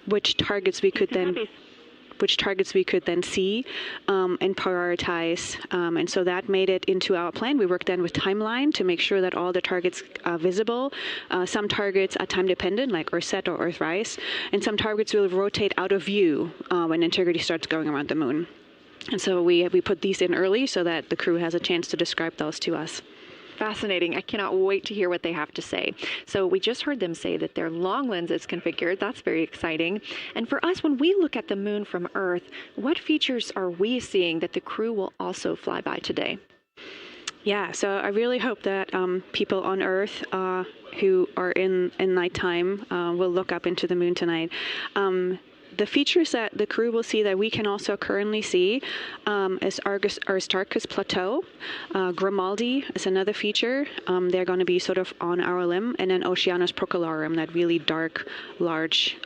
which targets we could then see and prioritize. And so that made it into our plan. We worked then with timeline to make sure that all the targets are visible. Some targets are time dependent, like Earthset or Earthrise, and some targets will rotate out of view when integrity starts going around the moon. And so we put these in early so that the crew has a chance to describe those to us. Fascinating. I cannot wait to hear what they have to say. So we just heard them say that their long lens is configured. That's very exciting. And for us, when we look at the moon from Earth, what features are we seeing that the crew will also fly by today? Yeah, so I really hope that people on Earth who are in nighttime will look up into the moon tonight. The features that the crew will see that we can also currently see is Aristarchus Plateau. Grimaldi is another feature. They're going to be sort of on our limb. And then Oceanus Procellarum, that really dark, large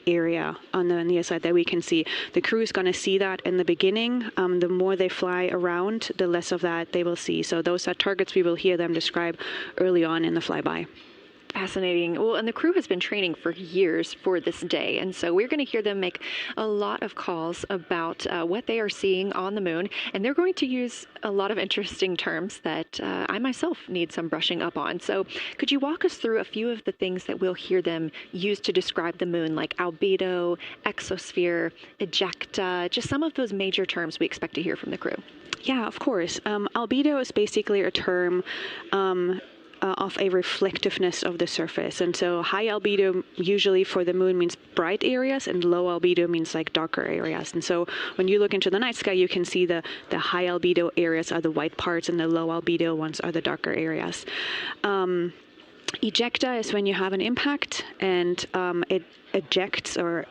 area on the near side that we can see. The crew is going to see that in the beginning. The more they fly around, the less of that they will see. So those are targets we will hear them describe early on in the flyby. Fascinating. Well, and the crew has been training for years for this day. And so we're going to hear them make a lot of calls about what they are seeing on the moon. And they're going to use a lot of interesting terms that I myself need some brushing up on. So could you walk us through a few of the things that we'll hear them use to describe the moon, like albedo, exosphere, ejecta, just some of those major terms we expect to hear from the crew? Yeah, of course. Albedo is basically a term of a reflectiveness of the surface. And so high albedo usually for the moon means bright areas, and low albedo means like darker areas. And so when you look into the night sky, you can see the high albedo areas are the white parts and the low albedo ones are the darker areas. Ejecta is when you have an impact and it ejects or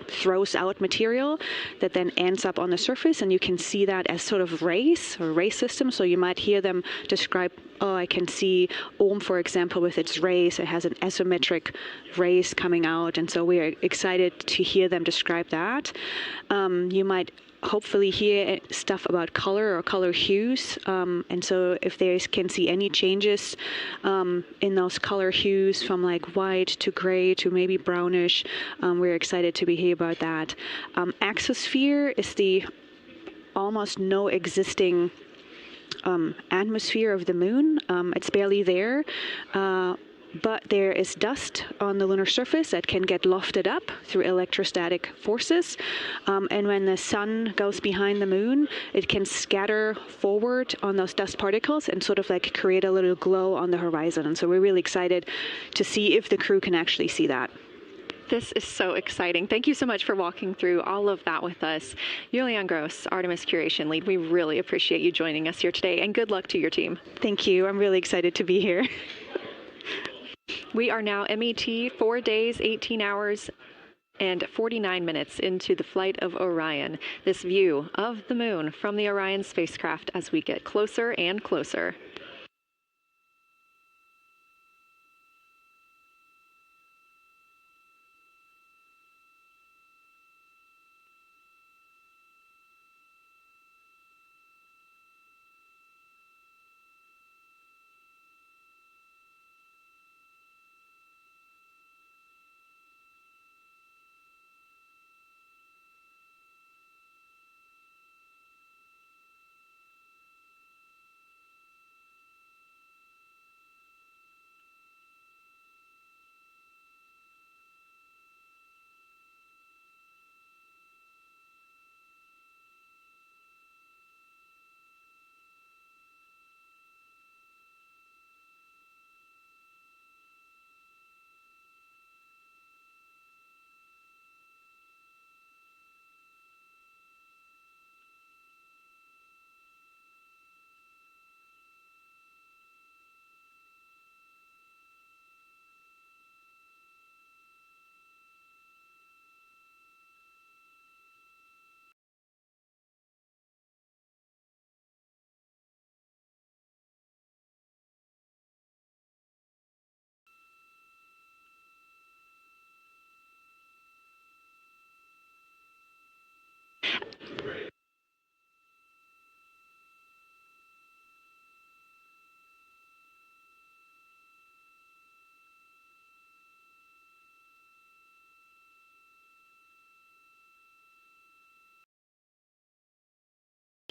throws out material that then ends up on the surface, and you can see that as sort of rays or ray system. So you might hear them describe, I can see Om, for example, with its rays. It has an isometric rays coming out, and so we are excited to hear them describe that. You might hopefully hear stuff about color or color hues. And so if they can see any changes in those color hues from like white to gray to maybe brownish, we're excited to hear about that. Exosphere is the almost no existing atmosphere of the moon. It's barely there. But there is dust on the lunar surface that can get lofted up through electrostatic forces. And when the sun goes behind the moon, it can scatter forward on those dust particles and sort of like create a little glow on the horizon. And so we're really excited to see if the crew can actually see that. This is so exciting. Thank you so much for walking through all of that with us. Julian Gross, Artemis Curation Lead, we really appreciate you joining us here today, and good luck to your team. Thank you. I'm really excited to be here. We are now MET 4 days, 18 hours, and 49 minutes into the flight of Orion. This view of the moon from the Orion spacecraft as we get closer and closer.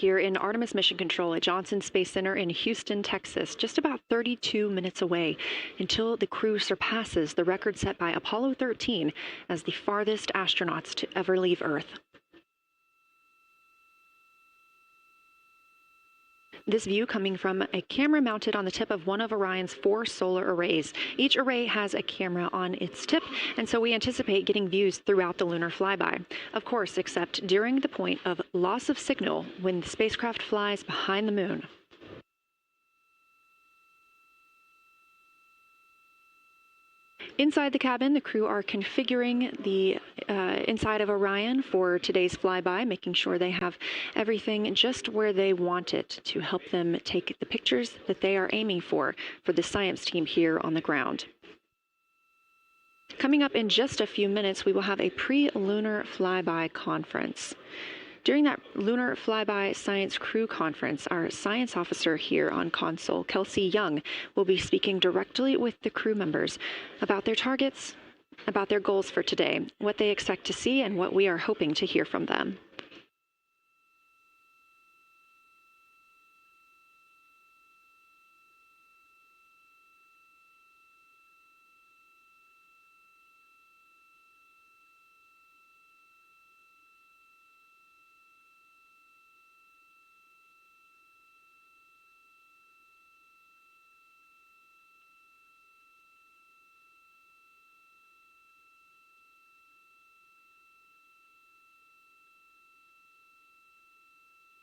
here in Artemis Mission Control at Johnson Space Center in Houston, Texas, just about 32 minutes away until the crew surpasses the record set by Apollo 13 as the farthest astronauts to ever leave Earth. This view coming from a camera mounted on the tip of one of Orion's 4 solar arrays. Each array has a camera on its tip, and so we anticipate getting views throughout the lunar flyby. Of course, except during the point of loss of signal when the spacecraft flies behind the moon. Inside the cabin, the crew are configuring the inside of Orion for today's flyby, making sure they have everything just where they want it to help them take the pictures that they are aiming for the science team here on the ground. Coming up in just a few minutes, we will have a pre-lunar flyby conference. During that Lunar Flyby Science Crew Conference, our science officer here on console, Kelsey Young, will be speaking directly with the crew members about their targets, about their goals for today, what they expect to see, and what we are hoping to hear from them.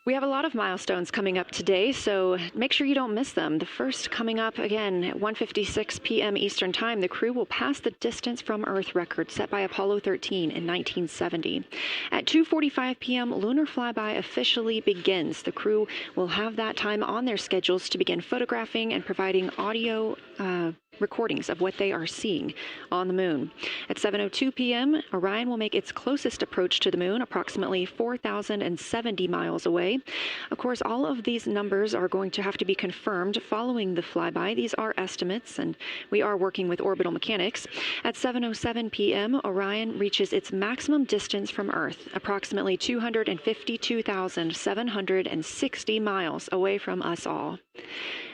We have a lot of milestones coming up today, so make sure you don't miss them. The first coming up, again, at 1:56 p.m. Eastern Time, the crew will pass the distance from Earth record set by Apollo 13 in 1970. At 2:45 p.m., lunar flyby officially begins. The crew will have that time on their schedules to begin photographing and providing audio recordings of what they are seeing on the moon. At 7:02 p.m., Orion will make its closest approach to the moon, approximately 4,070 miles away. Of course, all of these numbers are going to have to be confirmed following the flyby. These are estimates, and we are working with orbital mechanics. At 7:07 p.m., Orion reaches its maximum distance from Earth, approximately 252,760 miles away from us all.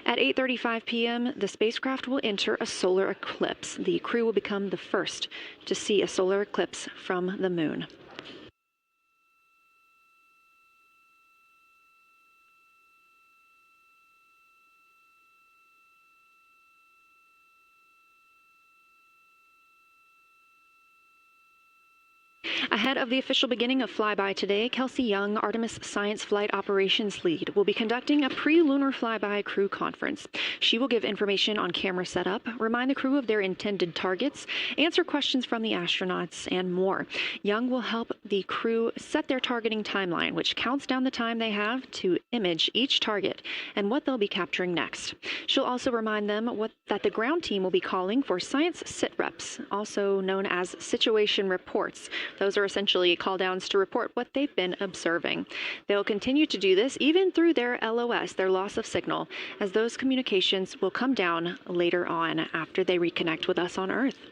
At 8:35 p.m., the spacecraft will enter a solar eclipse. The crew will become the first to see a solar eclipse from the moon. Ahead of the official beginning of flyby today, Kelsey Young, Artemis Science Flight Operations Lead, will be conducting a pre-lunar flyby crew conference. She will give information on camera setup, remind the crew of their intended targets, answer questions from the astronauts, and more. Young will help the crew set their targeting timeline, which counts down the time they have to image each target and what they'll be capturing next. She'll also remind them that the ground team will be calling for science sit reps, also known as situation reports. Those are essentially call-downs to report what they've been observing. They'll continue to do this even through their LOS, their loss of signal, as those communications will come down later on after they reconnect with us on Earth.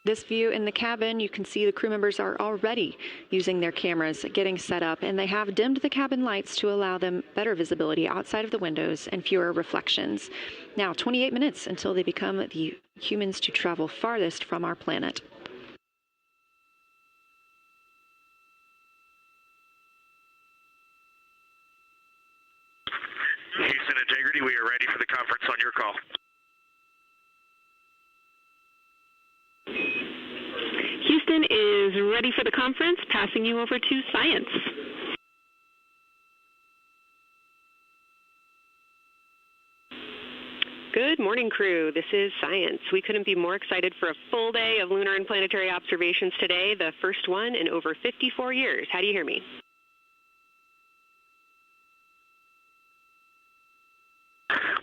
This view in the cabin, you can see the crew members are already using their cameras, getting set up, and they have dimmed the cabin lights to allow them better visibility outside of the windows and fewer reflections. Now, 28 minutes until they become the humans to travel farthest from our planet. Houston Integrity, we are ready for the conference on your call. Houston is ready for the conference, passing you over to Science. Good morning, crew. This is Science. We couldn't be more excited for a full day of lunar and planetary observations today, the first one in over 54 years. How do you hear me?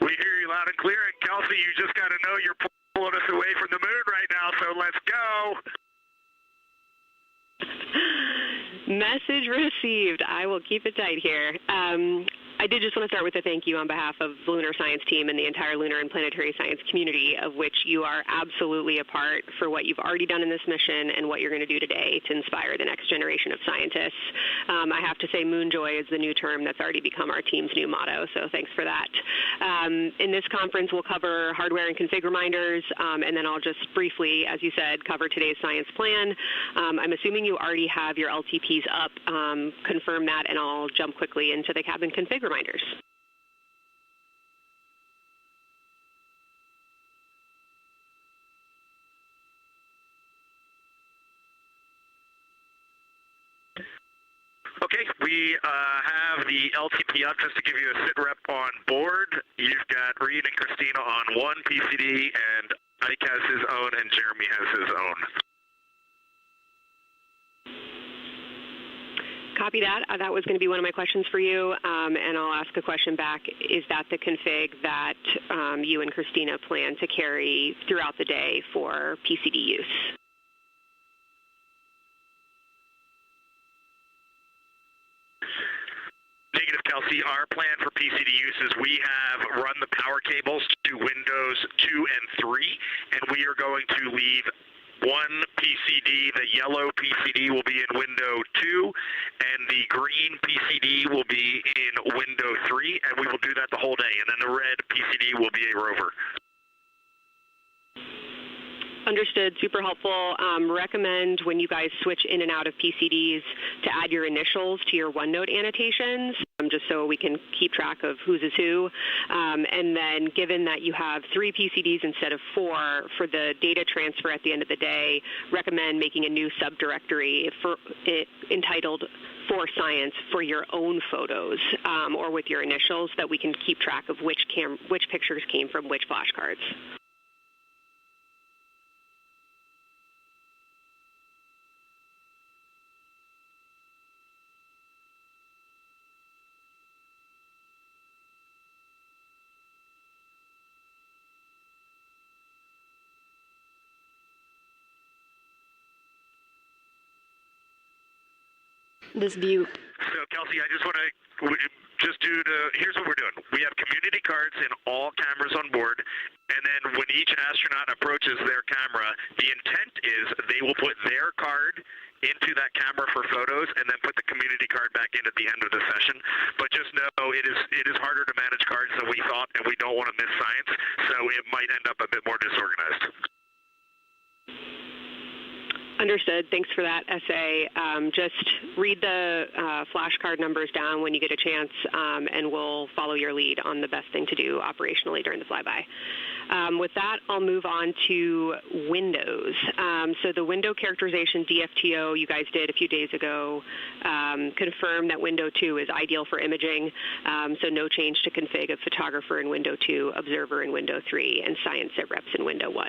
We hear you loud and clear, and Kelsey, you just got to know you're pulling us away from the moon right now, so let's go. Message received. I will keep it tight here. I did just want to start with a thank you on behalf of the Lunar Science team and the entire lunar and planetary science community, of which you are absolutely a part, for what you've already done in this mission and what you're going to do today to inspire the next generation of scientists. I have to say moon joy is the new term that's already become our team's new motto, so thanks for that. In this conference, we'll cover hardware and config reminders, and then I'll just briefly, as you said, cover today's science plan. I'm assuming you already have your LTPs up. Confirm that, and I'll jump quickly into the cabin config reminders. Okay, we have the LTP up just to give you a sit rep on board. You've got Reid and Christina on one PCD, and Ike has his own, and Jeremy has his own. Copy that. That was going to be one of my questions for you, and I'll ask a question back. Is that the config that you and Christina plan to carry throughout the day for PCD use? Negative, Kelsey. Our plan for PCD use is we have run the power cables to Windows 2 and 3, and we are going to leave one PCD. The yellow PCD will be in window 2, and the green PCD will be in window 3, and we will do that the whole day. And then the red PCD will be a rover. Understood. Super helpful. Recommend when you guys switch in and out of PCDs to add your initials to your OneNote annotations, just so we can keep track of whose is who. And then given that you have 3 PCDs instead of 4, for the data transfer at the end of the day, recommend making a new subdirectory entitled For Science for your own photos, or with your initials, that we can keep track of which pictures came from which flashcards. This view. So, Kelsey, I just want to here's what we're doing. We have community cards in all cameras on board, and then when each astronaut approaches their camera, the intent is they will put their card into that camera for photos and then put the community card back in at the end of the session. But just know it is harder to manage cards than we thought, and we don't want to miss science, so it might end up a bit more disorganized. Understood. Thanks for that essay. Just read the flashcard numbers down when you get a chance, and we'll follow your lead on the best thing to do operationally during the flyby. With that, I'll move on to Windows. So the window characterization DFTO you guys did a few days ago confirmed that window 2 is ideal for imaging, so no change to config of photographer in window 2, observer in window 3, and science sit reps in window 1.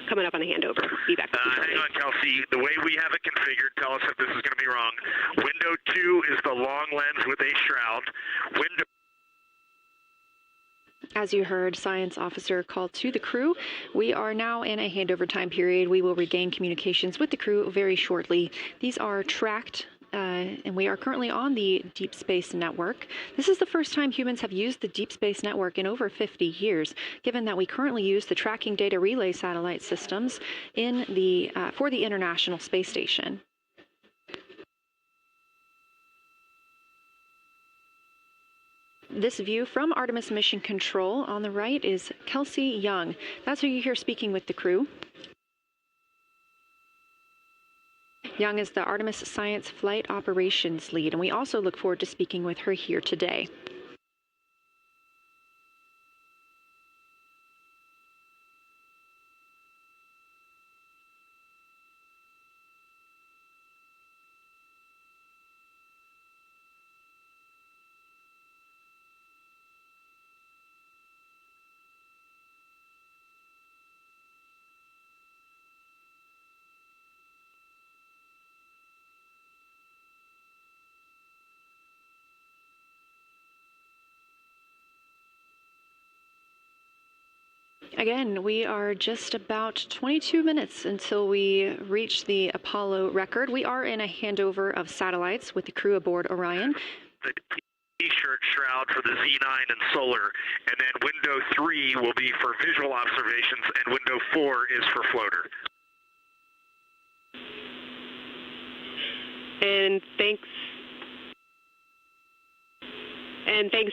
Coming up on the handover. Be back. Hang on, Kelsey. The way we have it configured, tell us if this is going to be wrong. Window 2 is the long lens with a shroud. Window. As you heard, science officer called to the crew. We are now in a handover time period. We will regain communications with the crew very shortly. These are tracked, and we are currently on the Deep Space Network. This is the first time humans have used the Deep Space Network in over 50 years, given that we currently use the tracking data relay satellite systems in the for the International Space Station. This view from Artemis Mission Control on the right is Kelsey Young. That's who you hear speaking with the crew. Young is the Artemis Science Flight Operations Lead, and we also look forward to speaking with her here today. Again, we are just about 22 minutes until we reach the Apollo record. We are in a handover of satellites with the crew aboard Orion. The T-shirt shroud for the Z9 and solar, and then window 3 will be for visual observations, and window 4 is for floater. And thanks,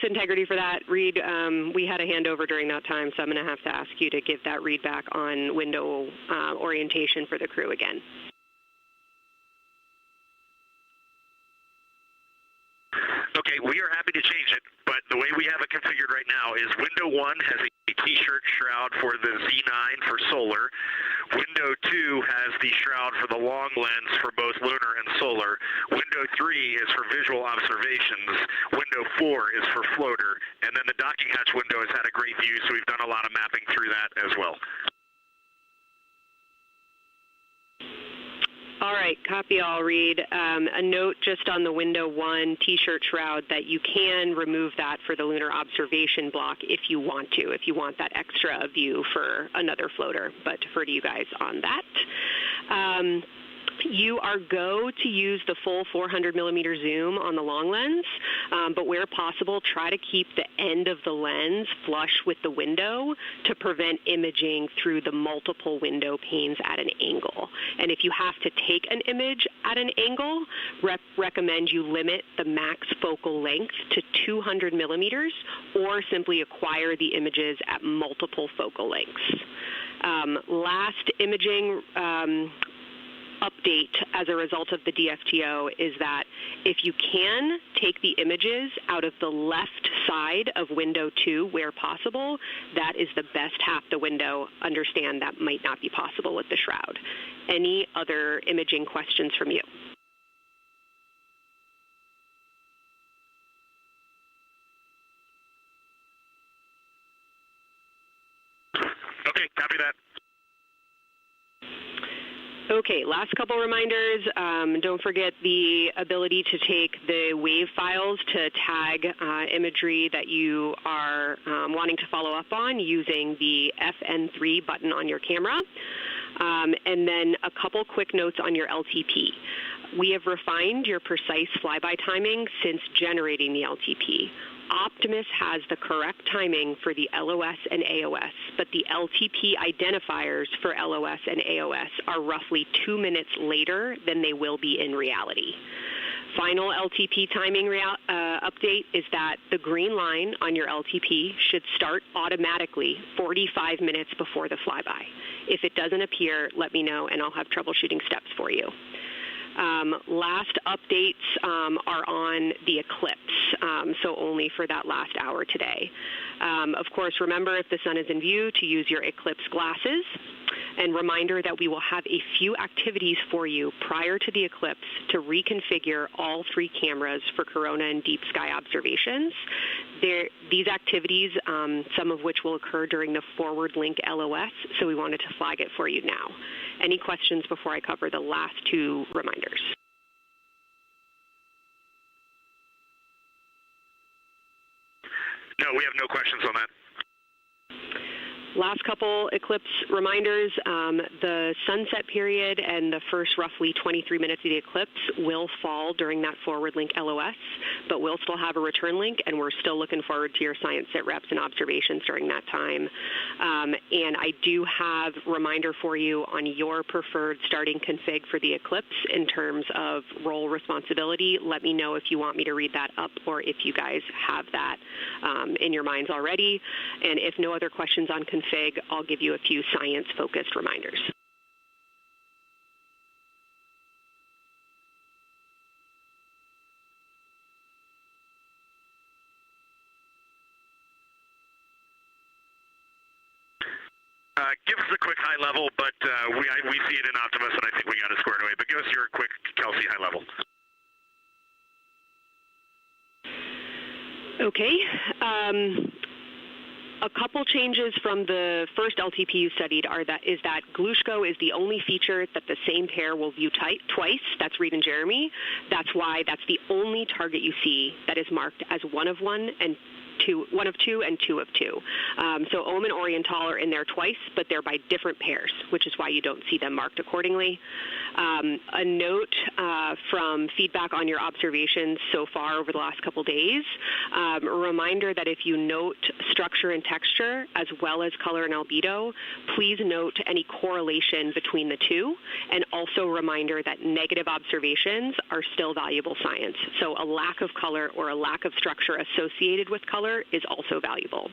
Integrity, for that. Reid, we had a handover during that time, so I'm going to have to ask you to give that read back on window orientation for the crew again. Okay, we are happy to change it, but the way we have it configured right now is window 1 has a T-shirt shroud for the Z9 for solar. Window 2 has the shroud for the long lens for both lunar and solar. Window 3 is for visual observations. Window 4 is for floater. And then the docking hatch window has had a great view, so we've done a lot of mapping through that as well. All right, copy all, Reid. A note just on the window 1 T-shirt shroud that you can remove that for the lunar observation block if you want to, if you want that extra view for another floater, but defer to you guys on that. You are go to use the full 400 millimeter zoom on the long lens, but where possible, try to keep the end of the lens flush with the window to prevent imaging through the multiple window panes at an angle. And if you have to take an image at an angle, recommend you limit the max focal length to 200 millimeters or simply acquire the images at multiple focal lengths. Last imaging update as a result of the DFTO is that if you can take the images out of the left side of window 2 where possible, that is the best half the window. Understand that might not be possible with the shroud. Any other imaging questions from you? Okay, copy that. Okay, last couple reminders. Don't forget the ability to take the wave files to tag imagery that you are wanting to follow up on using the FN3 button on your camera. And then a couple quick notes on your LTP. We have refined your precise flyby timing since generating the LTP. Optimus has the correct timing for the LOS and AOS, but the LTP identifiers for LOS and AOS are roughly 2 minutes later than they will be in reality. Final LTP timing update is that the green line on your LTP should start automatically 45 minutes before the flyby. If it doesn't appear, let me know and I'll have troubleshooting steps for you. Last updates are on the eclipse, so only for that last hour today. Of course, remember if the sun is in view to use your eclipse glasses. And reminder that we will have a few activities for you prior to the eclipse to reconfigure all 3 cameras for corona and deep sky observations. These activities, some of which will occur during the forward link LOS, so we wanted to flag it for you now. Any questions before I cover the last 2 reminders? No, we have no questions on that. Last couple eclipse reminders, the sunset period and the first roughly 23 minutes of the eclipse will fall during that forward link LOS, but we'll still have a return link, and we're still looking forward to your science sit reps and observations during that time. And I do have a reminder for you on your preferred starting config for the eclipse in terms of role responsibility. Let me know if you want me to read that up or if you guys have that in your minds already. And if no other questions on config, I'll give you a few science-focused reminders. Give us a quick high level, but we see it in Optimus, and I think we got it squared away. But give us your quick Kelsey high level. Okay. A couple changes from the first LTP you studied is that Glushko is the only feature that the same pair will view twice. That's Reid and Jeremy. That's why that's the only target you see that is marked as 1 of 1 and one of two and two of two. So Ohm and Oriental are in there twice, but they're by different pairs, which is why you don't see them marked accordingly. A note from feedback on your observations so far over the last couple days, a reminder that if you note structure and texture as well as color and albedo, please note any correlation between the two, and also a reminder that negative observations are still valuable science. So a lack of color or a lack of structure associated with color is also valuable.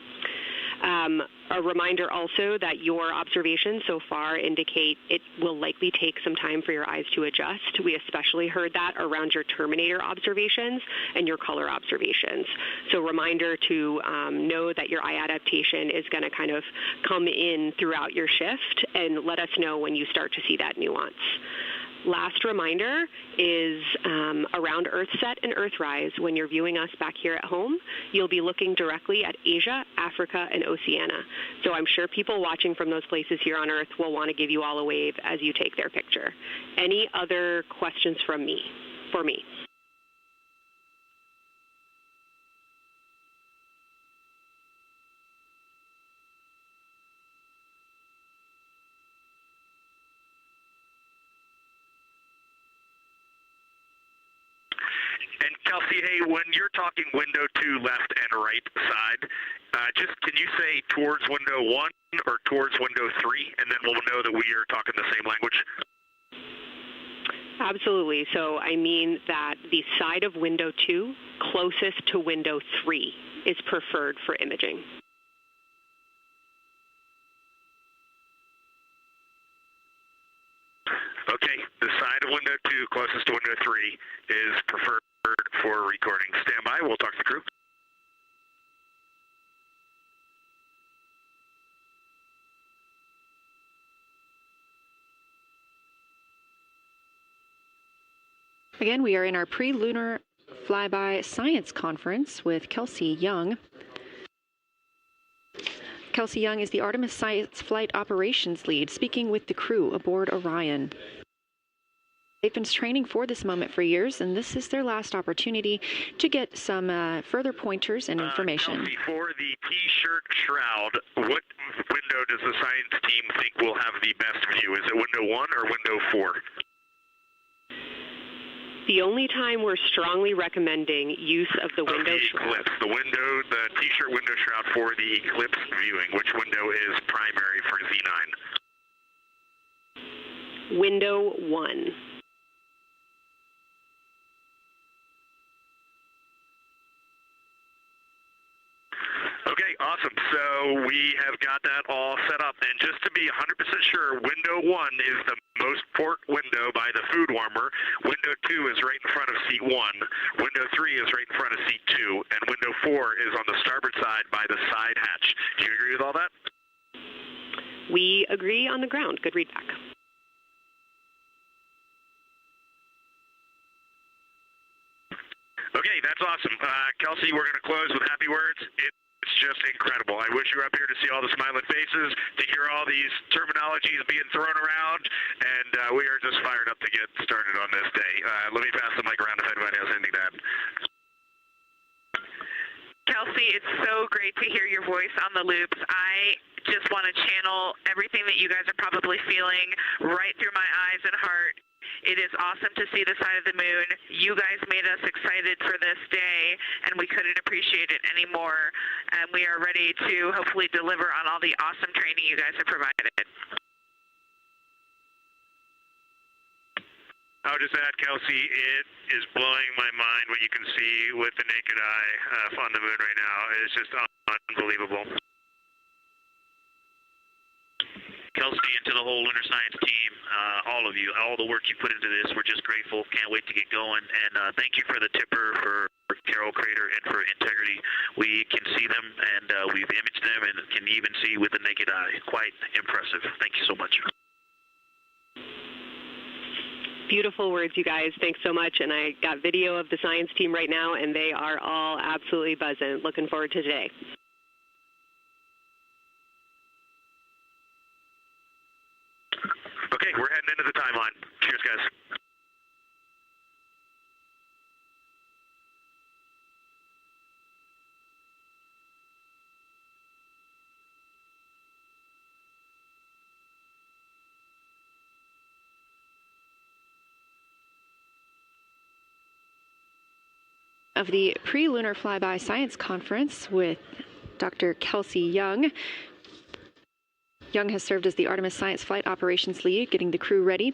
A reminder also that your observations so far indicate it will likely take some time for your eyes to adjust. We especially heard that around your terminator observations and your color observations. So reminder to know that your eye adaptation is going to kind of come in throughout your shift, and let us know when you start to see that nuance. Last reminder is around Earthset and Earthrise. When you're viewing us back here at home, you'll be looking directly at Asia, Africa, and Oceania. So I'm sure people watching from those places here on Earth will want to give you all a wave as you take their picture. Any other questions from me? For me? And Kelsey, hey, when you're talking window 2 left and right side, just can you say towards window 1 or towards window 3, and then we'll know that we are talking the same language? Absolutely. So I mean that the side of window 2 closest to window 3 is preferred for imaging. Okay, the side of window 2 closest to window 3 is preferred for recording. Stand by, we'll talk to the crew. Again, we are in our pre-lunar flyby science conference with Kelsey Young. Kelsey Young is the Artemis Science Flight Operations Lead, speaking with the crew aboard Orion. They've been training for this moment for years, and this is their last opportunity to get some further pointers and information. Kelsey, for the T-shirt shroud, what window does the science team think will have the best view? Is it window 1 or window 4? The only time we're strongly recommending use of the window shroud. The T-shirt window shroud for the eclipse viewing. Which window is primary for Z9? Window 1. Okay, awesome. So we have got that all set up. And just to be 100% sure, window 1 is the most port window by the food warmer. Window 2 is right in front of seat 1. Window 3 is right in front of seat 2. And window 4 is on the starboard side by the side hatch. Do you agree with all that? We agree on the ground. Good readback. Okay, that's awesome. Kelsey, we're going to close with happy words. It's just incredible. I wish you were up here to see all the smiling faces, to hear all these terminologies being thrown around, and we are just fired up to get started on this day. Let me pass the mic around if anybody has anything to add. Kelsey, it's so great to hear your voice on the loops. I just want to channel everything that you guys are probably feeling right through my eyes and heart. It is awesome to see the side of the moon. You guys made us excited for this day, and we couldn't appreciate it anymore. And we are ready to hopefully deliver on all the awesome training you guys have provided. I'll just add, Kelsey, it is blowing my mind what you can see with the naked eye on the moon right now. It's just unbelievable. Kelsey, and to the whole Lunar Science team, all of you, all the work you put into this, we're just grateful. Can't wait to get going. And thank you for the tipper, for Carol Crater, and for Integrity. We can see them, and we've imaged them, and can even see with the naked eye. Quite impressive. Thank you so much. Beautiful words, you guys. Thanks so much. And I got video of the science team right now, and they are all absolutely buzzing. Looking forward to today. Okay, we're heading into the timeline. Cheers, guys. of the Pre-Lunar Flyby Science Conference with Dr. Kelsey Young. Young has served as the Artemis Science Flight Operations Lead, getting the crew ready.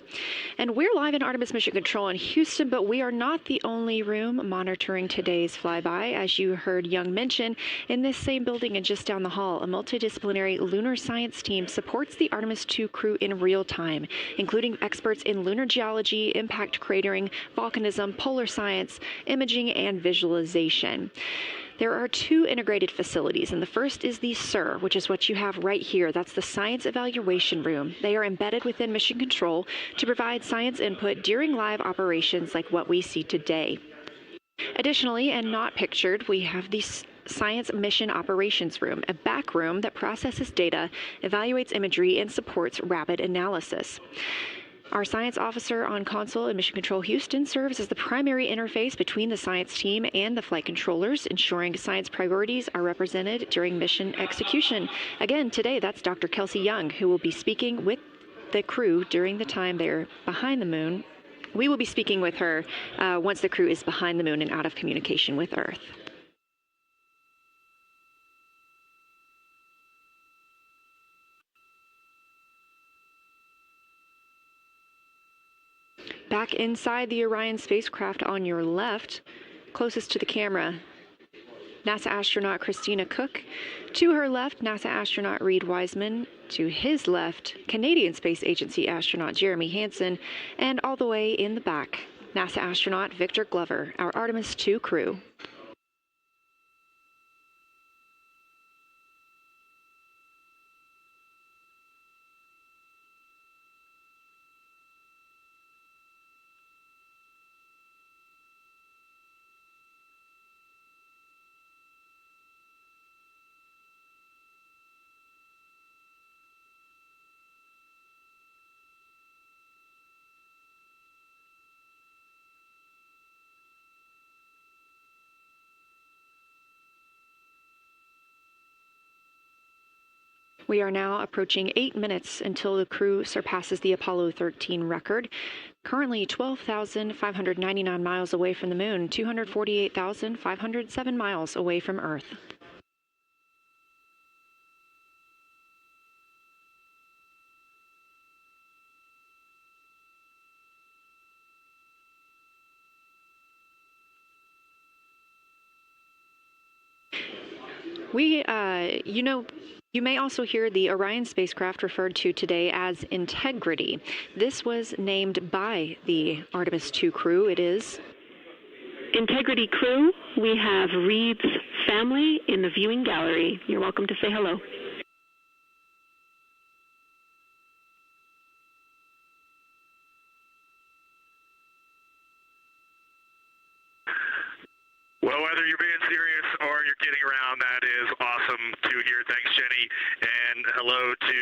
And we're live in Artemis Mission Control in Houston, but we are not the only room monitoring today's flyby. As you heard Young mention, in this same building and just down the hall, a multidisciplinary lunar science team supports the Artemis II crew in real time, including experts in lunar geology, impact cratering, volcanism, polar science, imaging, and visualization. There are two integrated facilities, and the first is the SIR, which is what you have right here. That's the Science Evaluation Room. They are embedded within Mission Control to provide science input during live operations like what we see today. Additionally, and not pictured, we have the Science Mission Operations Room, a back room that processes data, evaluates imagery, and supports rapid analysis. Our science officer on console in Mission Control Houston serves as the primary interface between the science team and the flight controllers, ensuring science priorities are represented during mission execution. Again, today, that's Dr. Kelsey Young, who will be speaking with the crew during the time they're behind the moon. We will be speaking with her once the crew is behind the moon and out of communication with Earth. Back inside the Orion spacecraft on your left, closest to the camera, NASA astronaut Christina Cook. To her left, NASA astronaut Reid Wiseman. To his left, Canadian Space Agency astronaut Jeremy Hansen. And all the way in the back, NASA astronaut Victor Glover, our Artemis II crew. We are now approaching 8 minutes until the crew surpasses the Apollo 13 record. Currently 12,599 miles away from the moon, 248,507 miles away from Earth. You may also hear the Orion spacecraft referred to today as Integrity. This was named by the Artemis II crew. It is Integrity crew, we have Reid's family in the viewing gallery. You're welcome to say hello. Well, whether you're being serious or you're kidding around, that is awesome to hear. Thanks, Jenny. And hello to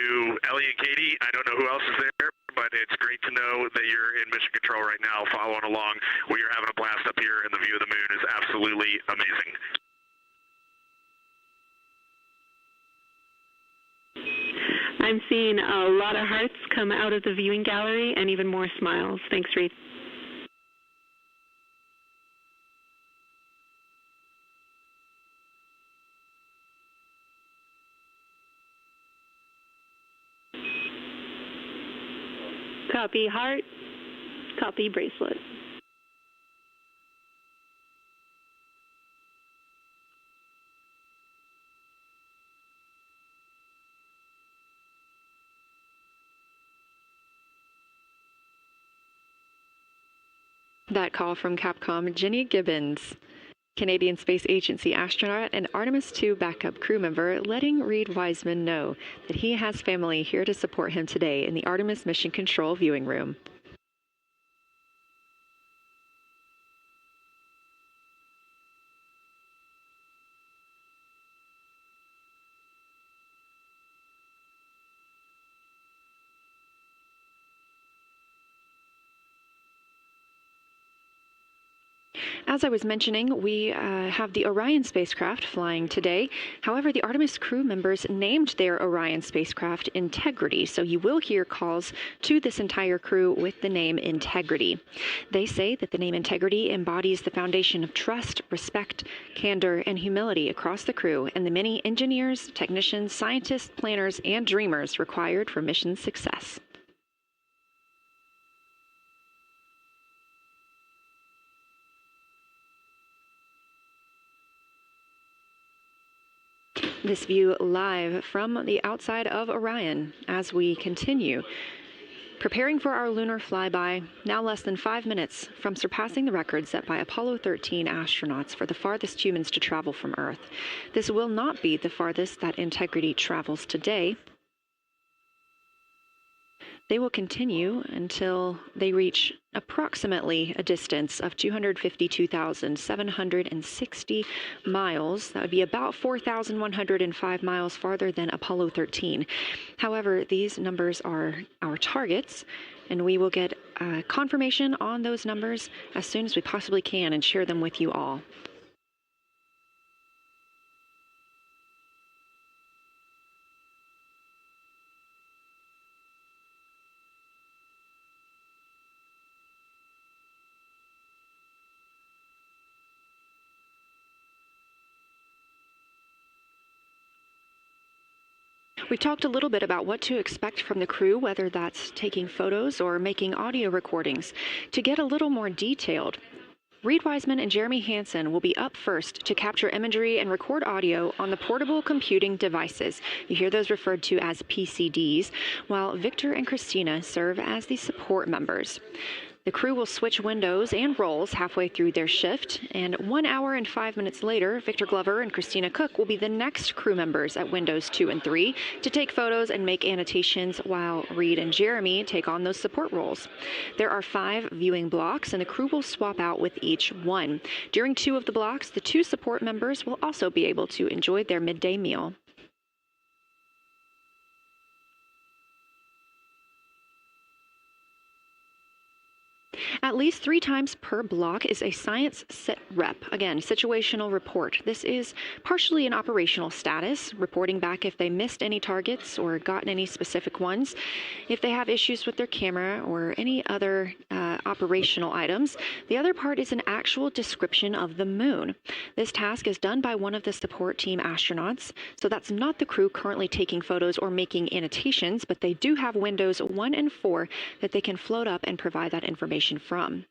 Ellie and Katie. I don't know who else is there, but it's great to know that you're in mission control right now, following along. We are having a blast up here, and the view of the moon is absolutely amazing. I'm seeing a lot of hearts come out of the viewing gallery and even more smiles. Thanks, Reid. Copy heart, copy bracelet. That call from Capcom, Jenny Gibbons, Canadian Space Agency astronaut and Artemis II backup crew member, letting Reid Wiseman know that he has family here to support him today in the Artemis Mission Control viewing room. As I was mentioning, we have the Orion spacecraft flying today. However, the Artemis crew members named their Orion spacecraft Integrity, so you will hear calls to this entire crew with the name Integrity. They say that the name Integrity embodies the foundation of trust, respect, candor, and humility across the crew and the many engineers, technicians, scientists, planners, and dreamers required for mission success. This view live from the outside of Orion as we continue. Preparing for our lunar flyby, now less than 5 minutes from surpassing the record set by Apollo 13 astronauts for the farthest humans to travel from Earth. This will not be the farthest that Integrity travels today. They will continue until they reach approximately a distance of 252,760 miles. That would be about 4,105 miles farther than Apollo 13. However, these numbers are our targets, and we will get confirmation on those numbers as soon as we possibly can and share them with you all. We talked a little bit about what to expect from the crew, whether that's taking photos or making audio recordings. To get a little more detailed, Reid Wiseman and Jeremy Hansen will be up first to capture imagery and record audio on the portable computing devices. You hear those referred to as PCDs, while Victor and Christina serve as the support members. The crew will switch windows and roles halfway through their shift, and 1 hour and 5 minutes later, Victor Glover and Christina Cook will be the next crew members at windows 2 and 3 to take photos and make annotations, while Reid and Jeremy take on those support roles. There are 5 viewing blocks, and the crew will swap out with each one. During 2 of the blocks, the 2 support members will also be able to enjoy their midday meal. At least 3 times per block is a science sit rep. Again, situational report. This is partially an operational status, reporting back if they missed any targets or gotten any specific ones, if they have issues with their camera or any other operational items. The other part is an actual description of the moon. This task is done by one of the support team astronauts, so that's not the crew currently taking photos or making annotations, but they do have windows 1 and 4 that they can float up and provide that information from.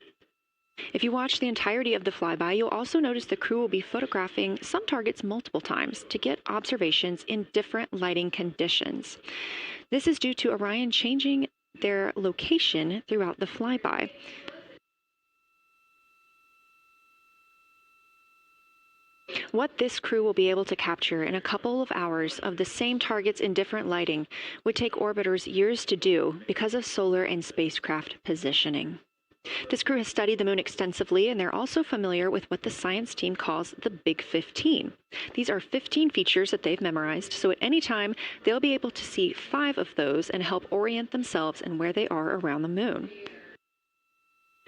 If you watch the entirety of the flyby, you'll also notice the crew will be photographing some targets multiple times to get observations in different lighting conditions. This is due to Orion changing their location throughout the flyby. What this crew will be able to capture in a couple of hours of the same targets in different lighting would take orbiters years to do because of solar and spacecraft positioning. This crew has studied the moon extensively, and they're also familiar with what the science team calls the Big 15. These are 15 features that they've memorized, so at any time, they'll be able to see 5 of those and help orient themselves and where they are around the moon.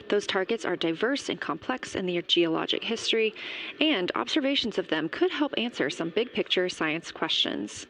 Those targets are diverse and complex in their geologic history, and observations of them could help answer some big-picture science questions.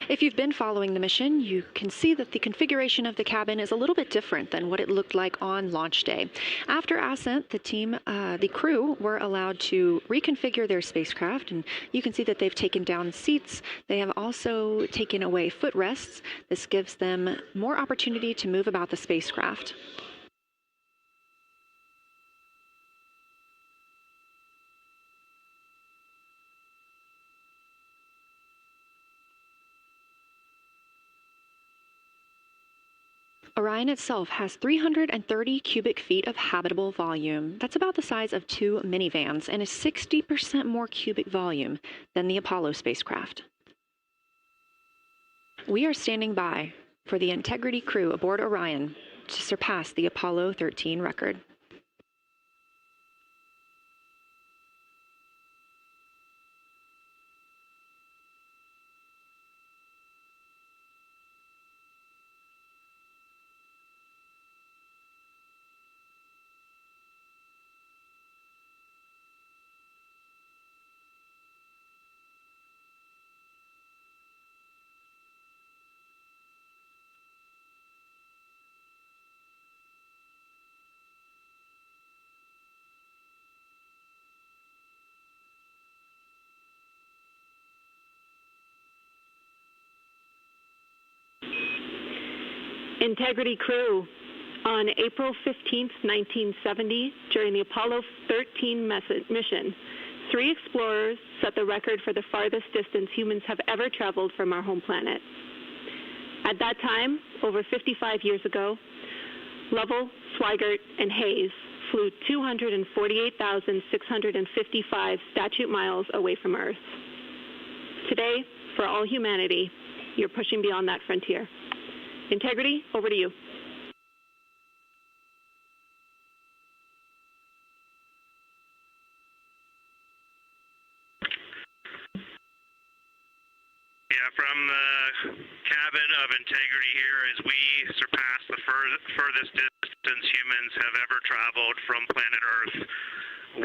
If you've been following the mission, you can see that the configuration of the cabin is a little bit different than what it looked like on launch day. After ascent, the crew were allowed to reconfigure their spacecraft, and you can see that they've taken down seats. They have also taken away footrests. This gives them more opportunity to move about the spacecraft. Orion itself has 330 cubic feet of habitable volume. That's about the size of 2 minivans and is 60% more cubic volume than the Apollo spacecraft. We are standing by for the Integrity crew aboard Orion to surpass the Apollo 13 record. Integrity crew, on April 15th, 1970, during the Apollo 13 mission, 3 explorers set the record for the farthest distance humans have ever traveled from our home planet. At that time, over 55 years ago, Lovell, Swigert, and Hayes flew 248,655 statute miles away from Earth. Today, for all humanity, you're pushing beyond that frontier. Integrity, over to you. Yeah, from the cabin of Integrity here as we surpass the furthest distance humans have ever traveled from planet Earth.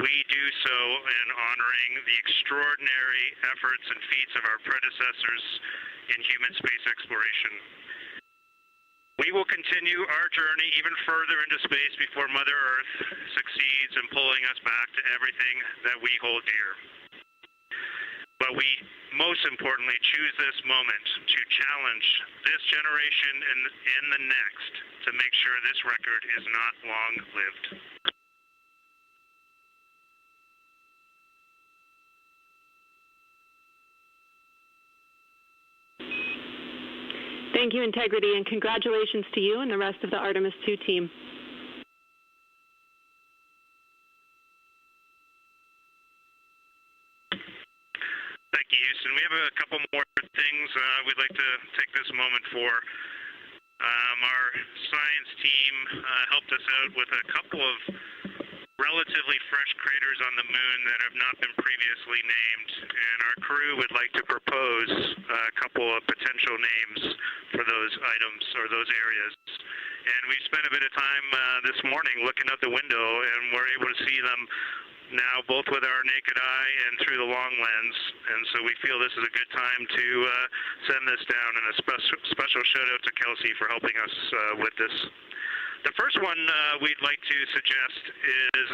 We do so in honoring the extraordinary efforts and feats of our predecessors in human space exploration. We will continue our journey even further into space before Mother Earth succeeds in pulling us back to everything that we hold dear. But we, most importantly, choose this moment to challenge this generation and the next to make sure this record is not long-lived. Thank you, Integrity, and congratulations to you and the rest of the Artemis II team. Thank you, Houston. We have a couple more things we'd like to take this moment for. Our science team helped us out with a couple of relatively fresh craters on the moon that have not been previously named, and our crew would like to propose a couple of potential names for those items or those areas. And we spent a bit of time this morning looking out the window, and we're able to see them now both with our naked eye and through the long lens, and so we feel this is a good time to send this down, and a special shout out to Kelsey for helping us with this. The first one we'd like to suggest is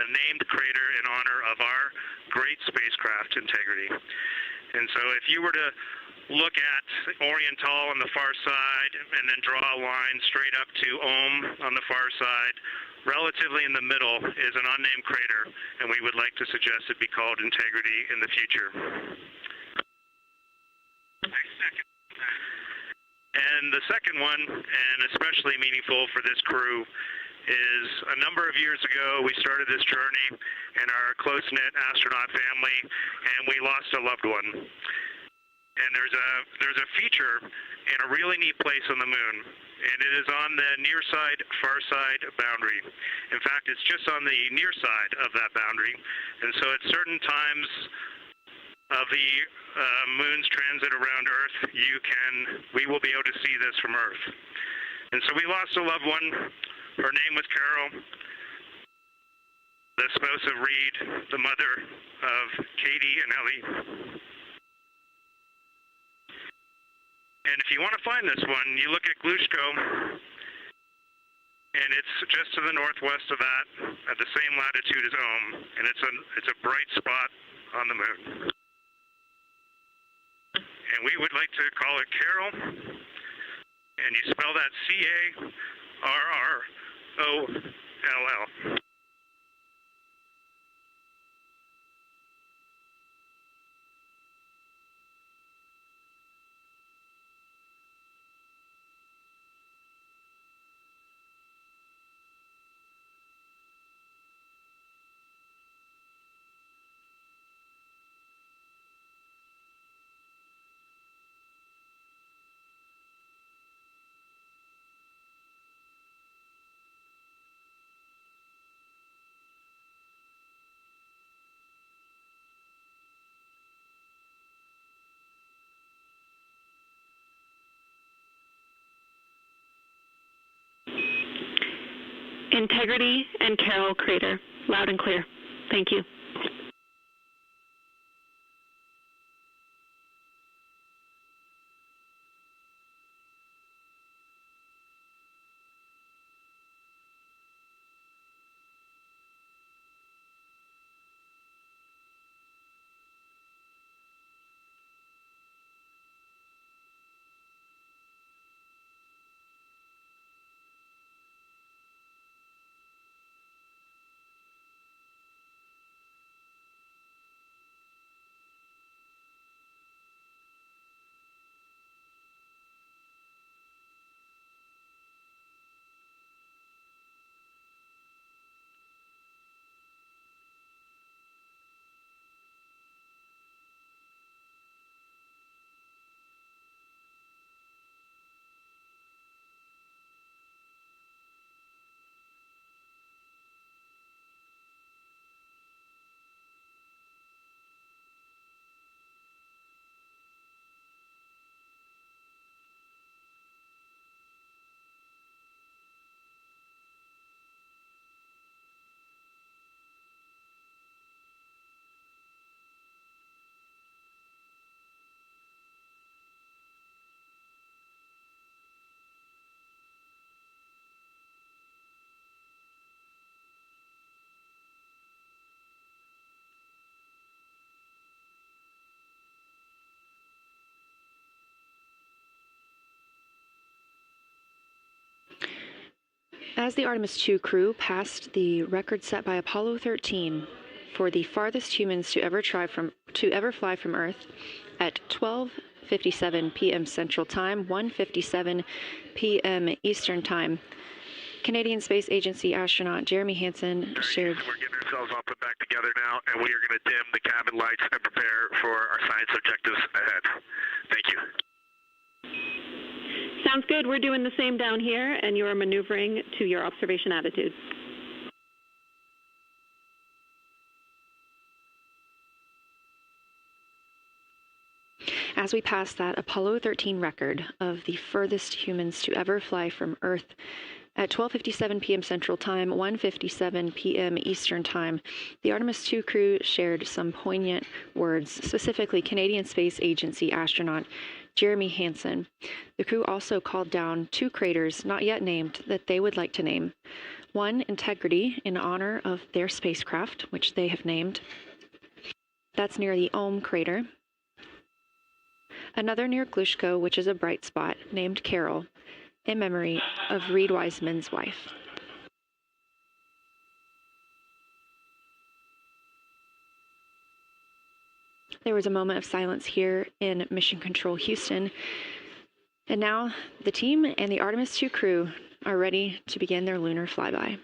a named crater in honor of our great spacecraft, Integrity. And so if you were to look at Oriental on the far side and then draw a line straight up to Ohm on the far side, relatively in the middle is an unnamed crater, and we would like to suggest it be called Integrity in the future. And the second one, and especially meaningful for this crew, is a number of years ago we started this journey in our close-knit astronaut family, and we lost a loved one. And there's a feature in a really neat place on the moon, and it is on the near side, far side boundary. In fact, it's just on the near side of that boundary, and so at certain times of the moon's transit around Earth, we will be able to see this from Earth. And so we lost a loved one. Her name was Carol, the spouse of Reid, the mother of Katie and Ellie. And if you want to find this one, you look at Glushko, and it's just to the northwest of that, at the same latitude as Ohm, and it's a bright spot on the moon. And we would like to call it Carol, and you spell that C-A-R-R-O-L-L. Integrity and Carol Crater. Loud and clear. Thank you. As the Artemis II crew passed the record set by Apollo 13 for the farthest humans to ever fly from Earth at 12:57 p.m. Central Time, 1:57 p.m. Eastern Time, Canadian Space Agency astronaut Jeremy Hansen shared. We're getting ourselves all put back together now, and we are going to dim the cabin lights and prepare for our science objectives ahead. Thank you. Sounds good. We're doing the same down here, and you are maneuvering to your observation attitude. As we pass that Apollo 13 record of the furthest humans to ever fly from Earth at 12:57 p.m. Central Time, 1:57 p.m. Eastern Time, the Artemis II crew shared some poignant words, specifically Canadian Space Agency astronaut Jeremy Hansen. The crew also called down 2 craters not yet named that they would like to name. One, Integrity, in honor of their spacecraft, which they have named. That's near the Ohm crater. Another near Glushko, which is a bright spot, named Carol, in memory of Reid Wiseman's wife. There was a moment of silence here in Mission Control Houston. And now the team and the Artemis II crew are ready to begin their lunar flyby.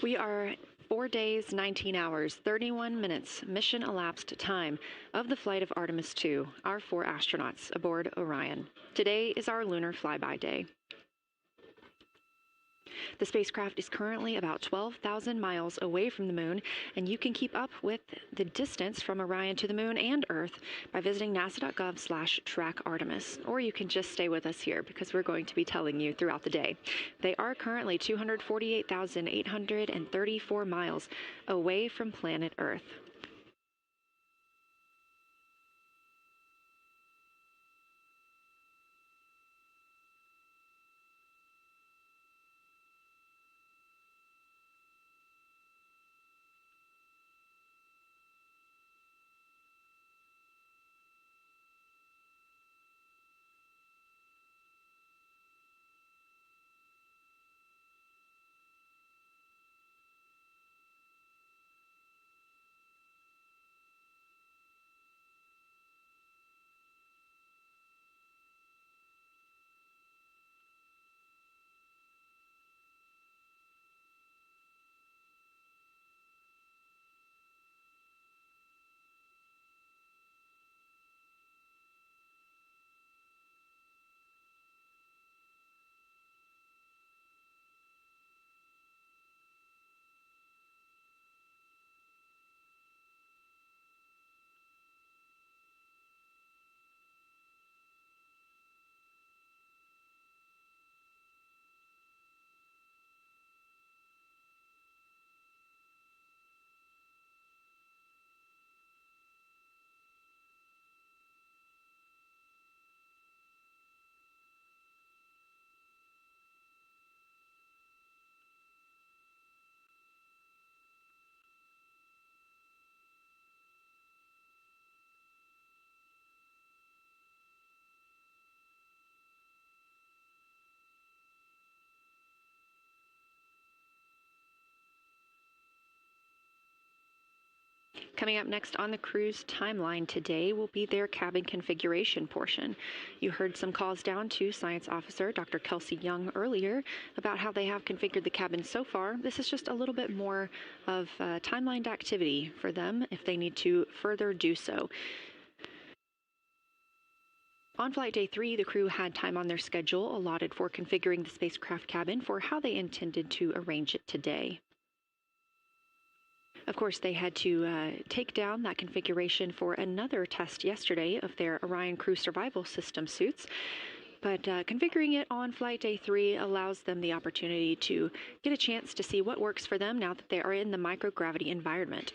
We are 4 days, 19 hours, 31 minutes mission elapsed time of the flight of Artemis II, our 4 astronauts aboard Orion. Today is our lunar flyby day. The spacecraft is currently about 12,000 miles away from the moon, and you can keep up with the distance from Orion to the moon and Earth by visiting nasa.gov/track Artemis. Or you can just stay with us here because we're going to be telling you throughout the day. They are currently 248,834 miles away from planet Earth. Coming up next on the crew's timeline today will be their cabin configuration portion. You heard some calls down to Science Officer Dr. Kelsey Young earlier about how they have configured the cabin so far. This is just a little bit more of timelined activity for them if they need to further do so. On flight day 3, the crew had time on their schedule allotted for configuring the spacecraft cabin for how they intended to arrange it today. Of course, they had to take down that configuration for another test yesterday of their Orion Crew Survival System suits. But configuring it on flight day 3 allows them the opportunity to get a chance to see what works for them now that they are in the microgravity environment.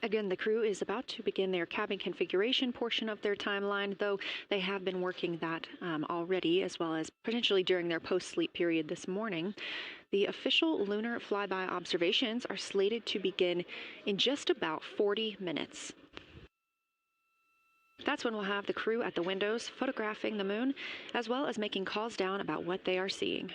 Again, the crew is about to begin their cabin configuration portion of their timeline, though they have been working that already, as well as potentially during their post-sleep period this morning. The official lunar flyby observations are slated to begin in just about 40 minutes. That's when we'll have the crew at the windows photographing the moon, as well as making calls down about what they are seeing.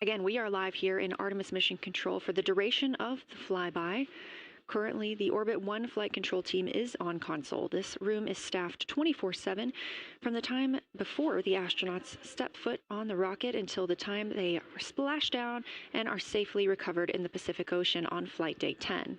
Again, we are live here in Artemis Mission Control for the duration of the flyby. Currently, the Orbit 1 flight control team is on console. This room is staffed 24/7 from the time before the astronauts step foot on the rocket until the time they are splashed down and are safely recovered in the Pacific Ocean on flight day 10.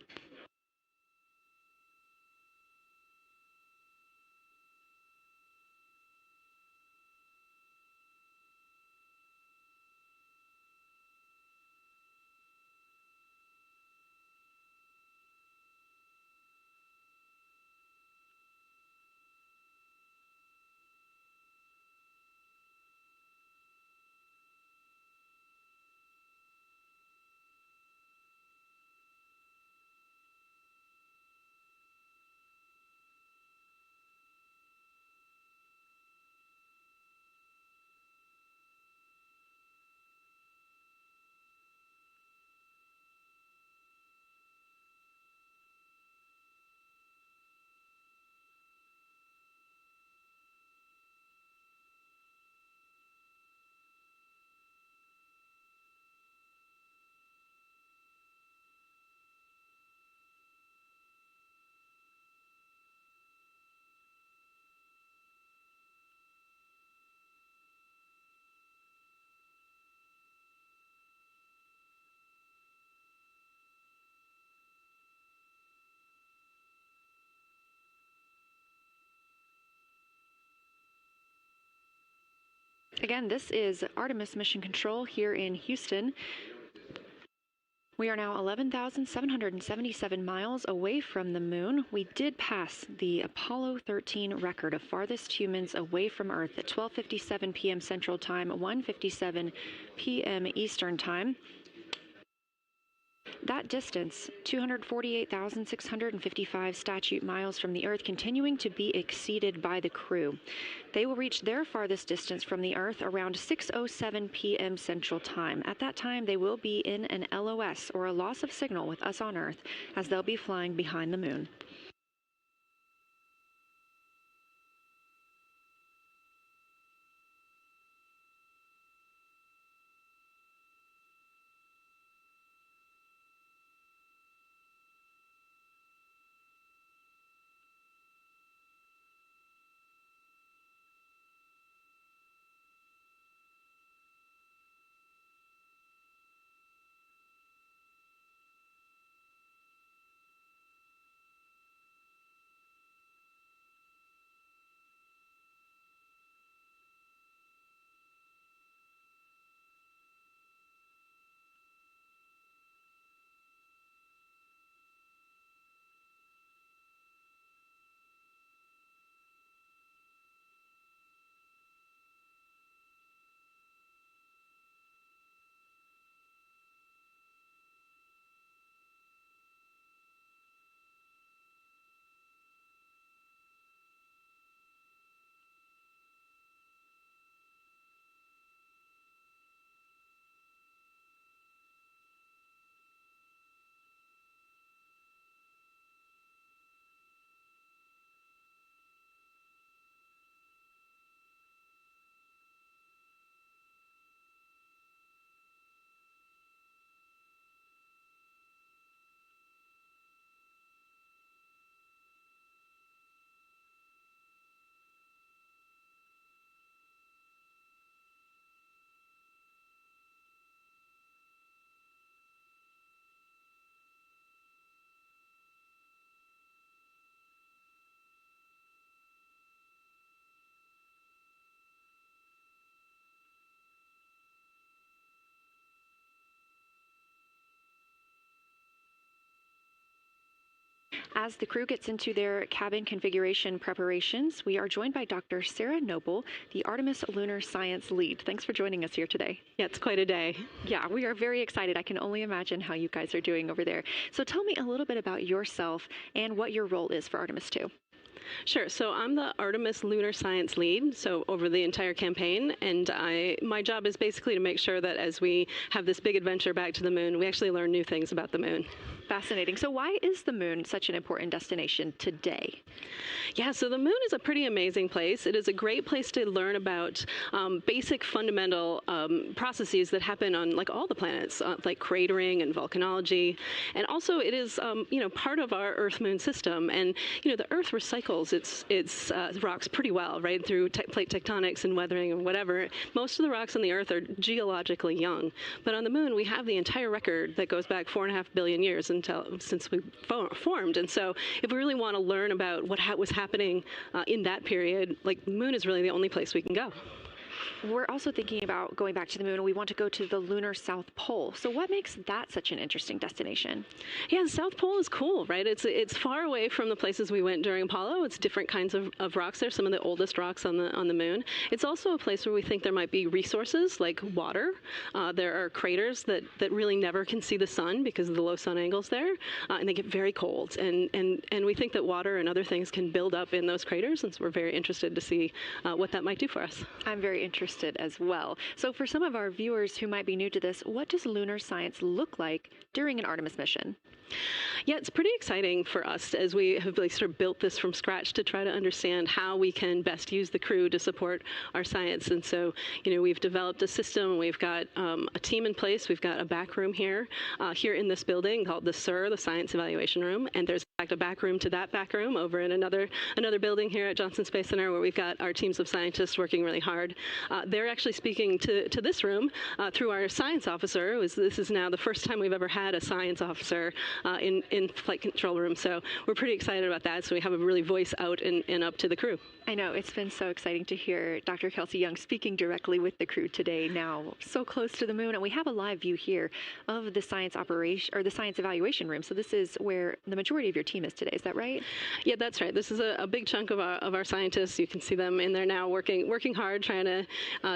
Again, this is Artemis Mission Control here in Houston. We are now 11,777 miles away from the moon. We did pass the Apollo 13 record of farthest humans away from Earth at 12:57 p.m. Central Time, 1:57 p.m. Eastern Time. That distance, 248,655 statute miles from the Earth, continuing to be exceeded by the crew. They will reach their farthest distance from the Earth around 6:07 p.m. Central Time. At that time, they will be in an LOS, or a loss of signal, with us on Earth, as they'll be flying behind the moon. As the crew gets into their cabin configuration preparations, we are joined by Dr. Sarah Noble, the Artemis Lunar Science Lead. Thanks for joining us here today. Yeah, it's quite a day. Yeah, we are very excited. I can only imagine how you guys are doing over there. So tell me a little bit about yourself and what your role is for Artemis II. Sure. So I'm the Artemis Lunar Science Lead, so over the entire campaign, and my job is basically to make sure that as we have this big adventure back to the moon, we actually learn new things about the moon. Fascinating. So why is the moon such an important destination today? Yeah, so the moon is a pretty amazing place. It is a great place to learn about basic fundamental processes that happen on like all the planets, like cratering and volcanology. And also it is, part of our Earth-Moon system. And, the Earth recycles its rocks pretty well, right, through plate tectonics and weathering and whatever. Most of the rocks on the Earth are geologically young. But on the moon, we have the entire record that goes back 4.5 billion years since we formed. And so if we really want to learn about what was happening in that period, like the moon is really the only place we can go. We're also thinking about going back to the moon, and we want to go to the lunar South Pole. So what makes that such an interesting destination? Yeah, the South Pole is cool, right? It's far away from the places we went during Apollo. It's different kinds of rocks there, some of the oldest rocks on the moon. It's also a place where we think there might be resources like water. There are craters that really never can see the sun because of the low sun angles there, and they get very cold. And we think that water and other things can build up in those craters, and so we're very interested to see what that might do for us. I'm very interested as well. So for some of our viewers who might be new to this, what does lunar science look like during an Artemis mission? Yeah, it's pretty exciting for us as we have sort of built this from scratch to try to understand how we can best use the crew to support our science. And so, we've developed a system. We've got a team in place. We've got a back room here in this building called the SIR, the Science Evaluation Room. And there's a back room to that back room over in another building here at Johnson Space Center, where we've got our teams of scientists working really hard. They're actually speaking to this room through our science officer. This is now the first time we've ever had a science officer in flight control room, so we're pretty excited about that. So we have a really voice out and up to the crew. I know, it's been so exciting to hear Dr. Kelsey Young speaking directly with the crew today, now so close to the moon. And we have a live view here of the science operation, or the science evaluation room. So this is where the majority of your team is today. Is that right? Yeah, that's right. This is a big chunk of our scientists. You can see them in there now working hard, trying to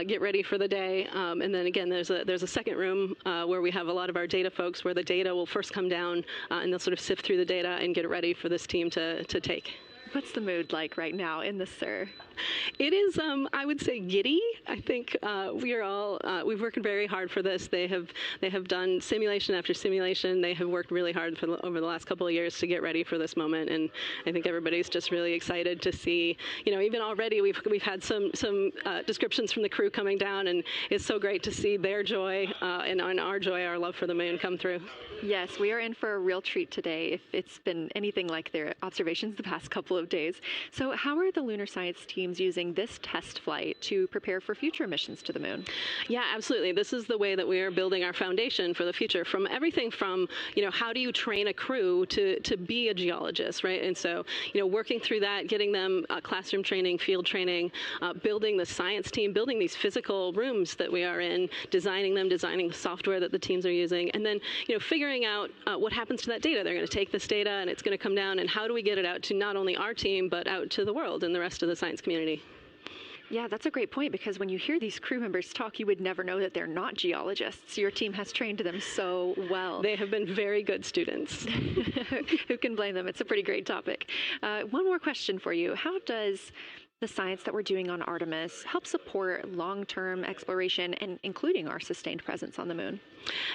get ready for the day. And then again, there's a second room where we have a lot of our data folks, where the data will first come down and they'll sort of sift through the data and get it ready for this team to take. What's the mood like right now in the SIR? It is, I would say, giddy. I think we've worked very hard for this. They have done simulation after simulation. They have worked really hard over the last couple of years to get ready for this moment, and I think everybody's just really excited to see. Even already we've had some descriptions from the crew coming down, and it's so great to see their joy and our joy, our love for the moon come through. Yes, we are in for a real treat today, if it's been anything like their observations the past couple of days. So how are the lunar science teams using this test flight to prepare for future missions to the moon? Yeah, absolutely. This is the way that we are building our foundation for the future, from everything from, how do you train a crew to be a geologist, right? And so, working through that, getting them classroom training, field training, building the science team, building these physical rooms that we are in, designing the software that the teams are using, and then, figuring out what happens to that data. They're going to take this data and it's going to come down, and how do we get it out to not only our team, but out to the world and the rest of the science community? Yeah, that's a great point, because when you hear these crew members talk, you would never know that they're not geologists. Your team has trained them so well. They have been very good students. Who can blame them? It's a pretty great topic. One more question for you. How does the science that we're doing on Artemis help support long-term exploration, and including our sustained presence on the moon?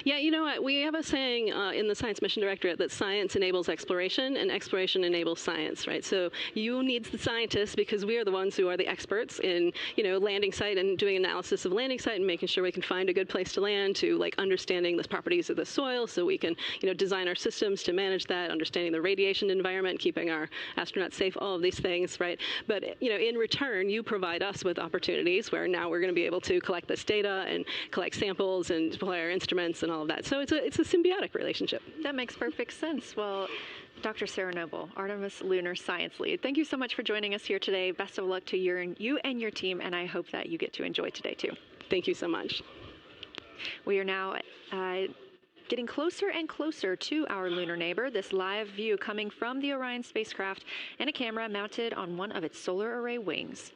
Yeah, you know what? We have a saying in the Science Mission Directorate that science enables exploration and exploration enables science, right? So you need the scientists, because we are the ones who are the experts in, landing site and doing analysis of landing site and making sure we can find a good place to land, to understanding the properties of the soil so we can, design our systems to manage that, understanding the radiation environment, keeping our astronauts safe, all of these things, right? But, in return, you provide us with opportunities where now we're going to be able to collect this data and collect samples and deploy our instruments and all of that. So it's a symbiotic relationship. That makes perfect sense. Well, Dr. Sarah Noble, Artemis Lunar Science Lead, thank you so much for joining us here today. Best of luck to you and your team, and I hope that you get to enjoy today too. Thank you so much. We are now getting closer and closer to our lunar neighbor. This live view coming from the Orion spacecraft and a camera mounted on one of its solar array wings.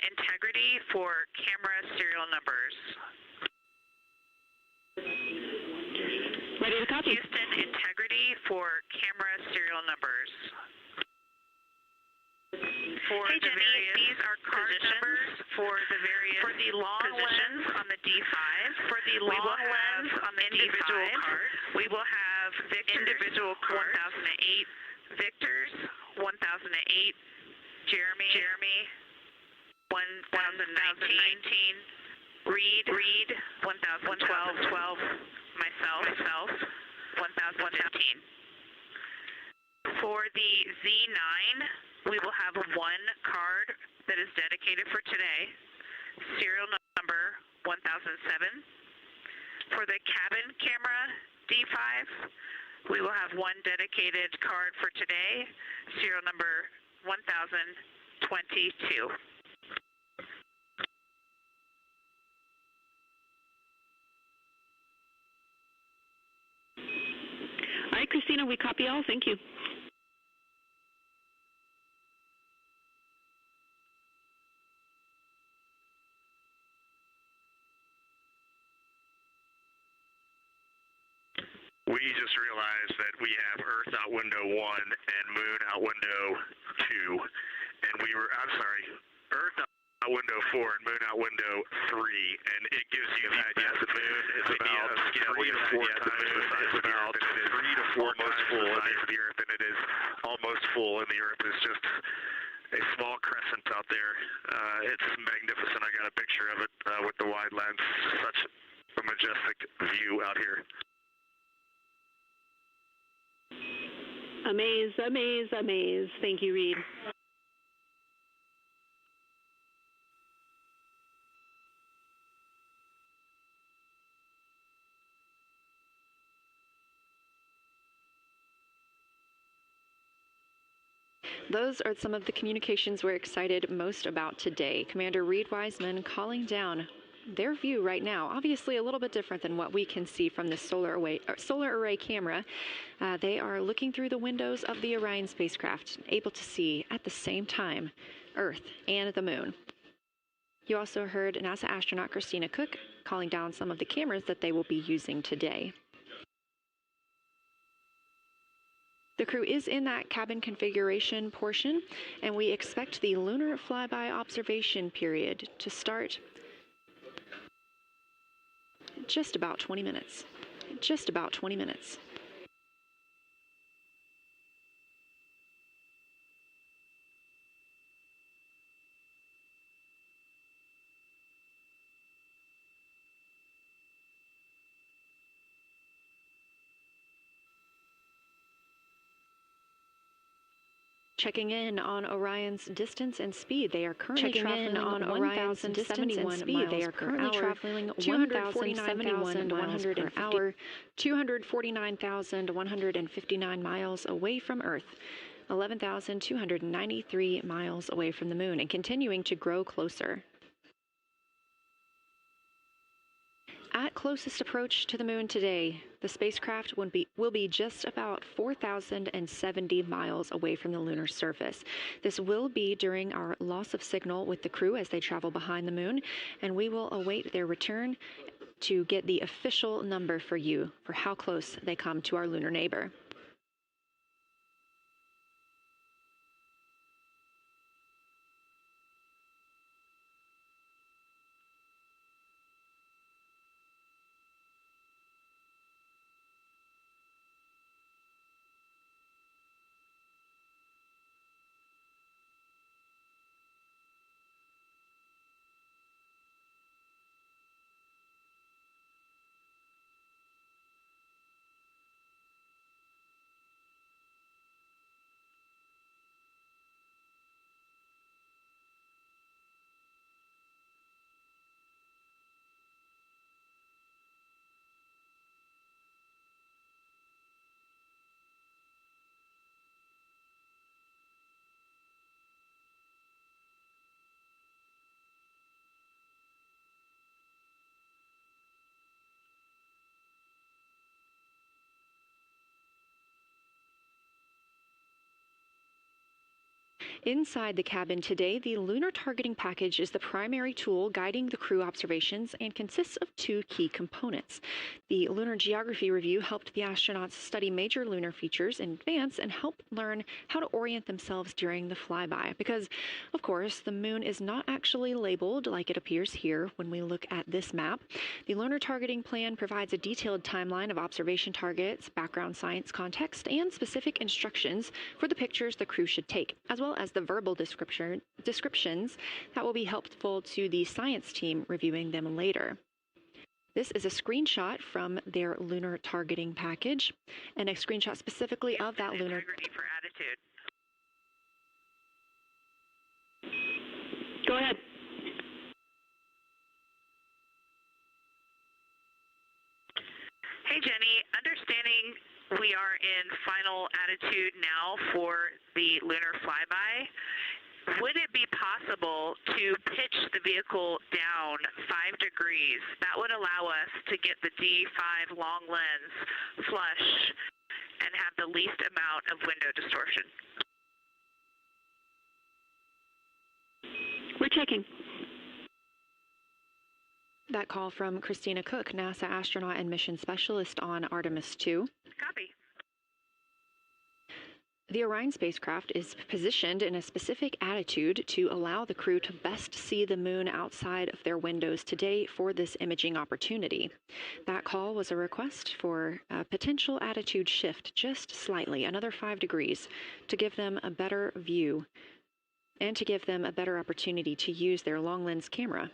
integrity for camera serial numbers. Ready to copy. Houston, integrity for camera serial numbers. Hey Jenny, these are card numbers for the various positions on the D5. For the long lens on the individual cards, we will have Victor's individual cards, 1008, Victor's 1008, Jeremy 1019, Reid 1012, myself 1015. For the Z9, we will have one card that is dedicated for today, serial number 1007. For the cabin camera D5, we will have one dedicated card for today, serial number 1022. All right, Christina, we copy all. Thank you. We just realized that we have Earth out window 1 and Moon out window 2, and Earth out window 4 and Moon out window 3, and it gives you the idea that the Moon is about 3 to 4 times the size of the Earth, and it is 3 to 4 times the size of the Earth, and it is almost full, and the Earth is just a small crescent out there. It's magnificent. I got a picture of it with the wide lens. Such a majestic view out here. Amaze, amaze, amaze. Thank you, Reid. Those are some of the communications we're excited most about today. Commander Reid Wiseman calling down their view right now, obviously a little bit different than what we can see from the solar array camera. They are looking through the windows of the Orion spacecraft, able to see at the same time Earth and the Moon. You also heard NASA astronaut Christina Cook calling down some of the cameras that they will be using today. The crew is in that cabin configuration portion, and we expect the lunar flyby observation period to start just about 20 minutes. Just about 20 minutes. Checking in on Orion's distance and speed. They are currently traveling on Orion's distance and speed. They are currently traveling 149,100 per hour, 249,159 miles away from Earth, 11,293 miles away from the Moon, and continuing to grow closer. At closest approach to the Moon today, the spacecraft will be just about 4,070 miles away from the lunar surface. This will be during our loss of signal with the crew as they travel behind the Moon, and we will await their return to get the official number for you for how close they come to our lunar neighbor. Inside the cabin today, the lunar targeting package is the primary tool guiding the crew observations and consists of two key components. The Lunar Geography Review helped the astronauts study major lunar features in advance and help learn how to orient themselves during the flyby. Because, of course, the moon is not actually labeled like it appears here when we look at this map. The lunar targeting plan provides a detailed timeline of observation targets, background science context, and specific instructions for the pictures the crew should take, as well as the verbal descriptions that will be helpful to the science team reviewing them later. This is a screenshot from their lunar targeting package, and a screenshot specifically of that lunar. Integrity for attitude. Go ahead. Hey, Jenny. Understanding we are in final attitude now for the lunar flyby. Would it be possible to pitch the vehicle down 5 degrees? That would allow us to get the D5 long lens flush and have the least amount of window distortion. We're checking. That call from Christina Cook, NASA astronaut and mission specialist on Artemis II. Copy. The Orion spacecraft is positioned in a specific attitude to allow the crew to best see the moon outside of their windows today for this imaging opportunity. That call was a request for a potential attitude shift just slightly, another 5 degrees, to give them a better view and to give them a better opportunity to use their long lens camera.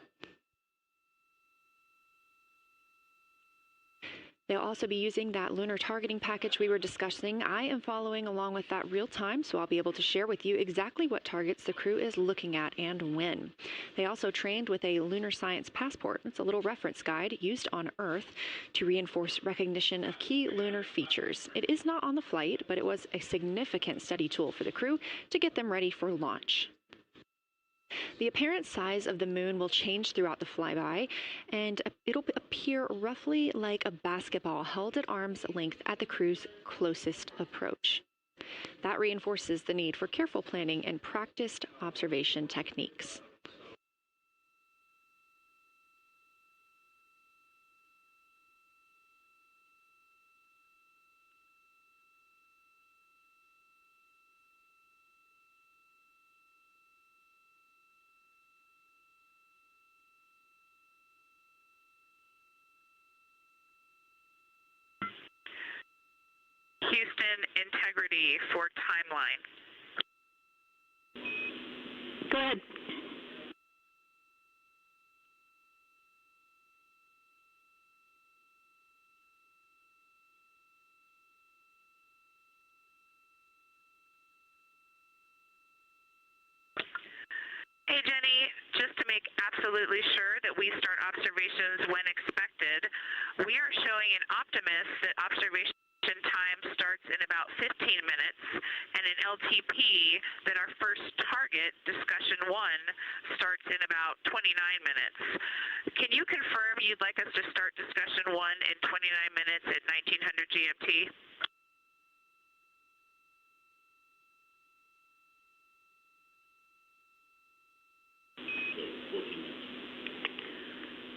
They'll also be using that lunar targeting package we were discussing. I am following along with that real time, so I'll be able to share with you exactly what targets the crew is looking at and when. They also trained with a lunar science passport. It's a little reference guide used on Earth to reinforce recognition of key lunar features. It is not on the flight, but it was a significant study tool for the crew to get them ready for launch. The apparent size of the moon will change throughout the flyby, and it'll appear roughly like a basketball held at arm's length at the crew's closest approach. That reinforces the need for careful planning and practiced observation techniques. Houston, integrity for timeline. Go ahead. Hey, Jenny, just to make absolutely sure that we start observations when expected, we are showing in Optimus that observation time starts in about 15 minutes, and in LTP that our first target, discussion 1, starts in about 29 minutes. Can you confirm you'd like us to start discussion 1 in 29 minutes at 1900 GMT?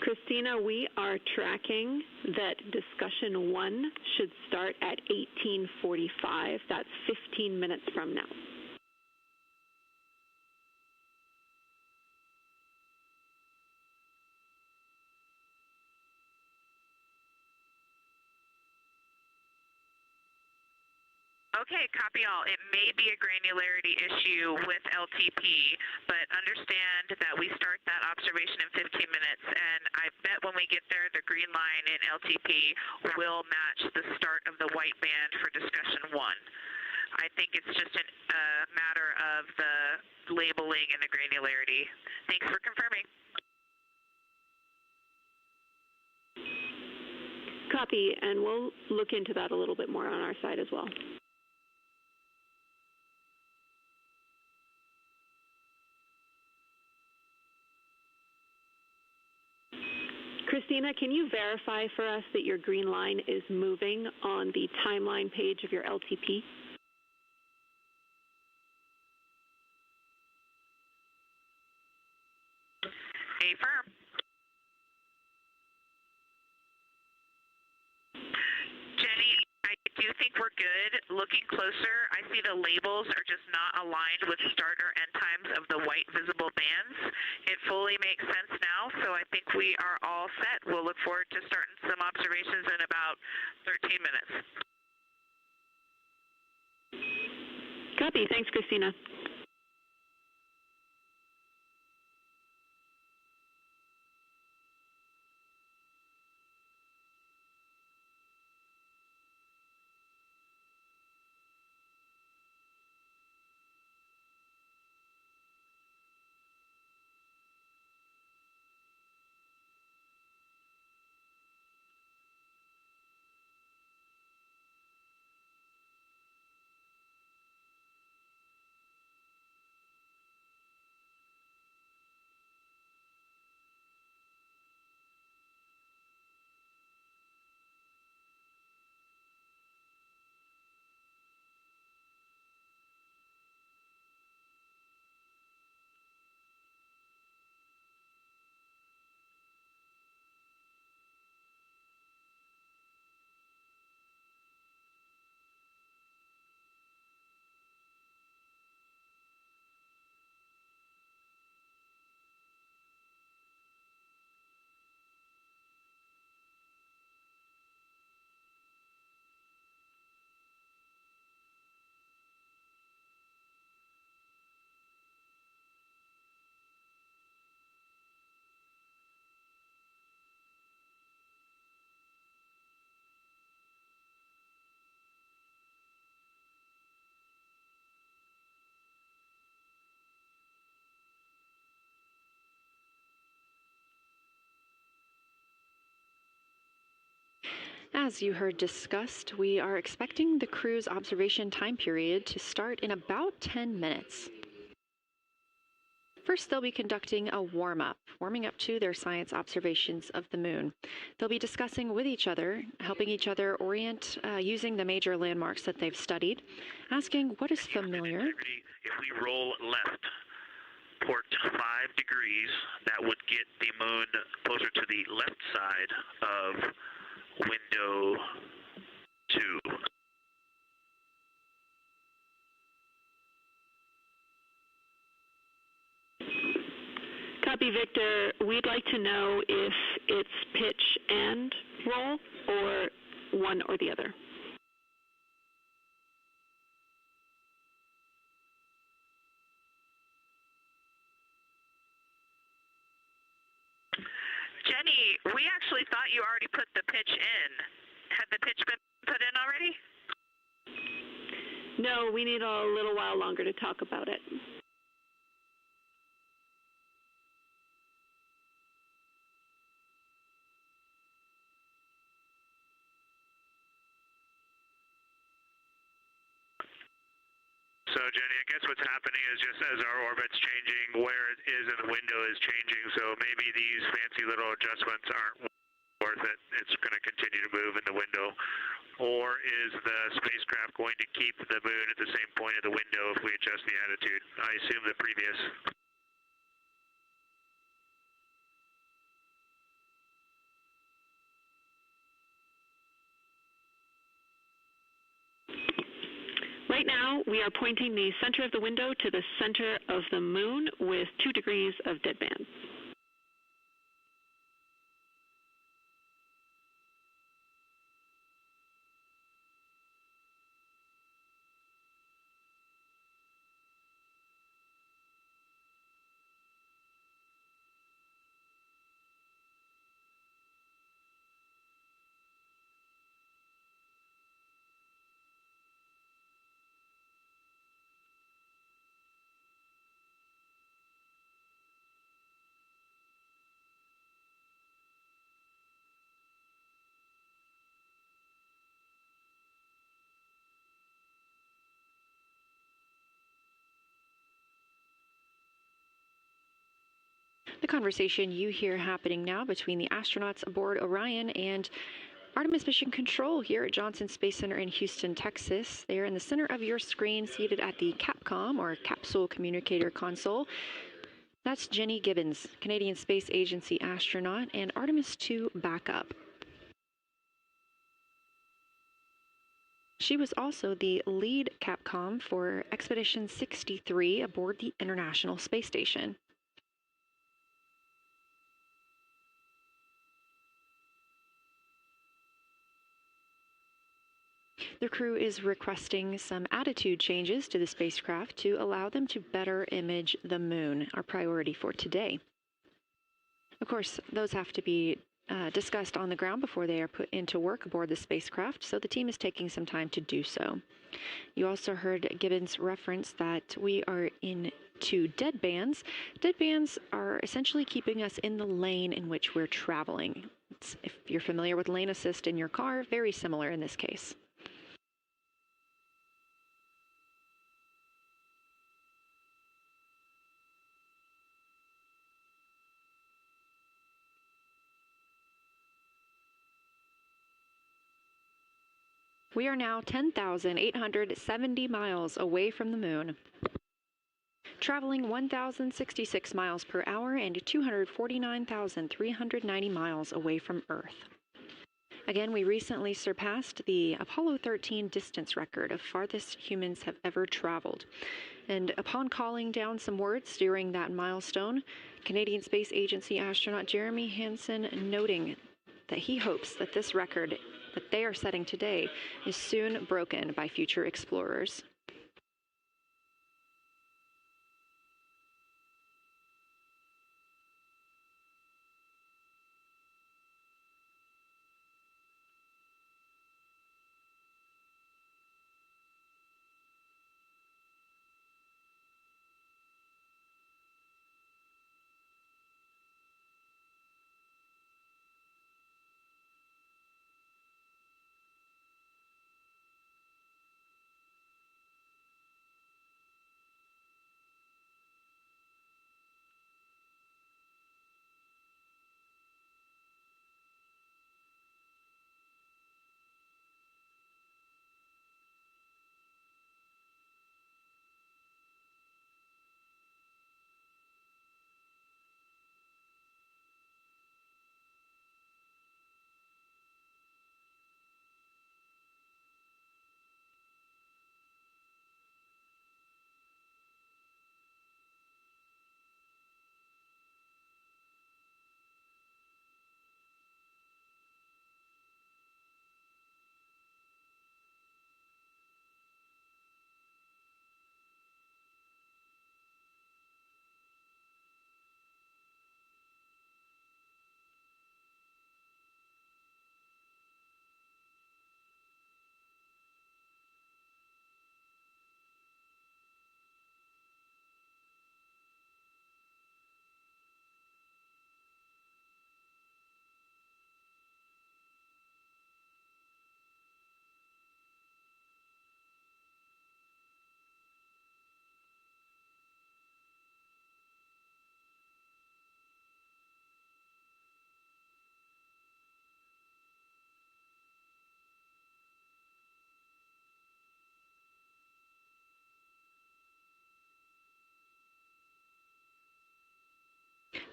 Christina, we are tracking that discussion 1 should start at 18:45. That's 15 minutes from now. Okay, copy all. It may be a granularity issue with LTP, but understand that we start that observation in 15 minutes, and I bet when we get there, the green line in LTP will match the start of the white band for discussion 1. I think it's just a matter of the labeling and the granularity. Thanks for confirming. Copy, and we'll look into that a little bit more on our side as well. Christina, can you verify for us that your green line is moving on the timeline page of your LTP? Affirm. Jenny, I do think we're good. Looking closer, I see the labels are just not aligned with start or end times of the white visible bands. It fully makes sense now, so I think we are all set. We'll look forward to starting some observations in about 13 minutes. Copy. Thanks, Christina. As you heard discussed, we are expecting the crew's observation time period to start in about 10 minutes. First, they'll be conducting a warm-up, warming up to their science observations of the moon. They'll be discussing with each other, helping each other orient using the major landmarks that they've studied, asking what is familiar. If we roll left, port 5 degrees, that would get the moon closer to the left side of window 2. Copy, Victor. We'd like to know if it's pitch and roll or one or the other. Jenny, we actually thought you already put the pitch in. Had the pitch been put in already? No, we need a little while longer to talk about it. So, Jenny, I guess what's happening is just as our orbit's changing, where it is in the window is changing, so maybe these fancy little adjustments aren't worth it. It's going to continue to move in the window. Or is the spacecraft going to keep the moon at the same point of the window if we adjust the attitude? I assume the previous. Right now, we are pointing the center of the window to the center of the moon with 2 degrees of deadband. The conversation you hear happening now between the astronauts aboard Orion and Artemis Mission Control here at Johnson Space Center in Houston, Texas. They are in the center of your screen, seated at the Capcom, or Capsule Communicator Console. That's Jenny Gibbons, Canadian Space Agency astronaut and Artemis II backup. She was also the lead Capcom for Expedition 63 aboard the International Space Station. The crew is requesting some attitude changes to the spacecraft to allow them to better image the moon, our priority for today. Of course, those have to be discussed on the ground before they are put into work aboard the spacecraft, so the team is taking some time to do so. You also heard Gibbons reference that we are into deadbands. Deadbands are essentially keeping us in the lane in which we're traveling. If you're familiar with lane assist in your car, very similar in this case. We are now 10,870 miles away from the moon, traveling 1,066 miles per hour and 249,390 miles away from Earth. Again, we recently surpassed the Apollo 13 distance record of farthest humans have ever traveled. And upon calling down some words during that milestone, Canadian Space Agency astronaut Jeremy Hansen noting that he hopes that this record that they are setting today is soon broken by future explorers.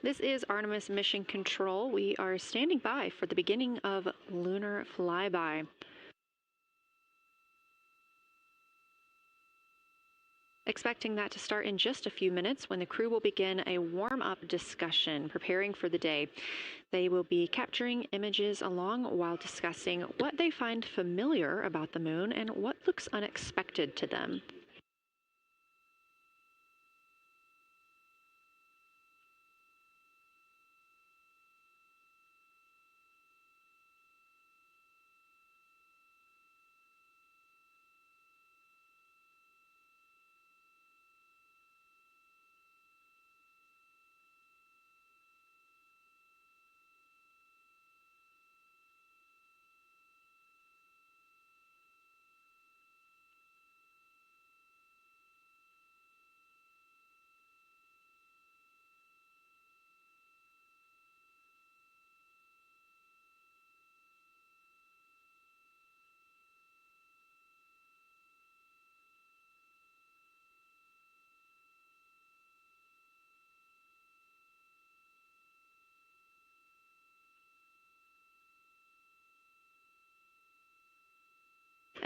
This is Artemis Mission Control. We are standing by for the beginning of Lunar flyby. Expecting that to start in just a few minutes when the crew will begin a warm-up discussion, preparing for the day. They will be capturing images along while discussing what they find familiar about the moon and what looks unexpected to them.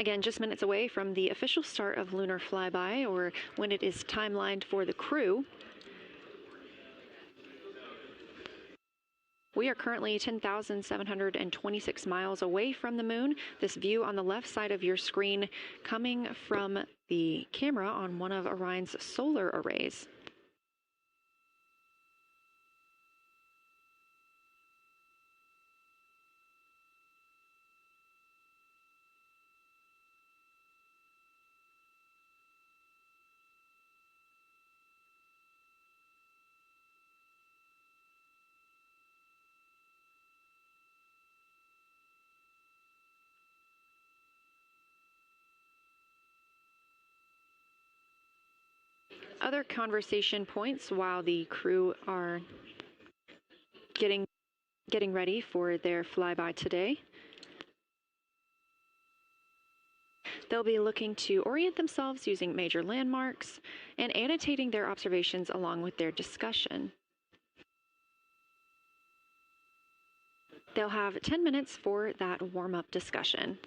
Again, just minutes away from the official start of Lunar Flyby, or when it is timelined for the crew. We are currently 10,726 miles away from the moon. This view on the left side of your screen coming from the camera on one of Orion's solar arrays. Other conversation points while the crew are getting ready for their flyby today. They'll be looking to orient themselves using major landmarks and annotating their observations along with their discussion. They'll have 10 minutes for that warm-up discussion.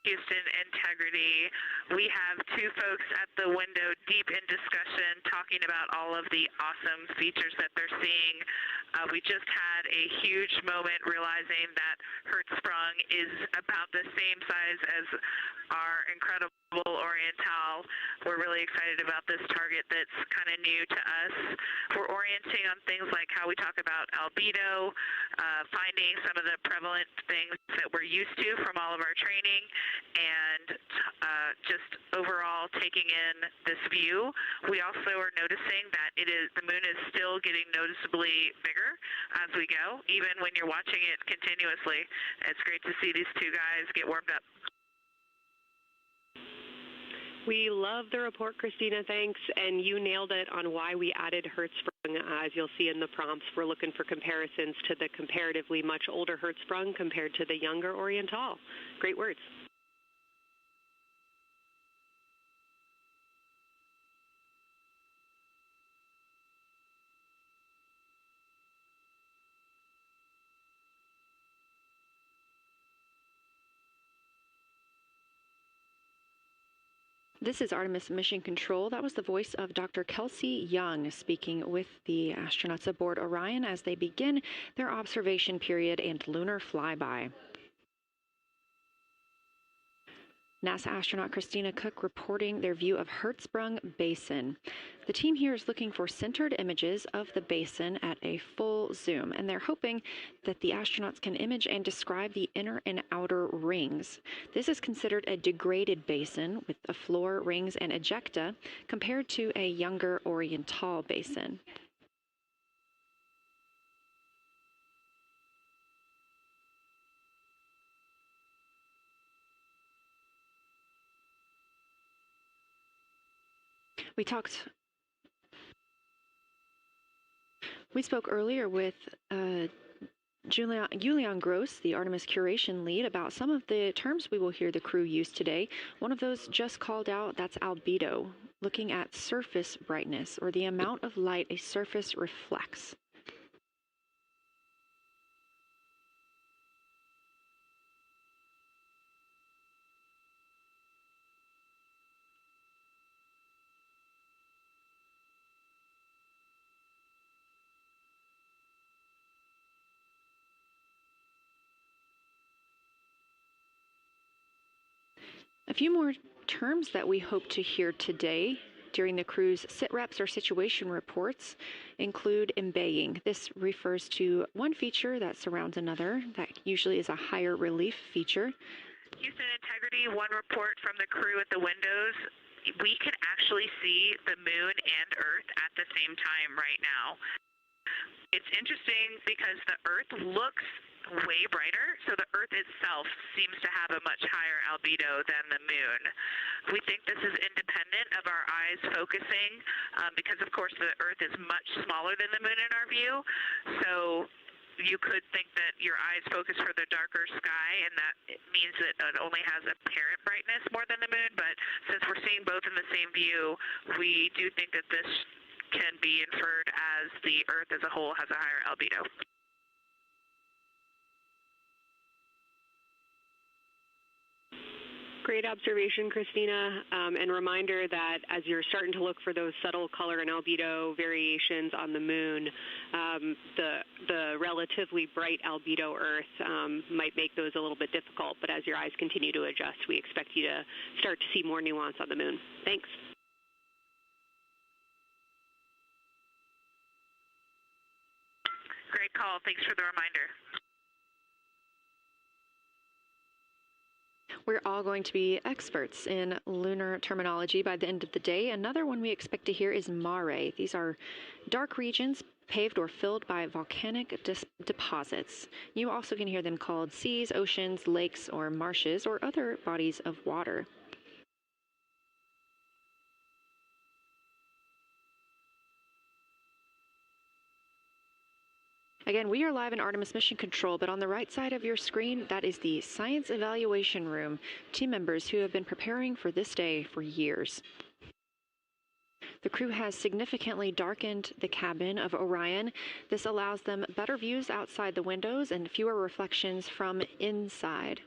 Houston integrity. We have two folks at the window deep in discussion talking about all of the awesome features that they're seeing. We just had a huge moment realizing that Hertzsprung is about the same size as our incredible Oriental. We're really excited about this target that's kind of new to us. We're orienting on things like how we talk about albedo, finding some of the prevalent things that we're used to from all of our training, and just overall taking in this view. We also are noticing that the moon is still getting noticeably bigger as we go, even when you're watching it continuously. It's great to see these two guys get warmed up. We love the report, Christina, thanks. And you nailed it on why we added Hertzsprung. As you'll see in the prompts, we're looking for comparisons to the comparatively much older Hertzsprung compared to the younger Oriental. Great words. This is Artemis Mission Control. That was the voice of Dr. Kelsey Young speaking with the astronauts aboard Orion as they begin their observation period and lunar flyby. NASA astronaut Christina Cook reporting their view of Hertzsprung Basin. The team here is looking for centered images of the basin at a full zoom, and they're hoping that the astronauts can image and describe the inner and outer rings. This is considered a degraded basin with a floor, rings, and ejecta compared to a younger Oriental basin. We spoke earlier with Julian Gross, the Artemis curation lead, about some of the terms we will hear the crew use today. One of those just called out, that's albedo, looking at surface brightness, or the amount of light a surface reflects. A few more terms that we hope to hear today during the crew's sit reps or situation reports include embaying. This refers to one feature that surrounds another. That usually is a higher relief feature. Houston Integrity, one report from the crew at the windows. We can actually see the moon and Earth at the same time right now. It's interesting because the Earth looks way brighter, so the Earth itself seems to have a much higher albedo than the moon. We think this is independent of our eyes focusing because, of course, the Earth is much smaller than the moon in our view, so you could think that your eyes focus for the darker sky, and that it means that it only has apparent brightness more than the moon, but since we're seeing both in the same view, we do think that this can be inferred as the Earth as a whole has a higher albedo. Great observation, Christina, and reminder that as you're starting to look for those subtle color and albedo variations on the moon, the relatively bright albedo Earth might make those a little bit difficult, but as your eyes continue to adjust, we expect you to start to see more nuance on the moon. Thanks. Great call. Thanks for the reminder. We're all going to be experts in lunar terminology by the end of the day. Another one we expect to hear is mare. These are dark regions paved or filled by volcanic deposits. You also can hear them called seas, oceans, lakes, or marshes, or other bodies of water. Again, we are live in Artemis Mission Control, but on the right side of your screen, that is the Science Evaluation Room, team members who have been preparing for this day for years. The crew has significantly darkened the cabin of Orion. This allows them better views outside the windows and fewer reflections from inside.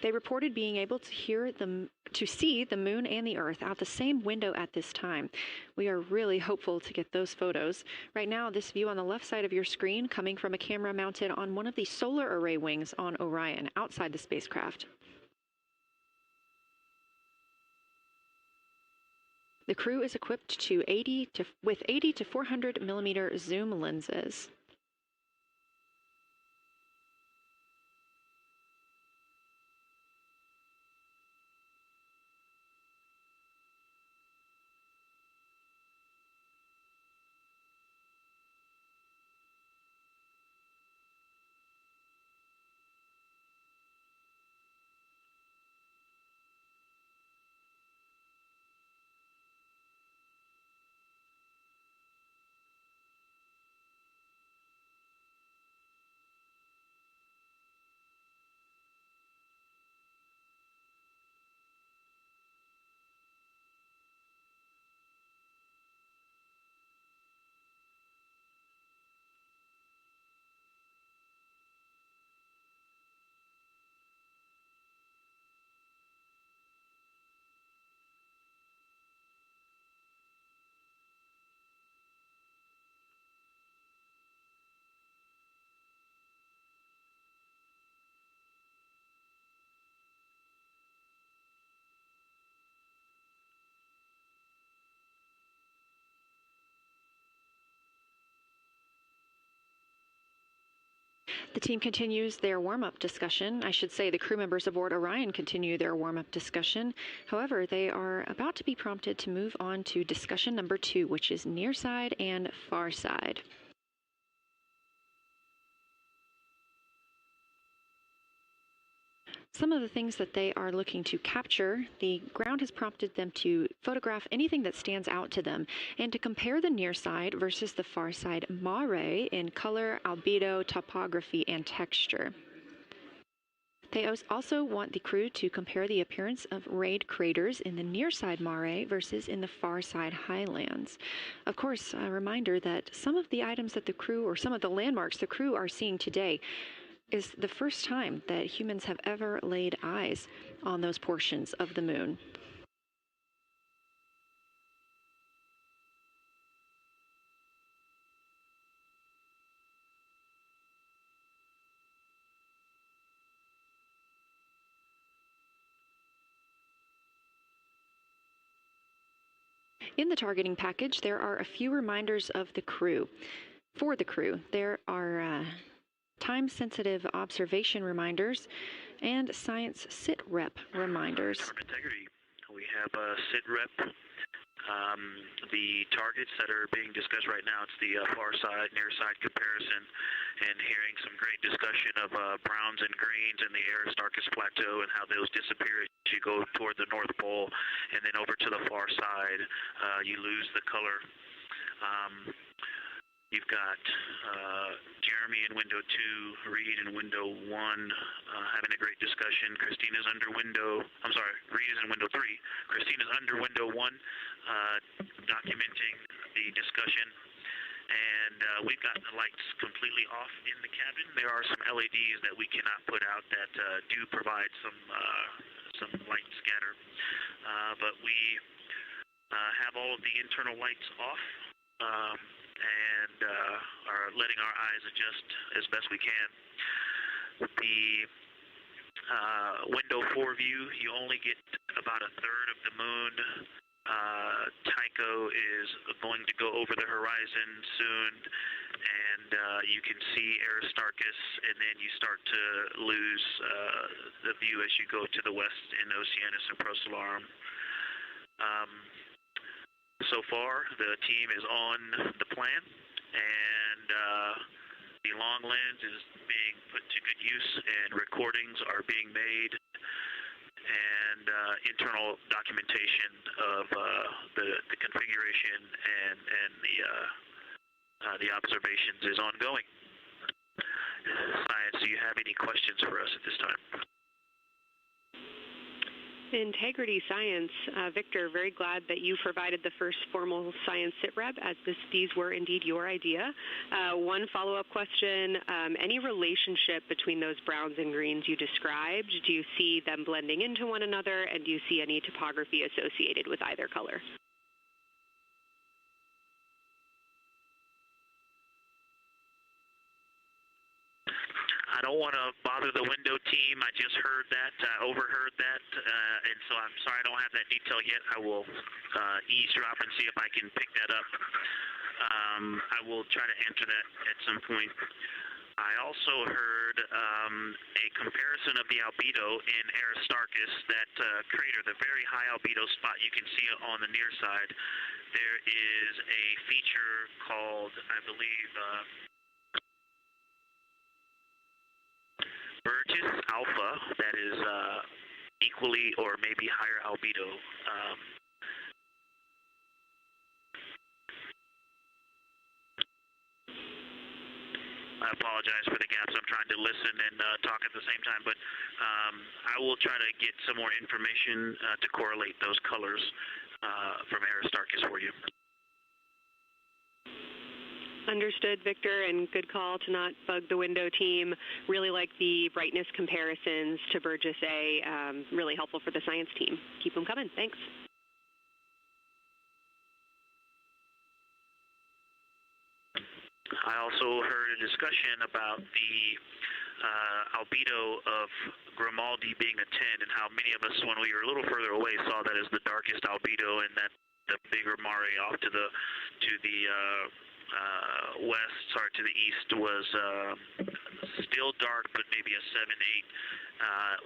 They reported being able to see the moon and the Earth out the same window at this time. We are really hopeful to get those photos. Right now, this view on the left side of your screen coming from a camera mounted on one of the solar array wings on Orion outside the spacecraft. The crew is equipped with 80 to 400 millimeter zoom lenses. The team continues their warm-up discussion. I should say the crew members aboard Orion continue their warm-up discussion. However, they are about to be prompted to move on to discussion number 2, which is near side and far side. some of the things that they are looking to capture, the ground has prompted them to photograph anything that stands out to them and to compare the near side versus the far side mare in color, albedo, topography, and texture. They also want the crew to compare the appearance of rayed craters in the near side mare versus in the far side highlands. Of course, a reminder that some of the items that the crew, or some of the landmarks the crew are seeing today, is the first time that humans have ever laid eyes on those portions of the moon. In the targeting package, there are a few reminders of the crew. For the crew, there are time-sensitive observation reminders and science sit-rep reminders. Integrity. We have a sit-rep. The targets that are being discussed right now, it's the far side, near side comparison, and hearing some great discussion of browns and greens in the Aristarchus Plateau and how those disappear as you go toward the North Pole, and then over to the far side, you lose the color. You've got Jeremy in window 2, Reid in window 1, having a great discussion. Christina's under window, I'm sorry, Reid is in window 3. Christina's under window 1, documenting the discussion. And we've got the lights completely off in the cabin. There are some LEDs that we cannot put out that do provide some light scatter. But we have all of the internal lights off. And are letting our eyes adjust as best we can. The window 4 view, you only get about a third of the moon. Tycho is going to go over the horizon soon, and you can see Aristarchus, and then you start to lose the view as you go to the west in Oceanus and Procellarum. So far, the team is on the plan, and the long lens is being put to good use, and recordings are being made, and internal documentation of the configuration and the observations is ongoing. Science, do you have any questions for us at this time? Integrity Science. Victor, very glad that you provided the first formal science sit-rep, as these were indeed your idea. One follow-up question, any relationship between those browns and greens you described? Do you see them blending into one another, and do you see any topography associated with either color? I don't want to bother the window team. I just heard that, overheard that, and so I'm sorry I don't have that detail yet. I will eavesdrop and see if I can pick that up. I will try to answer that at some point. I also heard a comparison of the albedo in Aristarchus, that crater, the very high albedo spot you can see on the near side. There is a feature called, I believe, Burgess alpha, that is equally or maybe higher albedo. I apologize for the gaps. I'm trying to listen and talk at the same time, but I will try to get some more information to correlate those colors from Aristarchus for you. Understood, Victor, and good call to not bug the window team. Really like the brightness comparisons to Burgess A. Really helpful for the science team. Keep them coming. Thanks. I also heard a discussion about the albedo of Grimaldi being a 10, and how many of us, when we were a little further away, saw that as the darkest albedo, and that the bigger mare off to the to the east was still dark, but maybe a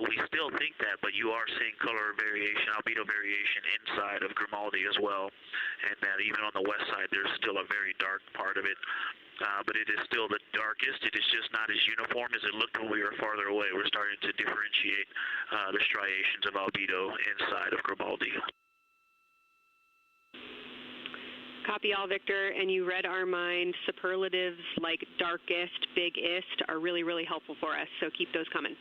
7-8. We still think that, but you are seeing color variation, albedo variation inside of Grimaldi as well, and that even on the west side there's still a very dark part of it. but it is still the darkest. It is just not as uniform as it looked when we were farther away. We're starting to differentiate the striations of albedo inside of Gribaldi. Copy all, Victor, and you read our mind. Superlatives like darkest, biggest are really, really helpful for us, so keep those coming.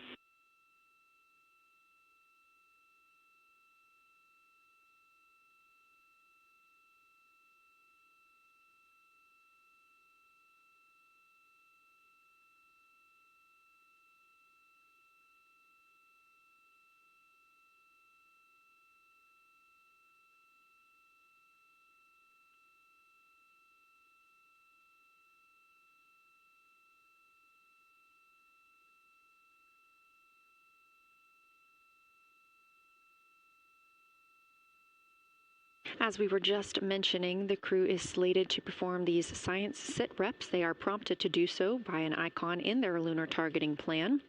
As we were just mentioning, the crew is slated to perform these science sit reps. They are prompted to do so by an icon in their lunar targeting plan.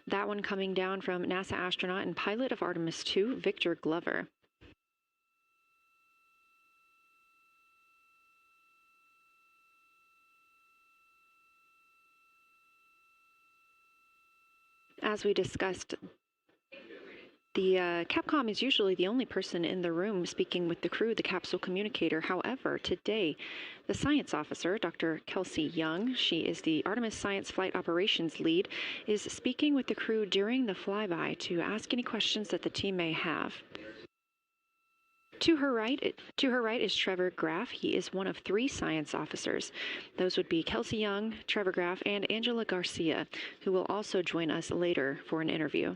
That one coming down from NASA astronaut and pilot of Artemis II, Victor Glover. As we discussed, the Capcom is usually the only person in the room speaking with the crew, the capsule communicator. However, today, the science officer, Dr. Kelsey Young, she is the Artemis Science Flight Operations Lead, is speaking with the crew during the flyby to ask any questions that the team may have. To her right is Trevor Graff. He is one of 3 science officers. Those would be Kelsey Young, Trevor Graff, and Angela Garcia, who will also join us later for an interview.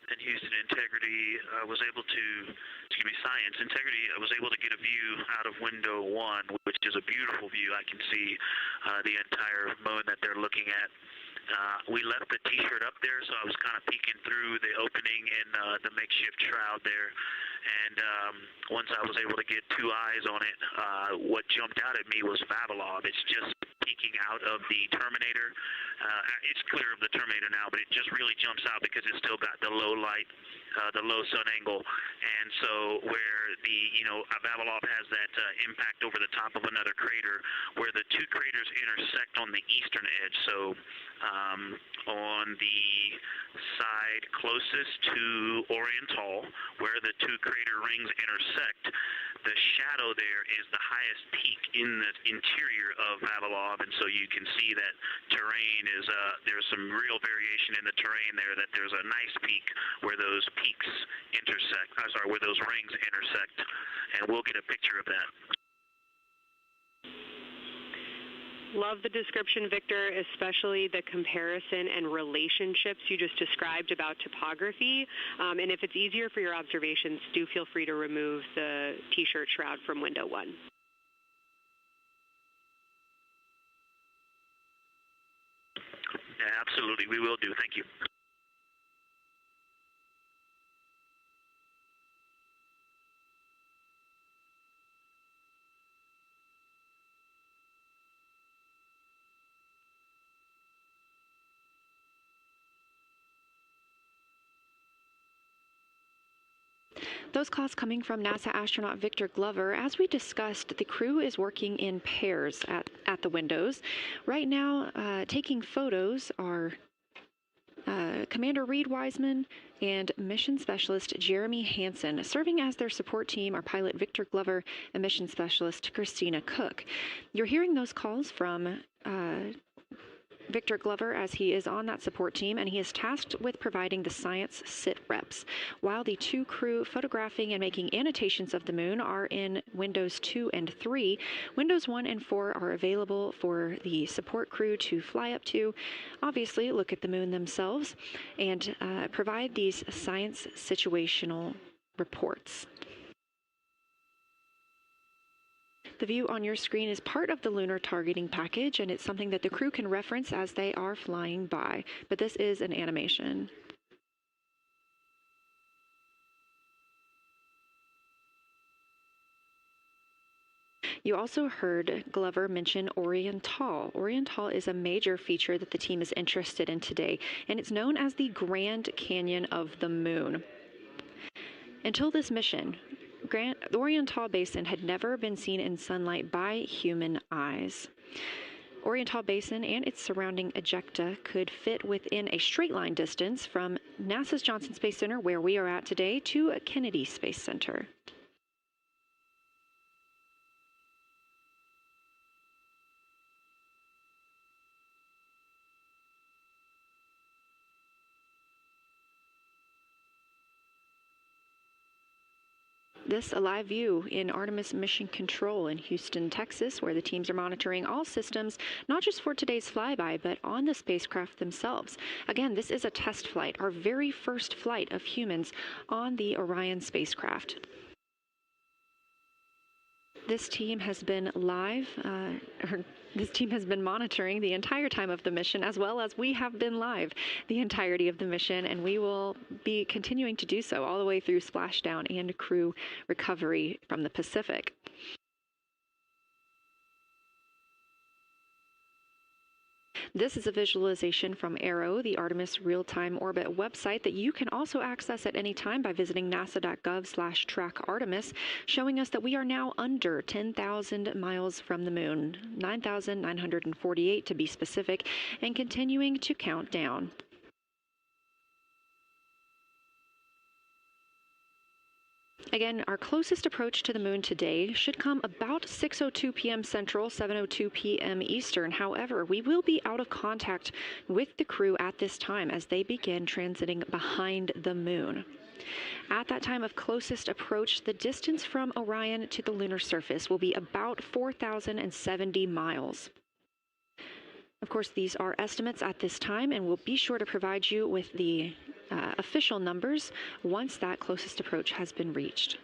And Houston Integrity Science Integrity was able to get a view out of window 1, which is a beautiful view. I can see the entire moon that they're looking at. We left the T-shirt up there, so I was kind of peeking through the opening in the makeshift shroud there. And once I was able to get 2 eyes on it, what jumped out at me was Vavilov. It's just peeking out of the Terminator. It's clear of the Terminator now, but it just really jumps out because it's still got the low light, the low sun angle. And so where the, Vavilov has that impact over the top of another crater, where the 2 craters intersect on the eastern edge. So on the side closest to Oriental, where the 2 crater rings intersect, the shadow there is the highest peak in the interior of Vavilov, and so you can see that terrain is, there's some real variation in the terrain there, that there's a nice peak where those peaks intersect, where those rings intersect, and we'll get a picture of that. Love the description, Victor, especially the comparison and relationships you just described about topography. And if it's easier for your observations, do feel free to remove the T-shirt shroud from window 1. Yeah, absolutely, we will do. Thank you. Those calls coming from NASA astronaut Victor Glover. As we discussed, the crew is working in pairs at the windows. Right now, taking photos are Commander Reid Wiseman and Mission Specialist Jeremy Hansen. Serving as their support team are pilot Victor Glover and Mission Specialist Christina Cook. You're hearing those calls from Victor Glover, as he is on that support team, and he is tasked with providing the science sit reps, while the 2 crew photographing and making annotations of the moon are in Windows 2 and 3. Windows 1 and 4 are available for the support crew to fly up to, obviously look at the moon themselves, and provide these science situational reports. The view on your screen is part of the lunar targeting package, and it's something that the crew can reference as they are flying by, but this is an animation. You also heard Glover mention Oriental. Oriental is a major feature that the team is interested in today, and it's known as the Grand Canyon of the Moon. Until this mission, the Oriental Basin had never been seen in sunlight by human eyes. Oriental Basin and its surrounding ejecta could fit within a straight line distance from NASA's Johnson Space Center, where we are at today, to Kennedy Space Center. This a live view in Artemis Mission Control in Houston, Texas, where the teams are monitoring all systems, not just for today's flyby, but on the spacecraft themselves. Again, this is a test flight, our very first flight of humans on the Orion spacecraft. This team has been this team has been monitoring the entire time of the mission, as well as we have been live the entirety of the mission, and we will be continuing to do so all the way through splashdown and crew recovery from the Pacific. This is a visualization from ARROW, the Artemis Real-Time Orbit website that you can also access at any time by visiting nasa.gov/trackartemis, showing us that we are now under 10,000 miles from the moon, 9,948 to be specific, and continuing to count down. Again, our closest approach to the moon today should come about 6:02 p.m. Central, 7:02 p.m. Eastern. However, we will be out of contact with the crew at this time as they begin transiting behind the moon. At that time of closest approach, the distance from Orion to the lunar surface will be about 4,070 miles. Of course, these are estimates at this time, and we'll be sure to provide you with the official numbers once that closest approach has been reached.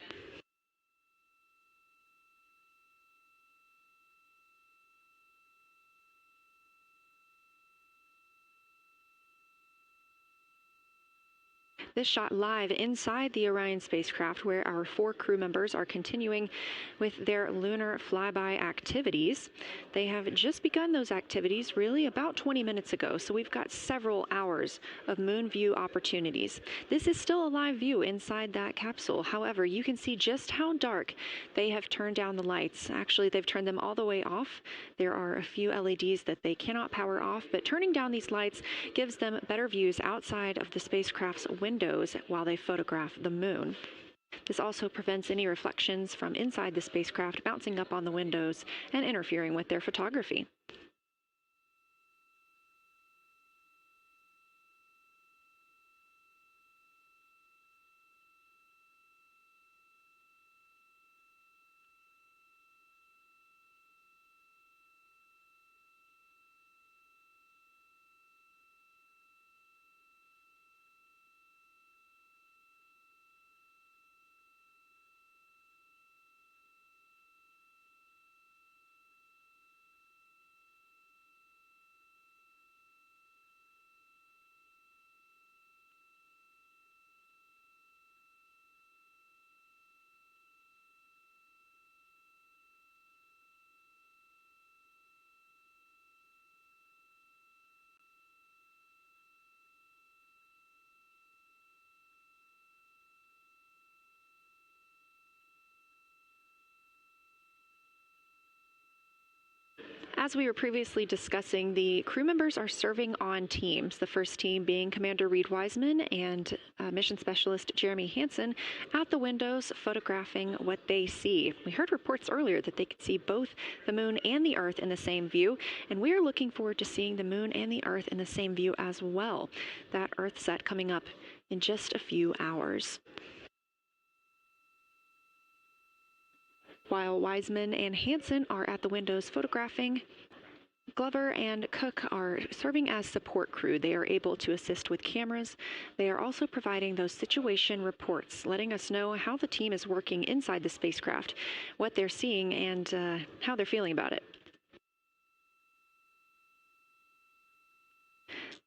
This shot live inside the Orion spacecraft, where our 4 crew members are continuing with their lunar flyby activities. They have just begun those activities really about 20 minutes ago, so we've got several hours of moon view opportunities. This is still a live view inside that capsule. However, you can see just how dark they have turned down the lights. Actually, they've turned them all the way off. There are a few LEDs that they cannot power off, but turning down these lights gives them better views outside of the spacecraft's windows while they photograph the moon. This also prevents any reflections from inside the spacecraft bouncing up on the windows and interfering with their photography. As we were previously discussing, the crew members are serving on teams, the first team being Commander Reid Wiseman and Mission Specialist Jeremy Hansen at the windows photographing what they see. We heard reports earlier that they could see both the moon and the Earth in the same view, and we are looking forward to seeing the moon and the Earth in the same view as well. That Earth set coming up in just a few hours. While Wiseman and Hansen are at the windows photographing, Glover and Cook are serving as support crew. They are able to assist with cameras. They are also providing those situation reports, letting us know how the team is working inside the spacecraft, what they're seeing, and how they're feeling about it.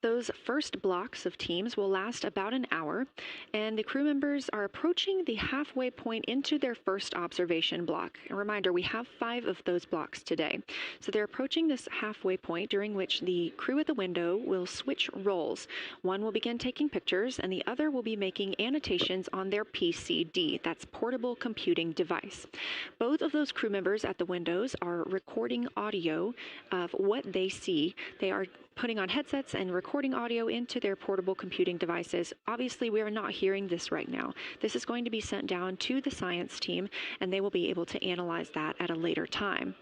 Those first blocks of teams will last about an hour, and the crew members are approaching the halfway point into their first observation block. A reminder, we have 5 of those blocks today. So they're approaching this halfway point, during which the crew at the window will switch roles. One will begin taking pictures, and the other will be making annotations on their PCD, that's portable computing device. Both of those crew members at the windows are recording audio of what they see. They are putting on headsets and recording audio into their portable computing devices. Obviously, we are not hearing this right now. This is going to be sent down to the science team, and they will be able to analyze that at a later time.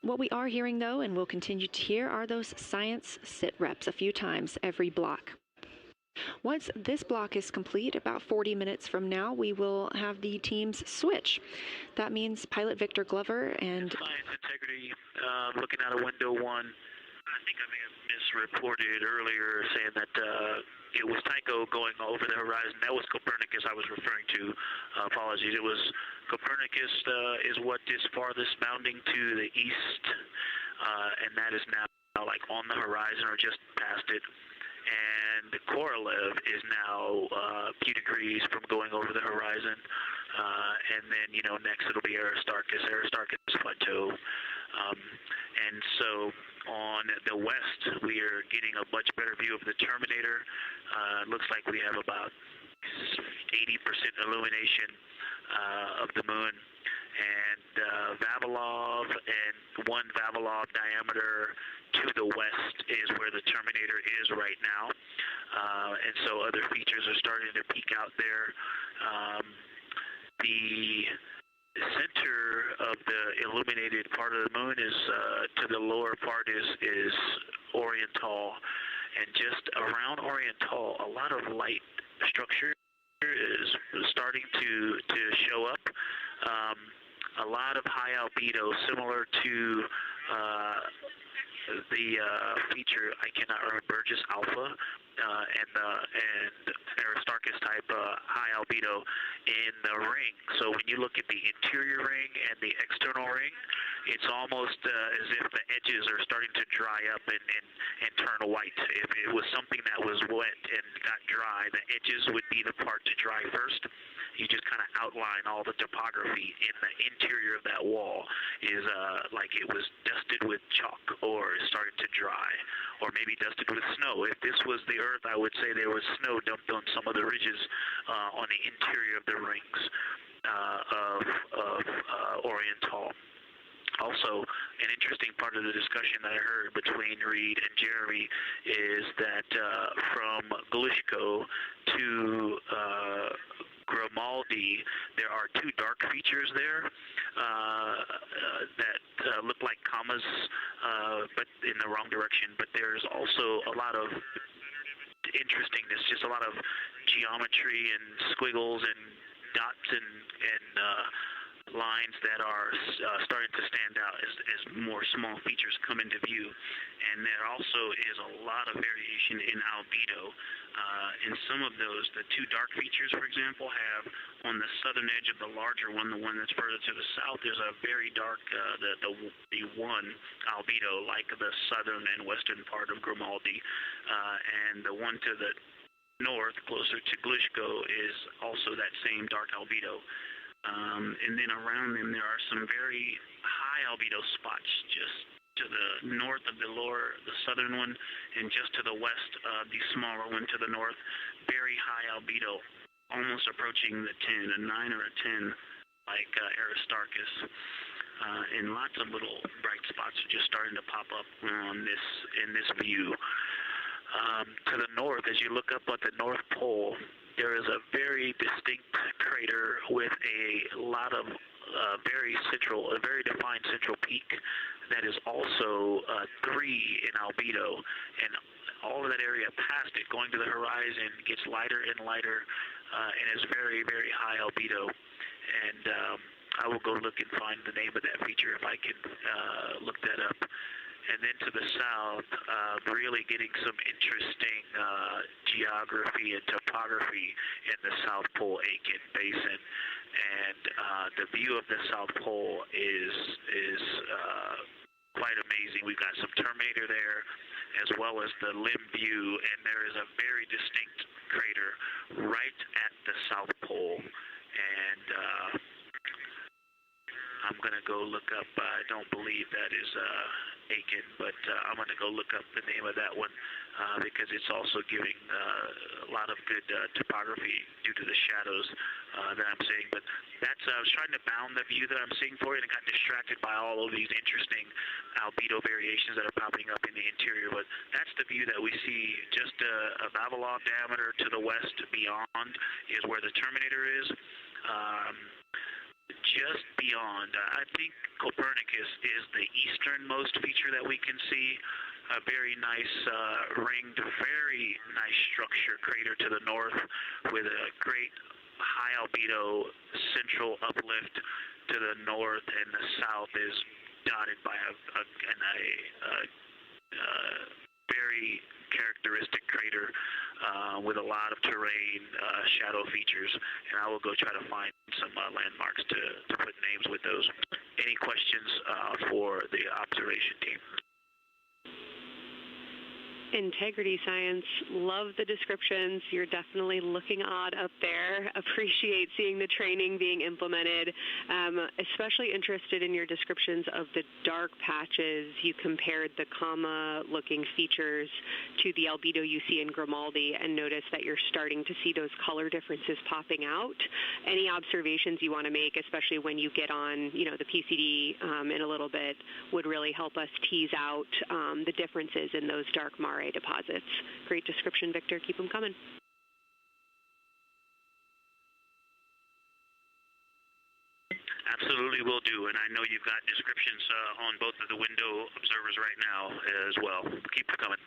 What we are hearing, though, and will continue to hear, are those science sit reps a few times every block. Once this block is complete, about 40 minutes from now, we will have the teams switch. That means pilot Victor Glover and science integrity, looking out of window 1. I think I may have misreported earlier saying that it was Tycho going over the horizon. That was Copernicus I was referring to. Apologies. It was Copernicus is what is farthest bounding to the east, and that is now like on the horizon or just past it. And Korolev is now a few degrees from going over the horizon. And then, next it'll be Aristarchus Plateau. And so on the west, we are getting a much better view of the Terminator. It looks like we have about 80% illumination of the moon. And Vavilov and 1 Vavilov diameter to the west is where the Terminator is right now. And so other features are starting to peek out there. The center of the illuminated part of the moon is to the lower part is Oriental, and just around Oriental, a lot of light structure is starting to show up. A lot of high albedo, similar to the feature, I cannot remember, Burgess Alpha and Aristarchus type high albedo in the ring. So when you look at the interior ring and the external ring, it's almost as if the edges are starting to dry up and turn white. If it was something that was wet and got dry, the edges would be the part to dry first. You just kind of outline all the topography in the interior of that wall is like it was dusted with chalk or is starting to dry, or maybe dusted with snow. If this was the Earth, I would say there was snow dumped on some of the ridges on the interior of the rings of Oriental. Also, an interesting part of the discussion that I heard between Reid and Jeremy is that from Glushko to Grimaldi, there are 2 dark features there that look like commas, but in the wrong direction. But there's also a lot of interestingness, just a lot of geometry and squiggles and dots and lines that are starting to stand out as more small features come into view. And there also is a lot of variation in albedo. In some of those, the 2 dark features, for example, have on the southern edge of the larger one, the one that's further to the south, there's a very dark, the 1 albedo, like the southern and western part of Grimaldi. And the one to the north, closer to Glushko, is also that same dark albedo. And then around them there are some very high albedo spots just to the north of the southern one, and just to the west of the smaller one to the north. Very high albedo, almost approaching the 10, a 9 or a 10, like Aristarchus. and lots of little bright spots are just starting to pop up on in this view. To the north, as you look up at the North Pole, there is a very distinct crater with a lot of a very defined central peak that is also 3 in albedo, and all of that area past it, going to the horizon, gets lighter and lighter, and is very, very high albedo. And I will go look and find the name of that feature if I can look that up. And then to the south, really getting some interesting geography and topography in the South Pole Aiken Basin. And the view of the South Pole is quite amazing. We've got some Terminator there, as well as the limb view, and there is a very distinct crater right at the South Pole. And I'm going to go look up, I don't believe that is Aiken, but I'm going to go look up the name of that one because it's also giving a lot of good topography due to the shadows that I'm seeing. But that's, I was trying to bound the view that I'm seeing for it and got distracted by all of these interesting albedo variations that are popping up in the interior. But that's the view that we see just a Vavilov diameter to the west beyond is where the Terminator is. Just beyond, I think Copernicus is the easternmost feature that we can see. A very nice ringed, very nice structure crater to the north with a great high albedo central uplift to the north, and the south is dotted by a very characteristic crater with a lot of terrain, shadow features, and I will go try to find some landmarks to put names with those. Any questions for the observation team? Integrity Science, love the descriptions. You're definitely looking odd up there. Appreciate seeing the training being implemented. Especially interested in your descriptions of the dark patches. You compared the comma-looking features to the albedo you see in Grimaldi and noticed that you're starting to see those color differences popping out. Any observations you want to make, especially when you get on, the PCD in a little bit, would really help us tease out the differences in those dark mare deposits. Great description, Victor. Keep them coming. Absolutely will do, and I know you've got descriptions on both of the window observers right now as well. Keep them coming.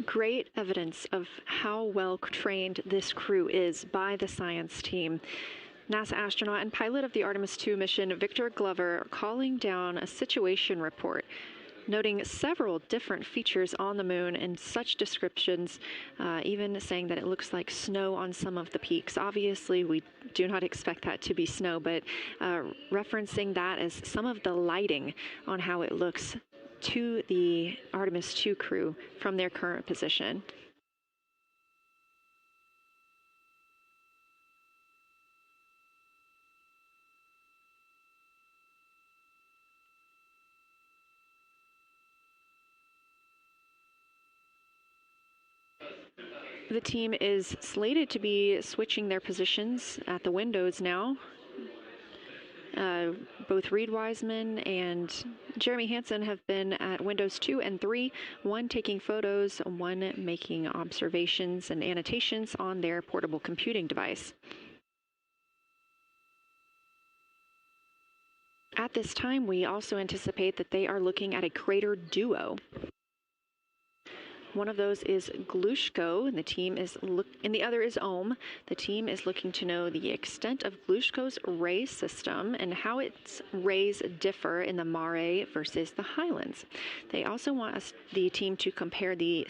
Great evidence of how well trained this crew is by the science team. NASA astronaut and pilot of the Artemis II mission, Victor Glover, calling down a situation report, noting several different features on the moon and such descriptions, even saying that it looks like snow on some of the peaks. Obviously, we do not expect that to be snow, but referencing that as some of the lighting on how it looks to the Artemis II crew from their current position. The team is slated to be switching their positions at the windows now. Both Reid Wiseman and Jeremy Hansen have been at windows 2 and 3, one taking photos, one making observations and annotations on their portable computing device. At this time, we also anticipate that they are looking at a crater duo. One of those is Glushko, and the other is Ohm. The team is looking to know the extent of Glushko's ray system and how its rays differ in the Mare versus the Highlands. They also want the team to compare the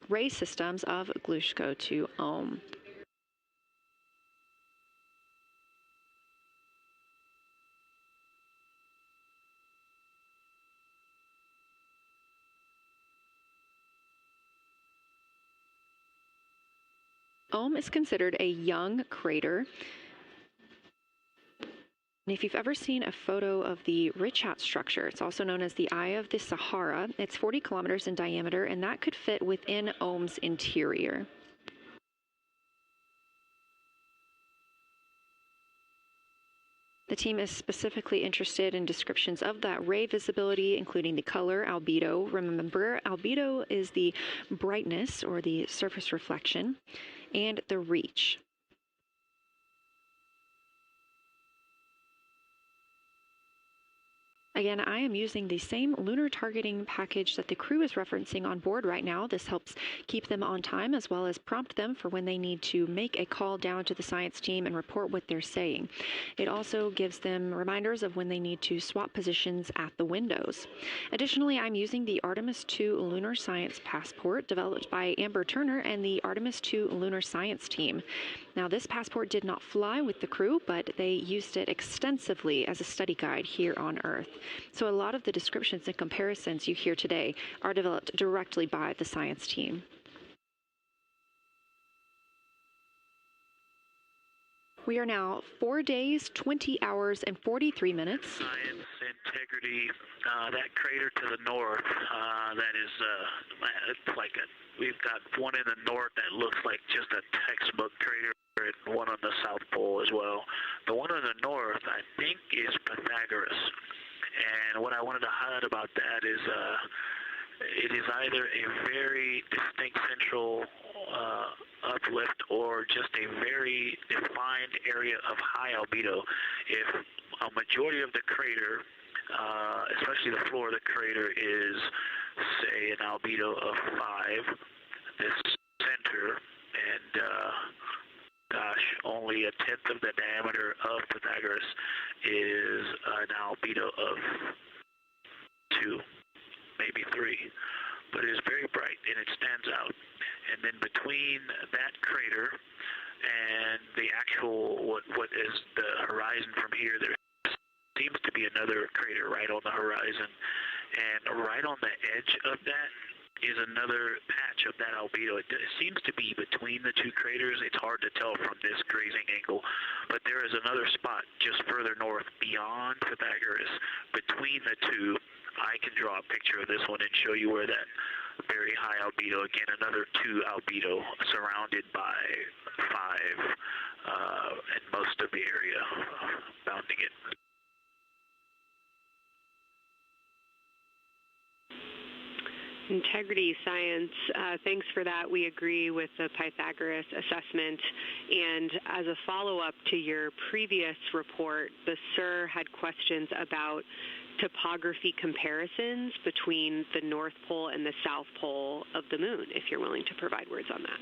ray systems of Glushko to Ohm. Ohm is considered a young crater. And if you've ever seen a photo of the Richat structure, it's also known as the Eye of the Sahara. It's 40 kilometers in diameter, and that could fit within Ohm's interior. The team is specifically interested in descriptions of that ray visibility, including the color, albedo. Remember, albedo is the brightness or the surface reflection, and the reach. Again, I am using the same lunar targeting package that the crew is referencing on board right now. This helps keep them on time as well as prompt them for when they need to make a call down to the science team and report what they're saying. It also gives them reminders of when they need to swap positions at the windows. Additionally, I'm using the Artemis II Lunar Science Passport developed by Amber Turner and the Artemis II Lunar Science team. Now, this passport did not fly with the crew, but they used it extensively as a study guide here on Earth. So a lot of the descriptions and comparisons you hear today are developed directly by the science team. We are now 4 days, 20 hours, and 43 minutes. Science, integrity, that crater to the north, that is, it's like we've got one in the north that looks like just a textbook crater, and one on the South Pole as well. The one on the north, I think, is Pythagoras. And what I wanted to highlight about that is it is either a very distinct central uplift or just a very defined area of high albedo. If a majority of the crater, especially the floor of the crater, is, say, an albedo of 5, this center, and only a tenth of the diameter of Pythagoras is an albedo of 2, maybe 3, but it is very bright and it stands out. And then between that crater and the actual what is the horizon from here, there seems to be another crater right on the horizon, and right on the edge of that is another patch of that albedo. It seems to be between the two craters. It's hard to tell from this grazing angle, but there is another spot just further north beyond Pythagoras. Between the two, I can draw a picture of this one and show you where that very high albedo, again, another 2 albedo surrounded by 5 and most of the area bounding it. Integrity science, thanks for that. We agree with the Pythagoras assessment. And as a follow-up to your previous report, the SIR had questions about topography comparisons between the North Pole and the South Pole of the Moon, if you're willing to provide words on that.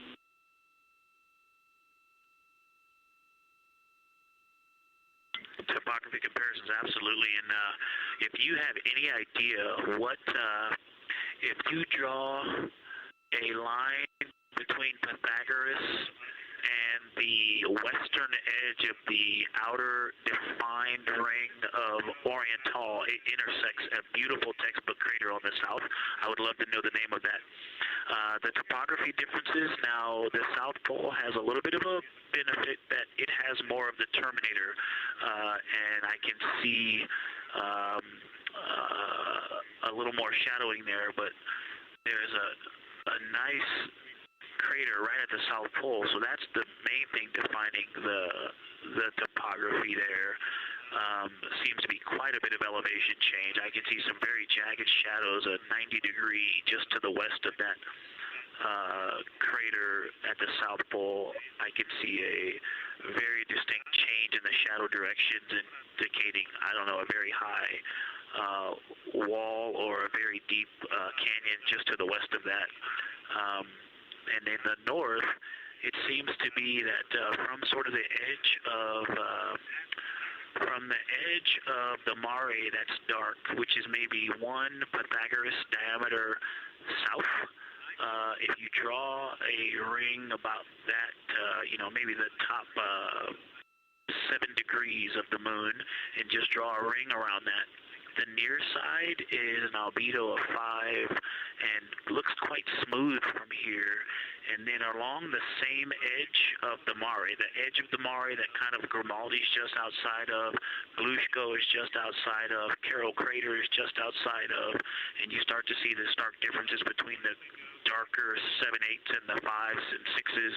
Topography comparisons, absolutely. And if you have any idea what... if you draw a line between Pythagoras and the western edge of the outer defined ring of Oriental, it intersects a beautiful textbook crater on the south. I would love to know the name of that. The topography differences, now the South Pole has a little bit of a benefit that it has more of the terminator, and I can see a little more shadowing there, but there's a nice crater right at the South Pole, so that's the main thing defining the topography there. Seems to be quite a bit of elevation change. I can see some very jagged shadows, a 90-degree just to the west of that crater at the South Pole. I can see a very distinct change in the shadow directions, indicating, I don't know, a very high wall or a very deep canyon just to the west of that. And in the north, it seems to be that from sort of the edge of the mare that's dark, which is maybe 1 Pythagoras diameter south. If you draw a ring about that, maybe the top 7 degrees of the moon, and just draw a ring around that. The near side is an albedo of 5 and looks quite smooth from here. And then along the same edge of the mare, the edge of the mare that kind of Grimaldi's just outside of, Glushko is just outside of, Carroll Crater is just outside of, and you start to see the stark differences between the darker 7/8 and the 5s and 6s.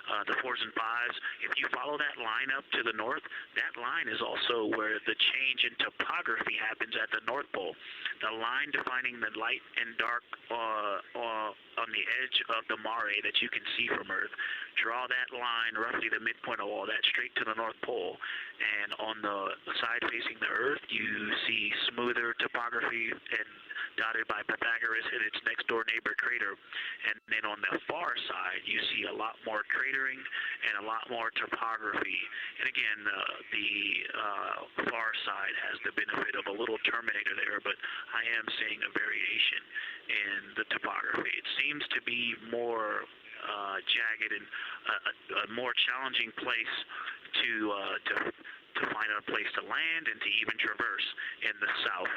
The 4s and 5s. If you follow that line up to the north, that line is also where the change in topography happens at the North Pole. The line defining the light and dark on the edge of the mare that you can see from Earth. Draw that line, roughly the midpoint of all that, straight to the North Pole. And on the side facing the Earth, you see smoother topography and dotted by Pythagoras and its next door neighbor crater. And then on the far side, you see a lot more cratering and a lot more topography. And again, the far side has the benefit of a little terminator there, but I am seeing a variation in the topography. It seems to be more jagged and a more challenging place to find a place to land and to even traverse in the south.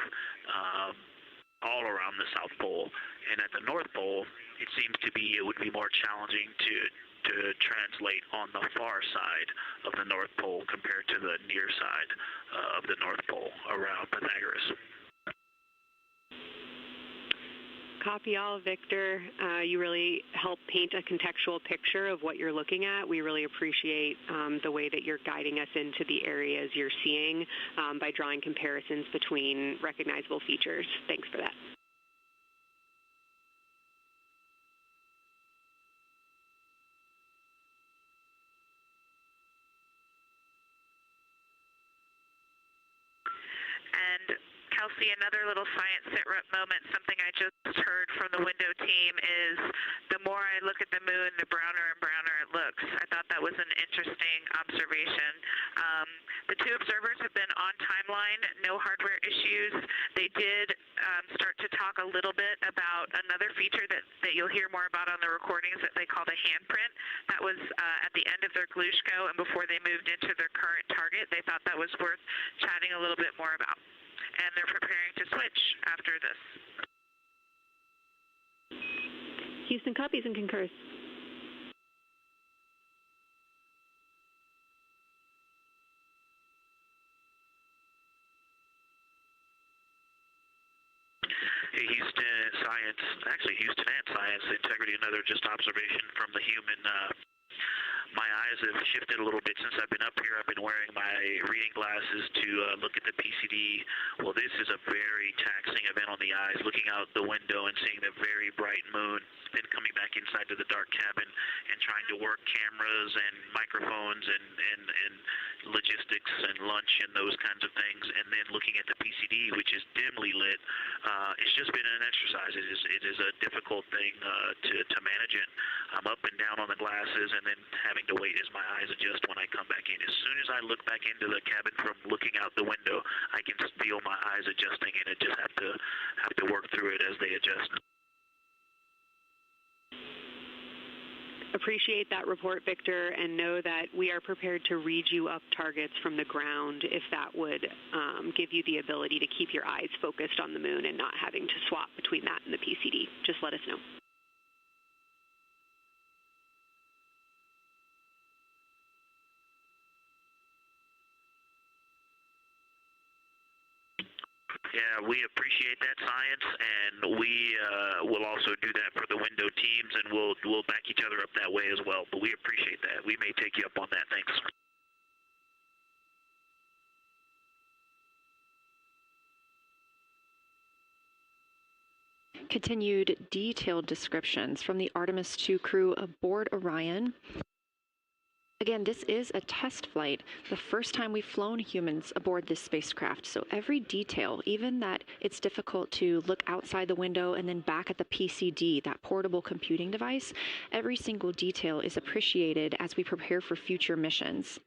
All around the South Pole, and at the North Pole, it would be more challenging to translate on the far side of the North Pole compared to the near side of the North Pole around Pythagoras. Copy all, Victor. You really help paint a contextual picture of what you're looking at. We really appreciate the way that you're guiding us into the areas you're seeing by drawing comparisons between recognizable features. Thanks for that. And Kelsey, another little science sit rep moment, something I just heard from the window team is the more I look at the moon, the browner and browner it looks. I thought that was an interesting observation. The 2 observers have been on timeline, no hardware issues. They did start to talk a little bit about another feature that you'll hear more about on the recordings that they call the handprint. That was at the end of their Glushko and before they moved into their current target. They thought that was worth chatting a little bit more about. And they're preparing to switch after this. Houston copies and concurs. Hey, Houston and Science Integrity, another just observation from the human. My eyes have shifted a little bit since I've been up here. I've been wearing my reading glasses to look at the PCD. Well, this is a very taxing event on the eyes, looking out the window and seeing the very bright moon, then coming back inside to the dark cabin and trying to work cameras and microphones and logistics and lunch and those kinds of things, and then looking at the PCD, which is dimly lit. It's just been an exercise. It is a difficult thing to manage it. I'm up and down on the glasses and then having to wait as my eyes adjust when I come back in. As soon as I look back into the cabin from looking out the window, I can feel my eyes adjusting, and I just have to work through it as they adjust. Appreciate that report, Victor, and know that we are prepared to read you up targets from the ground if that would give you the ability to keep your eyes focused on the moon and not having to swap between that and the PCD. Just let us know. Yeah, we appreciate that, Science, and we will also do that for the window teams, and we'll back each other up that way as well. But we appreciate that. We may take you up on that. Thanks. Continued detailed descriptions from the Artemis II crew aboard Orion. Again, this is a test flight, the first time we've flown humans aboard this spacecraft. So every detail, even that it's difficult to look outside the window and then back at the PCD, that portable computing device, every single detail is appreciated as we prepare for future missions.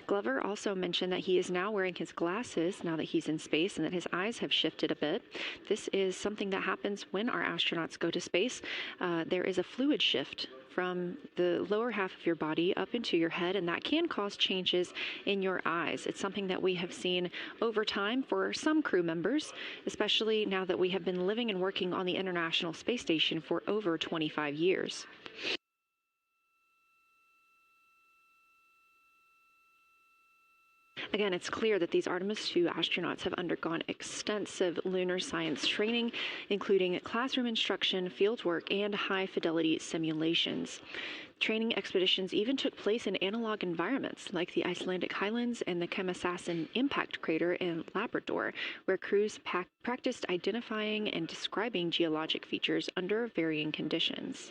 Glover also mentioned that he is now wearing his glasses now that he's in space and that his eyes have shifted a bit. This is something that happens when our astronauts go to space. There is a fluid shift from the lower half of your body up into your head, and that can cause changes in your eyes. It's something that we have seen over time for some crew members, especially now that we have been living and working on the International Space Station for over 25 years. Again, it's clear that these Artemis II astronauts have undergone extensive lunar science training, including classroom instruction, fieldwork, and high-fidelity simulations. Training expeditions even took place in analog environments like the Icelandic Highlands and the Kemasasin impact crater in Labrador, where crews practiced identifying and describing geologic features under varying conditions.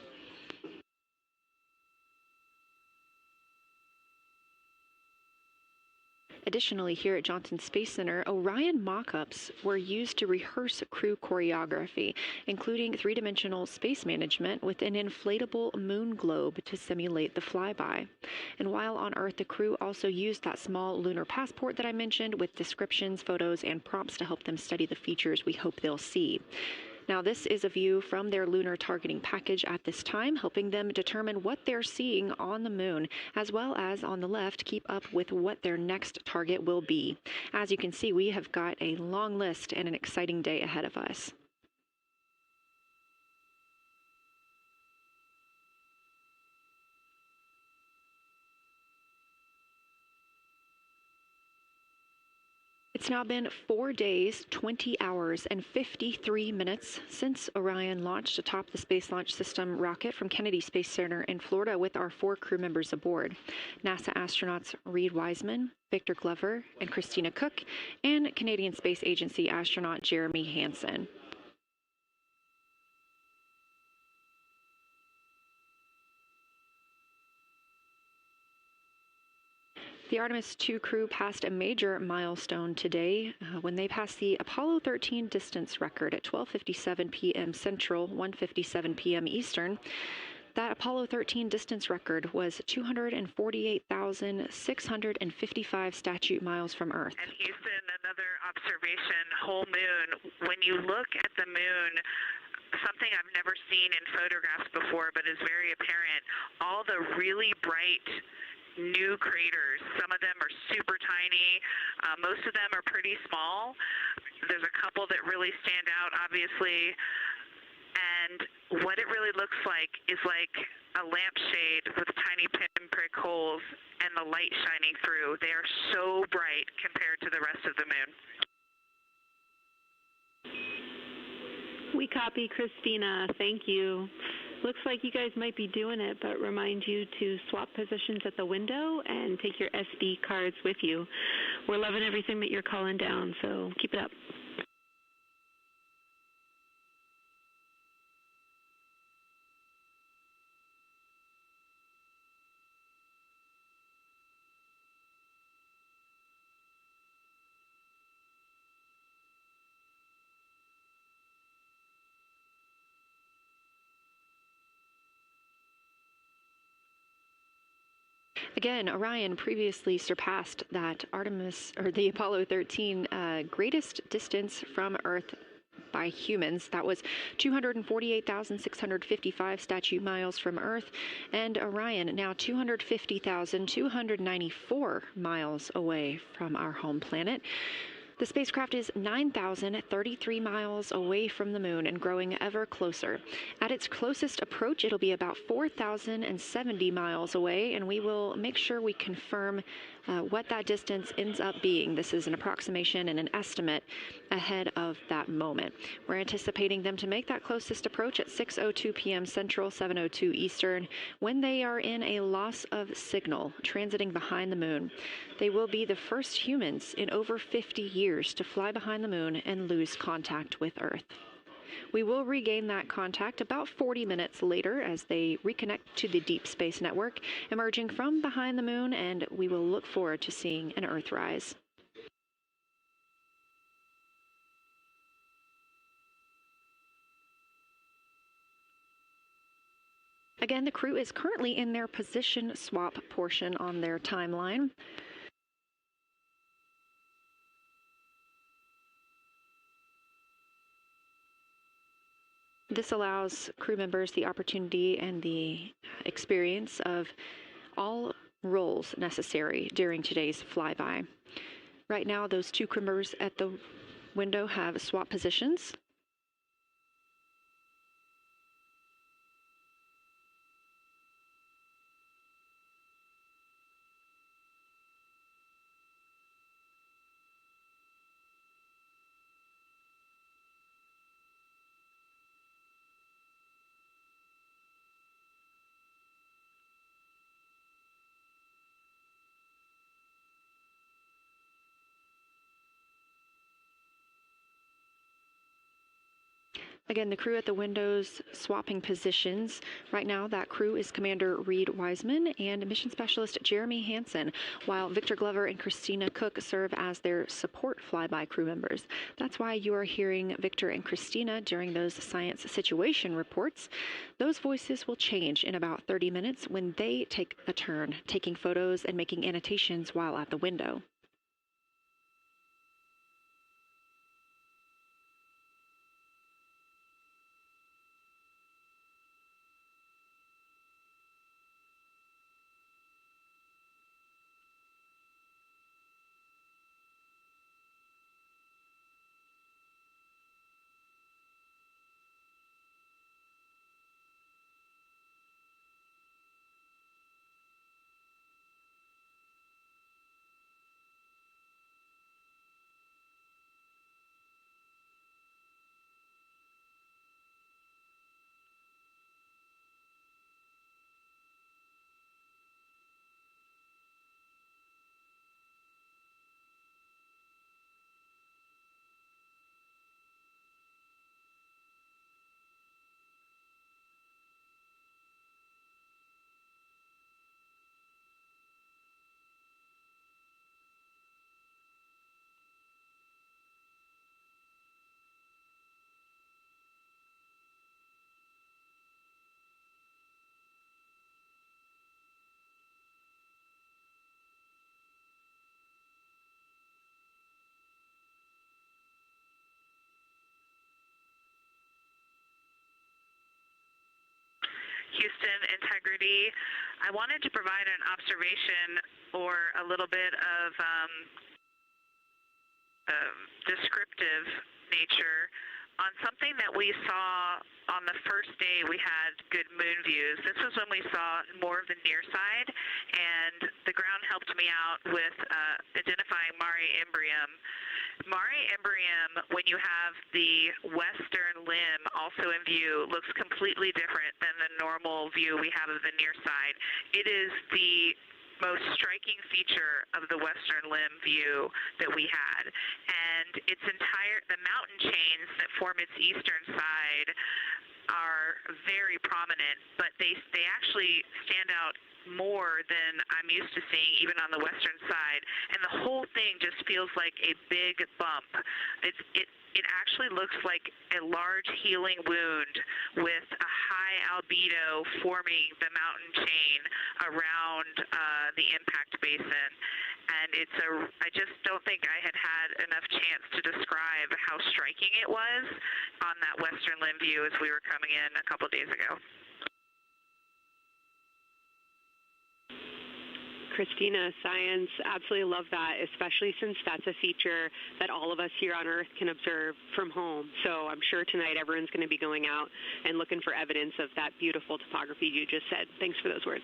Additionally, here at Johnson Space Center, Orion mock-ups were used to rehearse crew choreography, including three-dimensional space management with an inflatable moon globe to simulate the flyby. And while on Earth, the crew also used that small lunar passport that I mentioned with descriptions, photos, and prompts to help them study the features we hope they'll see. Now, this is a view from their lunar targeting package at this time, helping them determine what they're seeing on the moon, as well as on the left, keep up with what their next target will be. As you can see, we have got a long list and an exciting day ahead of us. It's now been 4 days, 20 hours, and 53 minutes since Orion launched atop the Space Launch System rocket from Kennedy Space Center in Florida with our 4 crew members aboard: NASA astronauts Reid Wiseman, Victor Glover, and Christina Cook, and Canadian Space Agency astronaut Jeremy Hansen. The Artemis II crew passed a major milestone today when they passed the Apollo 13 distance record at 12:57 p.m. Central, 1:57 p.m. Eastern. That Apollo 13 distance record was 248,655 statute miles from Earth. And Houston, another observation, whole moon. When you look at the moon, something I've never seen in photographs before but is very apparent, all the really bright new craters. Some of them are super tiny. Most of them are pretty small. There's a couple that really stand out, obviously. And what it really looks like is like a lampshade with tiny pinprick holes and the light shining through. They are so bright compared to the rest of the moon. We copy, Christina. Thank you. Looks like you guys might be doing it, but remind you to swap positions at the window and take your SD cards with you. We're loving everything that you're calling down, so keep it up. Again, Orion previously surpassed that the Apollo 13 greatest distance from Earth by humans. That was 248,655 statute miles from Earth, and Orion now 250,294 miles away from our home planet. The spacecraft is 9,033 miles away from the moon and growing ever closer. At its closest approach, it'll be about 4,070 miles away, and we will make sure we confirm what that distance ends up being. This is an approximation and an estimate ahead of that moment. We're anticipating them to make that closest approach at 6:02 p.m. Central, 7:02 Eastern, when they are in a loss of signal, transiting behind the moon. They will be the first humans in over 50 years to fly behind the moon and lose contact with Earth. We will regain that contact about 40 minutes later as they reconnect to the Deep Space Network, emerging from behind the moon, and we will look forward to seeing an Earthrise. Again, the crew is currently in their position swap portion on their timeline. This allows crew members the opportunity and the experience of all roles necessary during today's flyby. Right now, those two crew members at the window have swap positions. Again, the crew at the windows swapping positions. Right now, that crew is Commander Reid Wiseman and Mission Specialist Jeremy Hansen, while Victor Glover and Christina Cook serve as their support flyby crew members. That's why you are hearing Victor and Christina during those science situation reports. Those voices will change in about 30 minutes when they take a turn, taking photos and making annotations while at the window. Houston, integrity. I wanted to provide an observation or a little bit of descriptive nature on something that we saw on the first day we had good moon views. This was when we saw more of the near side, and the ground helped me out with identifying Mare Imbrium. Mare Imbrium, when you have the western limb also in view, looks completely different than the normal view we have of the near side. It is the most striking feature of the western limb view that we had, and the mountain chains that form its eastern side are very prominent, but they actually stand out more than I'm used to seeing even on the western side, and the whole thing just feels like a big bump. It actually looks like a large healing wound with a high albedo forming the mountain chain around the impact basin. And I just don't think I had enough chance to describe how striking it was on that western limb view as we were coming in a couple days ago. Christina, science, absolutely love that, especially since that's a feature that all of us here on Earth can observe from home. So I'm sure tonight everyone's going to be going out and looking for evidence of that beautiful topography you just said. Thanks for those words.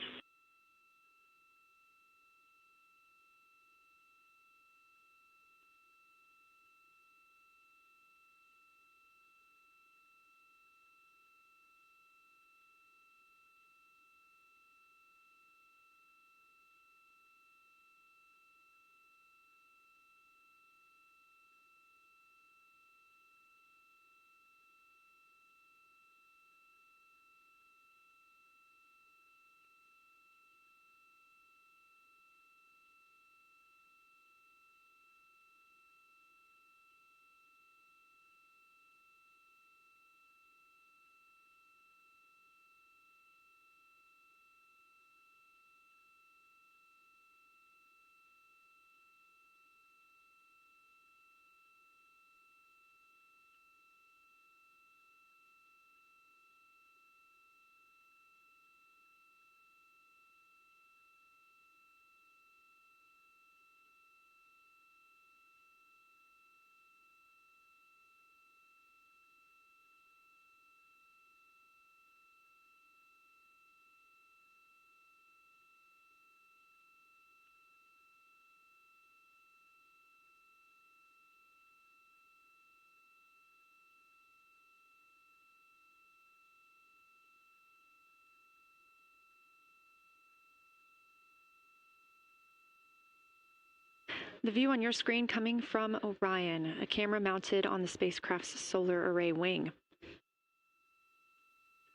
The view on your screen coming from Orion, a camera mounted on the spacecraft's solar array wing.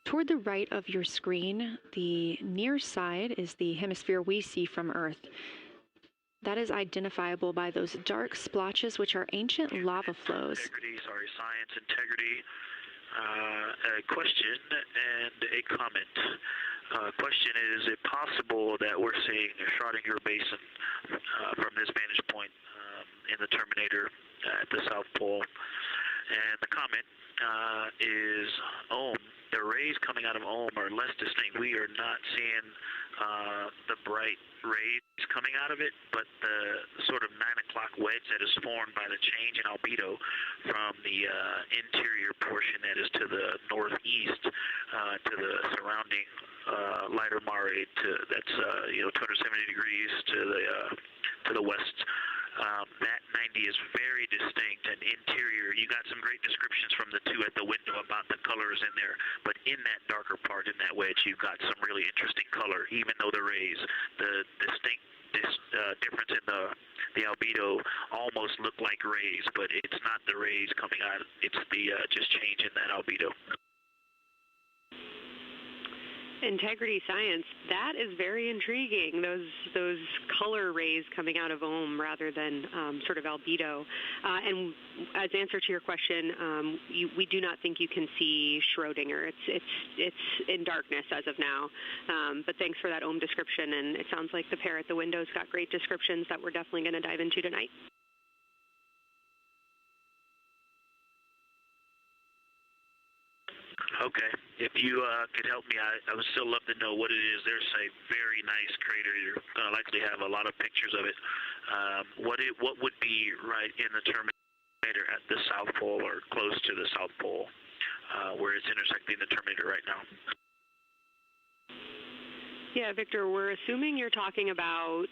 Toward the right of your screen, the near side is the hemisphere we see from Earth. That is identifiable by those dark splotches, which are ancient lava flows. Science integrity. A question and a comment. Question is it possible that we're seeing a Schrodinger basin from this vantage point in the Terminator at the South Pole? And the comment is Ohm. The rays coming out of Ohm are less distinct. We are not seeing the bright rays coming out of it, but the sort of 9 o'clock wedge that is formed by the change in albedo from the interior portion that is to the northeast to the surrounding lighter mare that's 270 degrees to the west. That 90 is very distinct and interior. You got some great descriptions from the two at the window about the colors in there, but in that darker part, in that wedge, you've got some really interesting color, even though the rays, the distinct difference in the albedo almost look like rays, but it's not the rays coming out. It's the just change in that albedo. Integrity science, that is very intriguing, those color rays coming out of Ohm rather than sort of albedo. And as answer to your question, we do not think you can see Schrodinger. It's in darkness as of now. But thanks for that Ohm description, and it sounds like the pair at the window's got great descriptions that we're definitely going to dive into tonight. Okay. If you could help me, I would still love to know what it is. There's a very nice crater. You're going to likely have a lot of pictures of it. What would be right in the Terminator at the South Pole or close to the South Pole, where it's intersecting the Terminator right now? Yeah, Victor, we're assuming you're talking about,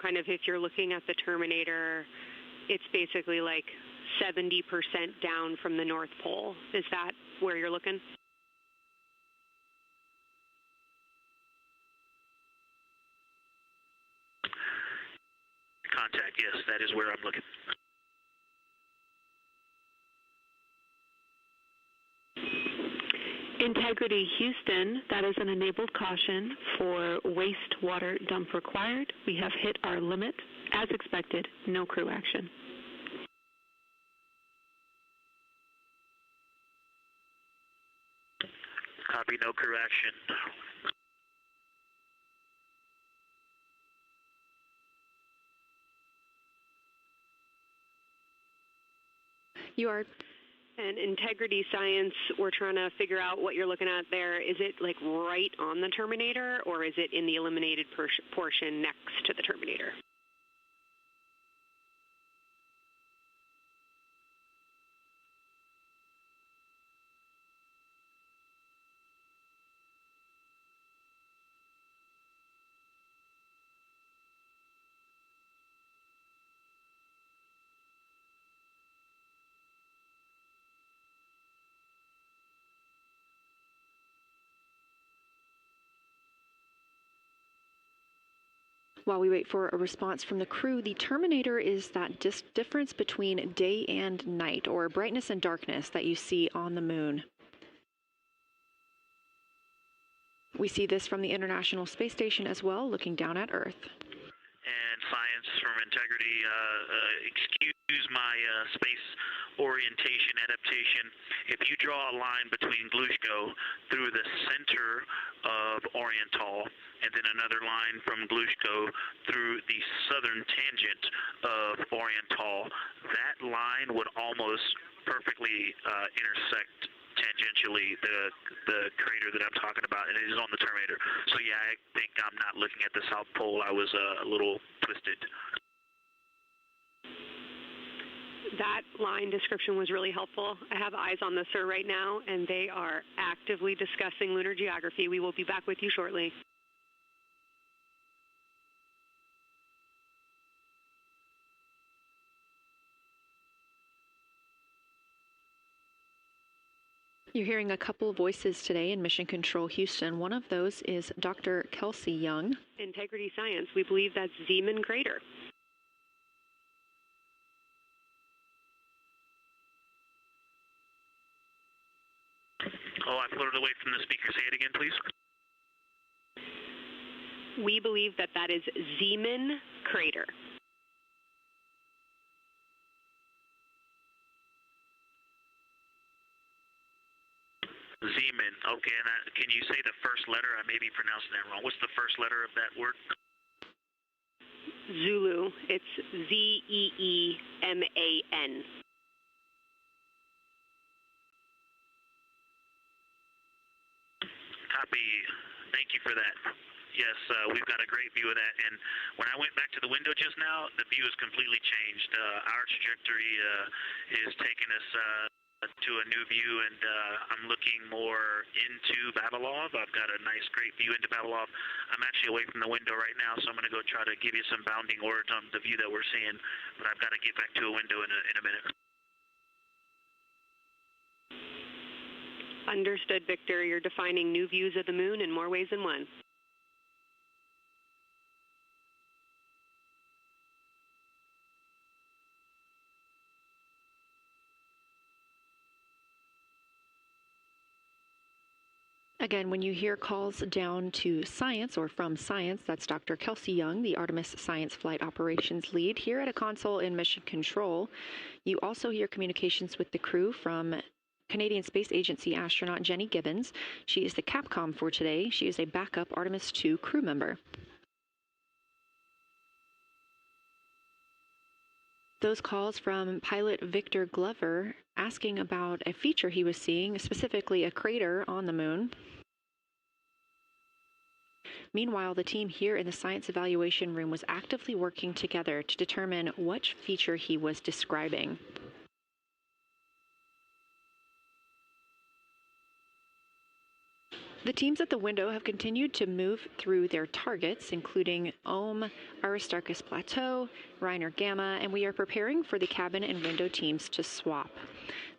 kind of if you're looking at the Terminator, it's basically like 70% down from the North Pole. Is that where you're looking? Contact, yes, that is where I'm looking. Integrity Houston, that is an enabled caution for wastewater dump required. We have hit our limit. As expected, no crew action. Copy, no crew action. You are. And integrity science, we're trying to figure out what you're looking at there. Is it like right on the Terminator, or is it in the eliminated portion next to the Terminator? While we wait for a response from the crew, the Terminator is that difference between day and night, or brightness and darkness, that you see on the moon. We see this from the International Space Station as well, looking down at Earth. And science from integrity, excuse my space orientation adaptation. If you draw a line between Glushko through the center of Oriental, and then another line from Glushko through the southern tangent of Oriental, that line would almost perfectly intersect tangentially the crater that I'm talking about, and it is on the Terminator. So yeah, I think I'm not looking at the South Pole. I was a little twisted. That line description was really helpful. I have eyes on the SIR right now, and they are actively discussing lunar geography. We will be back with you shortly. You're hearing a couple voices today in Mission Control Houston. One of those is Dr. Kelsey Young. Integrity science, we believe that's Zeeman crater. Oh, I floated away from the speaker. Say it again, please. We believe that that is Zeeman crater. Zeeman. Okay, and can you say the first letter? I may be pronouncing that wrong. What's the first letter of that word? Zulu. It's Z-E-E-M-A-N. Copy. Thank you for that. Yes, we've got a great view of that. And when I went back to the window just now, the view has completely changed. Our trajectory is taking us to a new view, and I'm looking more into Vavilov. I've got a nice, great view into Vavilov. I'm actually away from the window right now, so I'm going to go try to give you some bounding words on the view that we're seeing. But I've got to get back to a window in a minute. Understood, Victor. You're defining new views of the moon in more ways than one. Again, when you hear calls down to science or from science, that's Dr. Kelsey Young, the Artemis Science Flight Operations Lead here at a console in Mission Control. You also hear communications with the crew from Canadian Space Agency astronaut Jenny Gibbons. She is the Capcom for today. She is a backup Artemis II crew member. Those calls from pilot Victor Glover asking about a feature he was seeing, specifically a crater on the moon. Meanwhile, the team here in the science evaluation room was actively working together to determine which feature he was describing. The teams at the window have continued to move through their targets, including Aristarchus Plateau, Reiner Gamma, and we are preparing for the cabin and window teams to swap.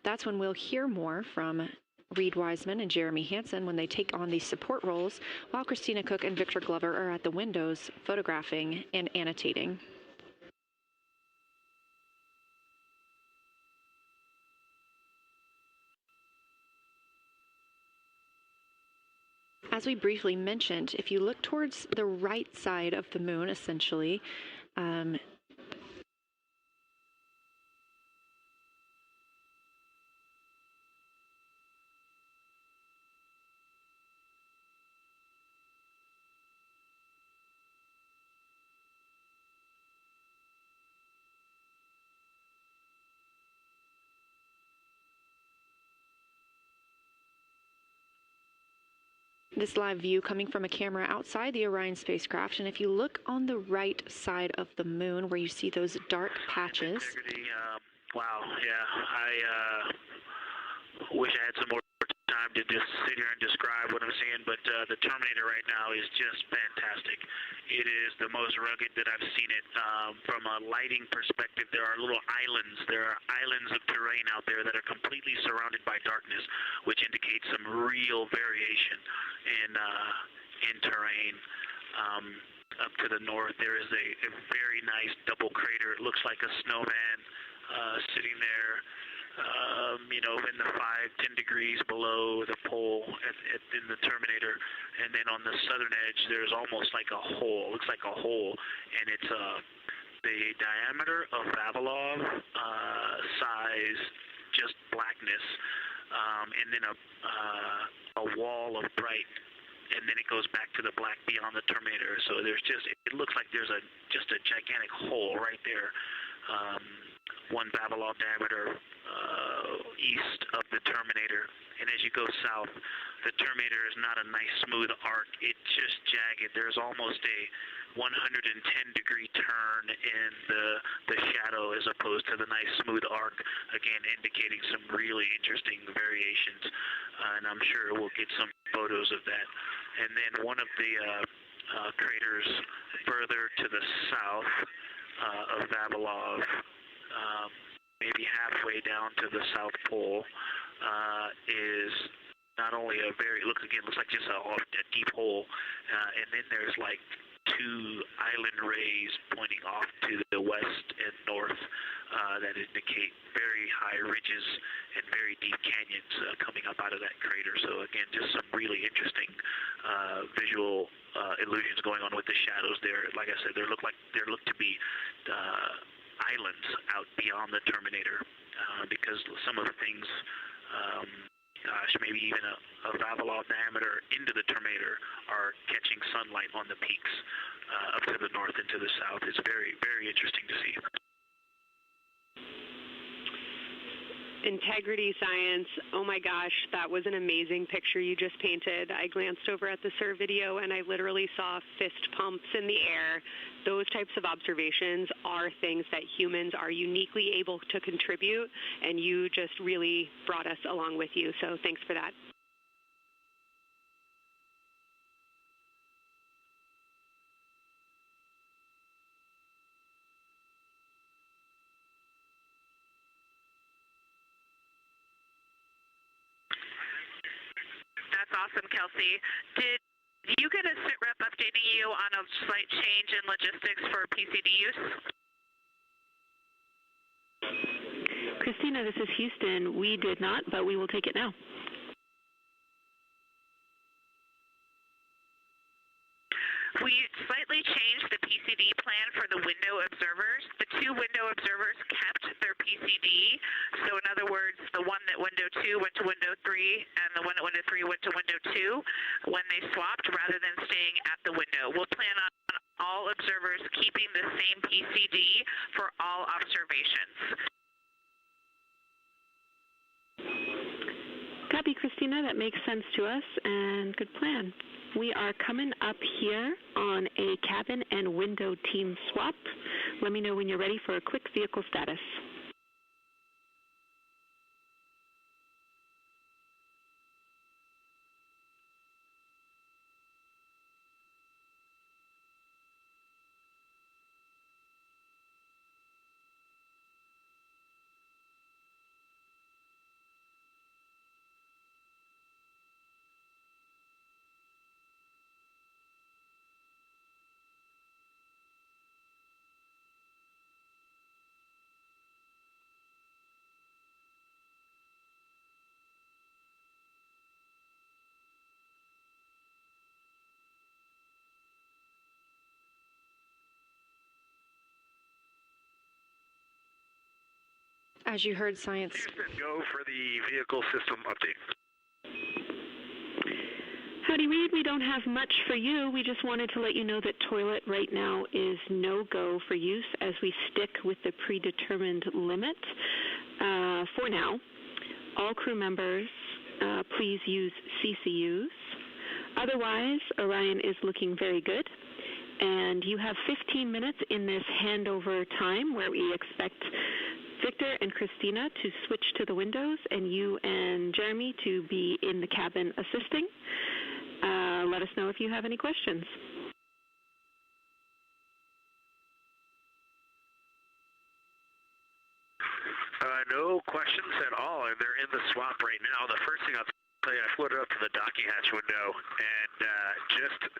That's when we'll hear more from Reid Wiseman and Jeremy Hansen when they take on these support roles, while Christina Cook and Victor Glover are at the windows photographing and annotating. As we briefly mentioned, if you look towards the right side of the moon, essentially, this live view coming from a camera outside the Orion spacecraft, and if you look on the right side of the moon where you see those dark patches. Wow, yeah, I wish I had some more time to just sit here and describe what I'm seeing, but the Terminator right now is just fantastic. It is the most rugged that I've seen it. From a lighting perspective, there are little islands. There are islands of terrain out there that are completely surrounded by darkness, which indicates some real variation in terrain. Up to the north, there is a very nice double crater. It looks like a snowman sitting there. In the 5-10 degrees below the pole in the Terminator, and then on the southern edge there's almost like a hole. Looks like a hole, and it's the diameter of Vavilov size, just blackness, and then a wall of bright, and then it goes back to the black beyond the Terminator. So there's it looks like there's just a gigantic hole right there. 1 Vavilov diameter east of the Terminator, and as you go south, the Terminator is not a nice smooth arc. It's just jagged. There's almost a 110-degree turn in the shadow as opposed to the nice smooth arc, again indicating some really interesting variations, and I'm sure we'll get some photos of that. And then one of the craters further to the south of Vavilov, maybe halfway down to the South Pole, is not only looks like just a deep hole, and then there's like 2 island rays pointing off to the west and north that indicate very high ridges and very deep canyons coming up out of that crater. So again, just some really interesting visual illusions going on with the shadows there. Like I said, there look to be islands out beyond the terminator because some of the things, gosh, maybe even a Vavilov diameter into the terminator are catching sunlight on the peaks up to the north and to the south. It's very, very interesting to see. Integrity science, oh my gosh, that was an amazing picture you just painted. I glanced over at the SIR video and I literally saw fist pumps in the air. Those types of observations are things that humans are uniquely able to contribute, and you just really brought us along with you, so thanks for that. That's awesome, Kelsey. Did you get a sit rep updating you on a slight change in logistics for PCD use? Christina, this is Houston. We did not, but we will take it now. We slightly changed the PCD plan for the window observers. The two window observers kept their PCD. So in other words, the one that window 2 went to window 3 and the one at window 3 went to window 2 when they swapped rather than staying at the window. We'll plan on all observers keeping the same PCD for all observations. Copy, Christina. That makes sense to us, and good plan. We are coming up here on a cabin and window team swap. Let me know when you're ready for a quick vehicle status. As you heard, science. Houston, go for the vehicle system update. Howdy, Reid. We don't have much for you. We just wanted to let you know that toilet right now is no-go for use as we stick with the predetermined limit for now. All crew members, please use CCUs. Otherwise, Orion is looking very good. And you have 15 minutes in this handover time where we expect Victor and Christina to switch to the windows and you and Jeremy to be in the cabin assisting. Let us know if you have any questions. No questions at all, and they're in the swap right now. The first thing I'll tell you, I floated up to the docking hatch window and just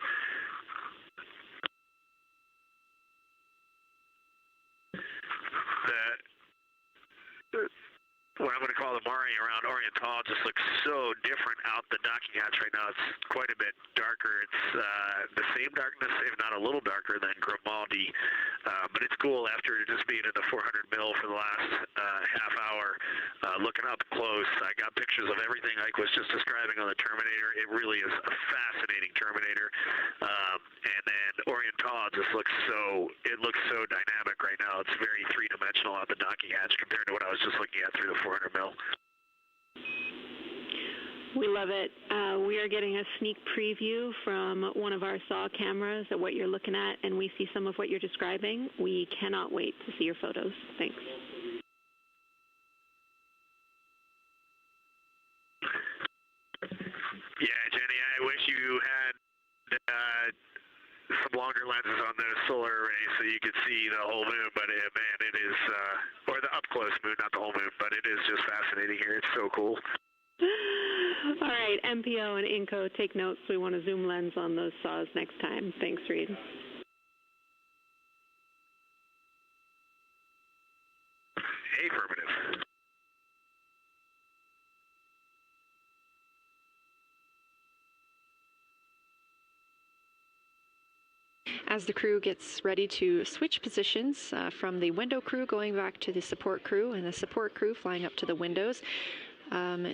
what I'm going to call the Mari around Oriental just looks so different out the docking hatch right now. It's quite a bit darker. It's the same darkness, if not a little darker than Grimaldi, but it's cool after just being in the 400 mil for the last half hour. Looking up close, I got pictures of everything Ike was just describing on the Terminator. It really is a fascinating Terminator. And then Oriental just looks so dynamic right now. It's very three-dimensional on the docking hatch compared to what I was just looking at through the 400 mil. We love it. We are getting a sneak preview from one of our SAW cameras at what you're looking at, and we see some of what you're describing. We cannot wait to see your photos. Thanks. Yeah, Jenny, I wish you had some longer lenses on the solar array so you could see the whole moon, but man, it is, or the up-close moon, not the whole moon, but it is just fascinating here. It's so cool. All right, MPO and Inco, take notes. We want a zoom lens on those saws next time. Thanks, Reid. Affirmative. As the crew gets ready to switch positions from the window crew going back to the support crew and the support crew flying up to the windows,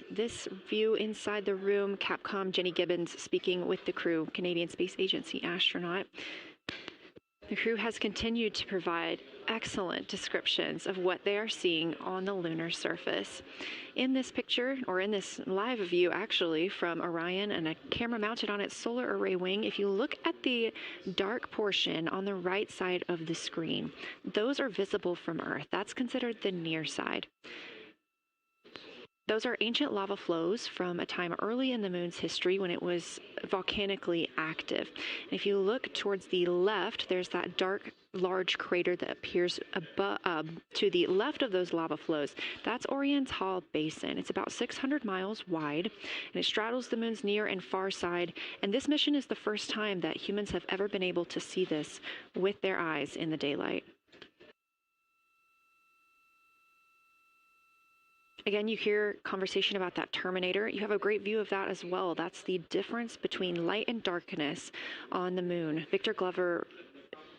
this view inside the room, Capcom Jenny Gibbons speaking with the crew, Canadian Space Agency astronaut. The crew has continued to provide excellent descriptions of what they are seeing on the lunar surface. In this picture, or in this live view actually, from Orion and a camera mounted on its solar array wing, if you look at the dark portion on the right side of the screen, those are visible from Earth. That's considered the near side. Those are ancient lava flows from a time early in the moon's history when it was volcanically active. And if you look towards the left, there's that dark, large crater that appears to the left of those lava flows. That's Oriental Basin. It's about 600 miles wide, and it straddles the moon's near and far side. And this mission is the first time that humans have ever been able to see this with their eyes in the daylight. Again, you hear conversation about that terminator. You have a great view of that as well. That's the difference between light and darkness on the moon. Victor Glover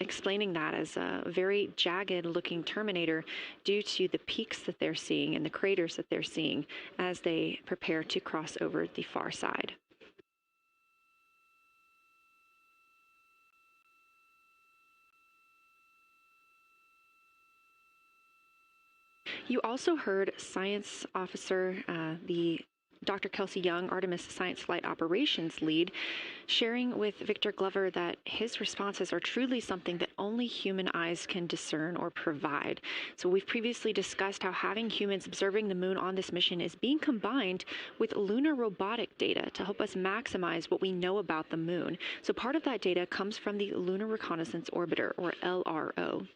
explaining that as a very jagged looking terminator due to the peaks that they're seeing and the craters that they're seeing as they prepare to cross over the far side. You also heard science officer, the Dr. Kelsey Young, Artemis Science Flight Operations lead, sharing with Victor Glover that his responses are truly something that only human eyes can discern or provide. So we've previously discussed how having humans observing the moon on this mission is being combined with lunar robotic data to help us maximize what we know about the moon. So part of that data comes from the Lunar Reconnaissance Orbiter, or LRO.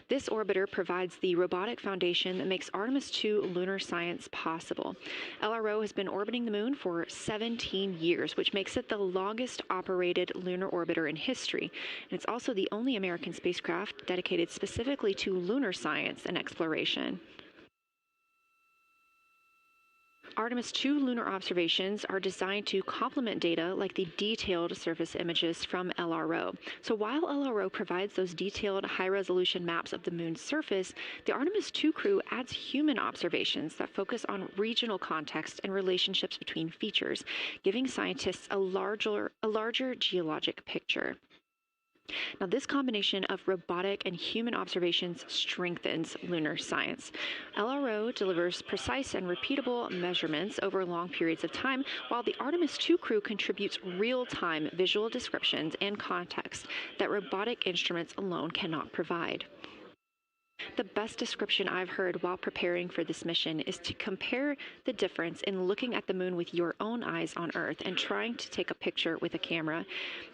This orbiter provides the robotic foundation that makes Artemis II lunar science possible. LRO has been orbiting the moon for 17 years, which makes it the longest operated lunar orbiter in history. And it's also the only American spacecraft dedicated specifically to lunar science and exploration. Artemis II lunar observations are designed to complement data like the detailed surface images from LRO. So while LRO provides those detailed high-resolution maps of the moon's surface, the Artemis II crew adds human observations that focus on regional context and relationships between features, giving scientists a larger geologic picture. Now, this combination of robotic and human observations strengthens lunar science. LRO delivers precise and repeatable measurements over long periods of time, while the Artemis II crew contributes real-time visual descriptions and context that robotic instruments alone cannot provide. The best description I've heard while preparing for this mission is to compare the difference in looking at the moon with your own eyes on Earth and trying to take a picture with a camera.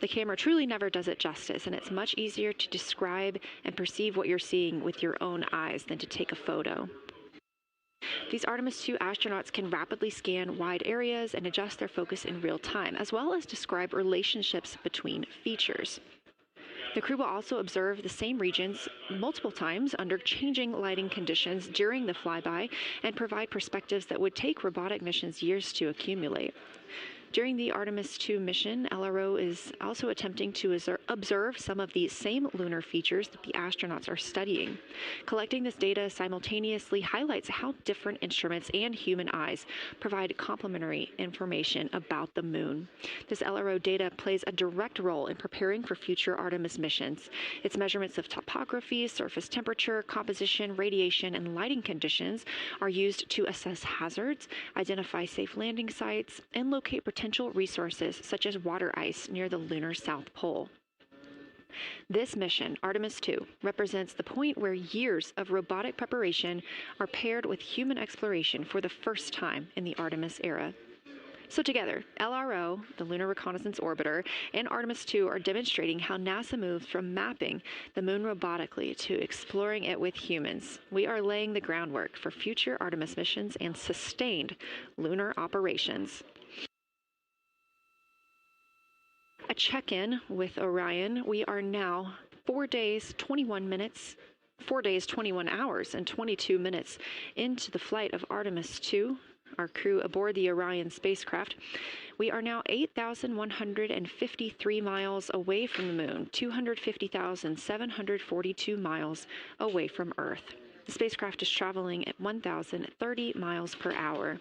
The camera truly never does it justice, and it's much easier to describe and perceive what you're seeing with your own eyes than to take a photo. These Artemis II astronauts can rapidly scan wide areas and adjust their focus in real time, as well as describe relationships between features. The crew will also observe the same regions multiple times under changing lighting conditions during the flyby and provide perspectives that would take robotic missions years to accumulate. During the Artemis II mission, LRO is also attempting to observe some of the same lunar features that the astronauts are studying. Collecting this data simultaneously highlights how different instruments and human eyes provide complementary information about the moon. This LRO data plays a direct role in preparing for future Artemis missions. Its measurements of topography, surface temperature, composition, radiation, and lighting conditions are used to assess hazards, identify safe landing sites, and locate potential resources such as water ice near the lunar South Pole. This mission, Artemis II, represents the point where years of robotic preparation are paired with human exploration for the first time in the Artemis era. So together, LRO, the Lunar Reconnaissance Orbiter, and Artemis II are demonstrating how NASA moves from mapping the moon robotically to exploring it with humans. We are laying the groundwork for future Artemis missions and sustained lunar operations. A check-in with Orion. We are now 4 days, 21 hours, and 22 minutes into the flight of Artemis II. our crew aboard the Orion spacecraft. We are now 8,153 miles away from the moon, 250,742 miles away from Earth. The spacecraft is traveling at 1,030 miles per hour.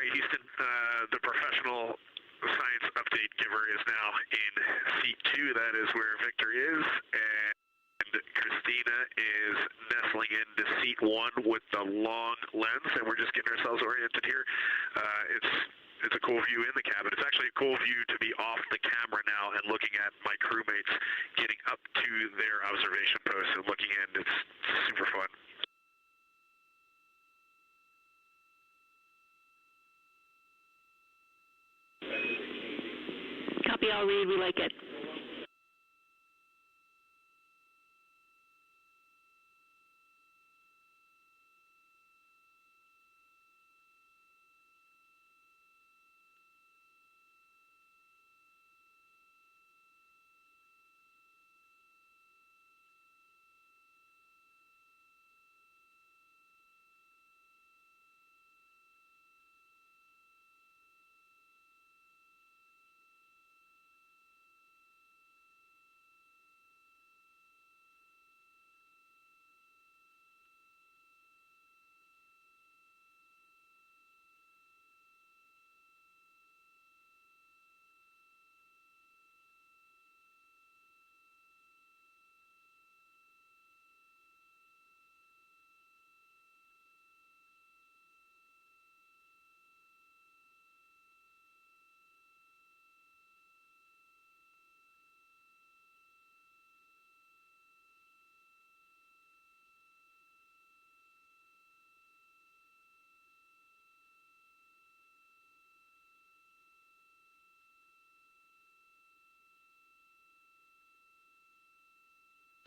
Houston, the professional science update giver is now in seat 2. That is where Victor is, and Christina is nestling into seat 1 with the long lens, and we're just getting ourselves oriented here. It's a cool view in the cabin. It's actually a cool view to be off the camera now and looking at my crewmates getting up to their observation posts and looking in. It's super fun. Copy all, Reid. We like it.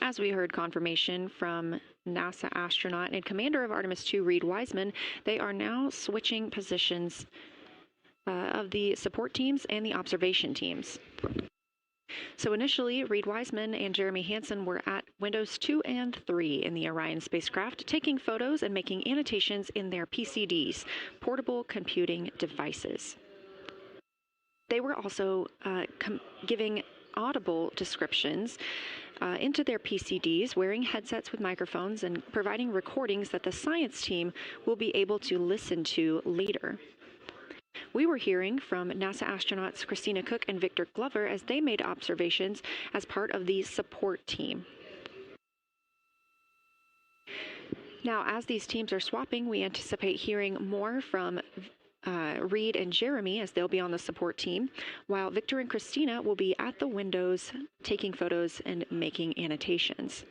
As we heard confirmation from NASA astronaut and commander of Artemis II, Reid Wiseman, they are now switching positions of the support teams and the observation teams. So initially, Reid Wiseman and Jeremy Hansen were at windows 2 and 3 in the Orion spacecraft, taking photos and making annotations in their PCDs, portable computing devices. They were also giving audible descriptions into their PCDs, wearing headsets with microphones and providing recordings that the science team will be able to listen to later. We were hearing from NASA astronauts Christina Cook and Victor Glover as they made observations as part of the support team. Now, as these teams are swapping, we anticipate hearing more from Reid and Jeremy as they'll be on the support team, while Victor and Christina will be at the windows taking photos and making annotations.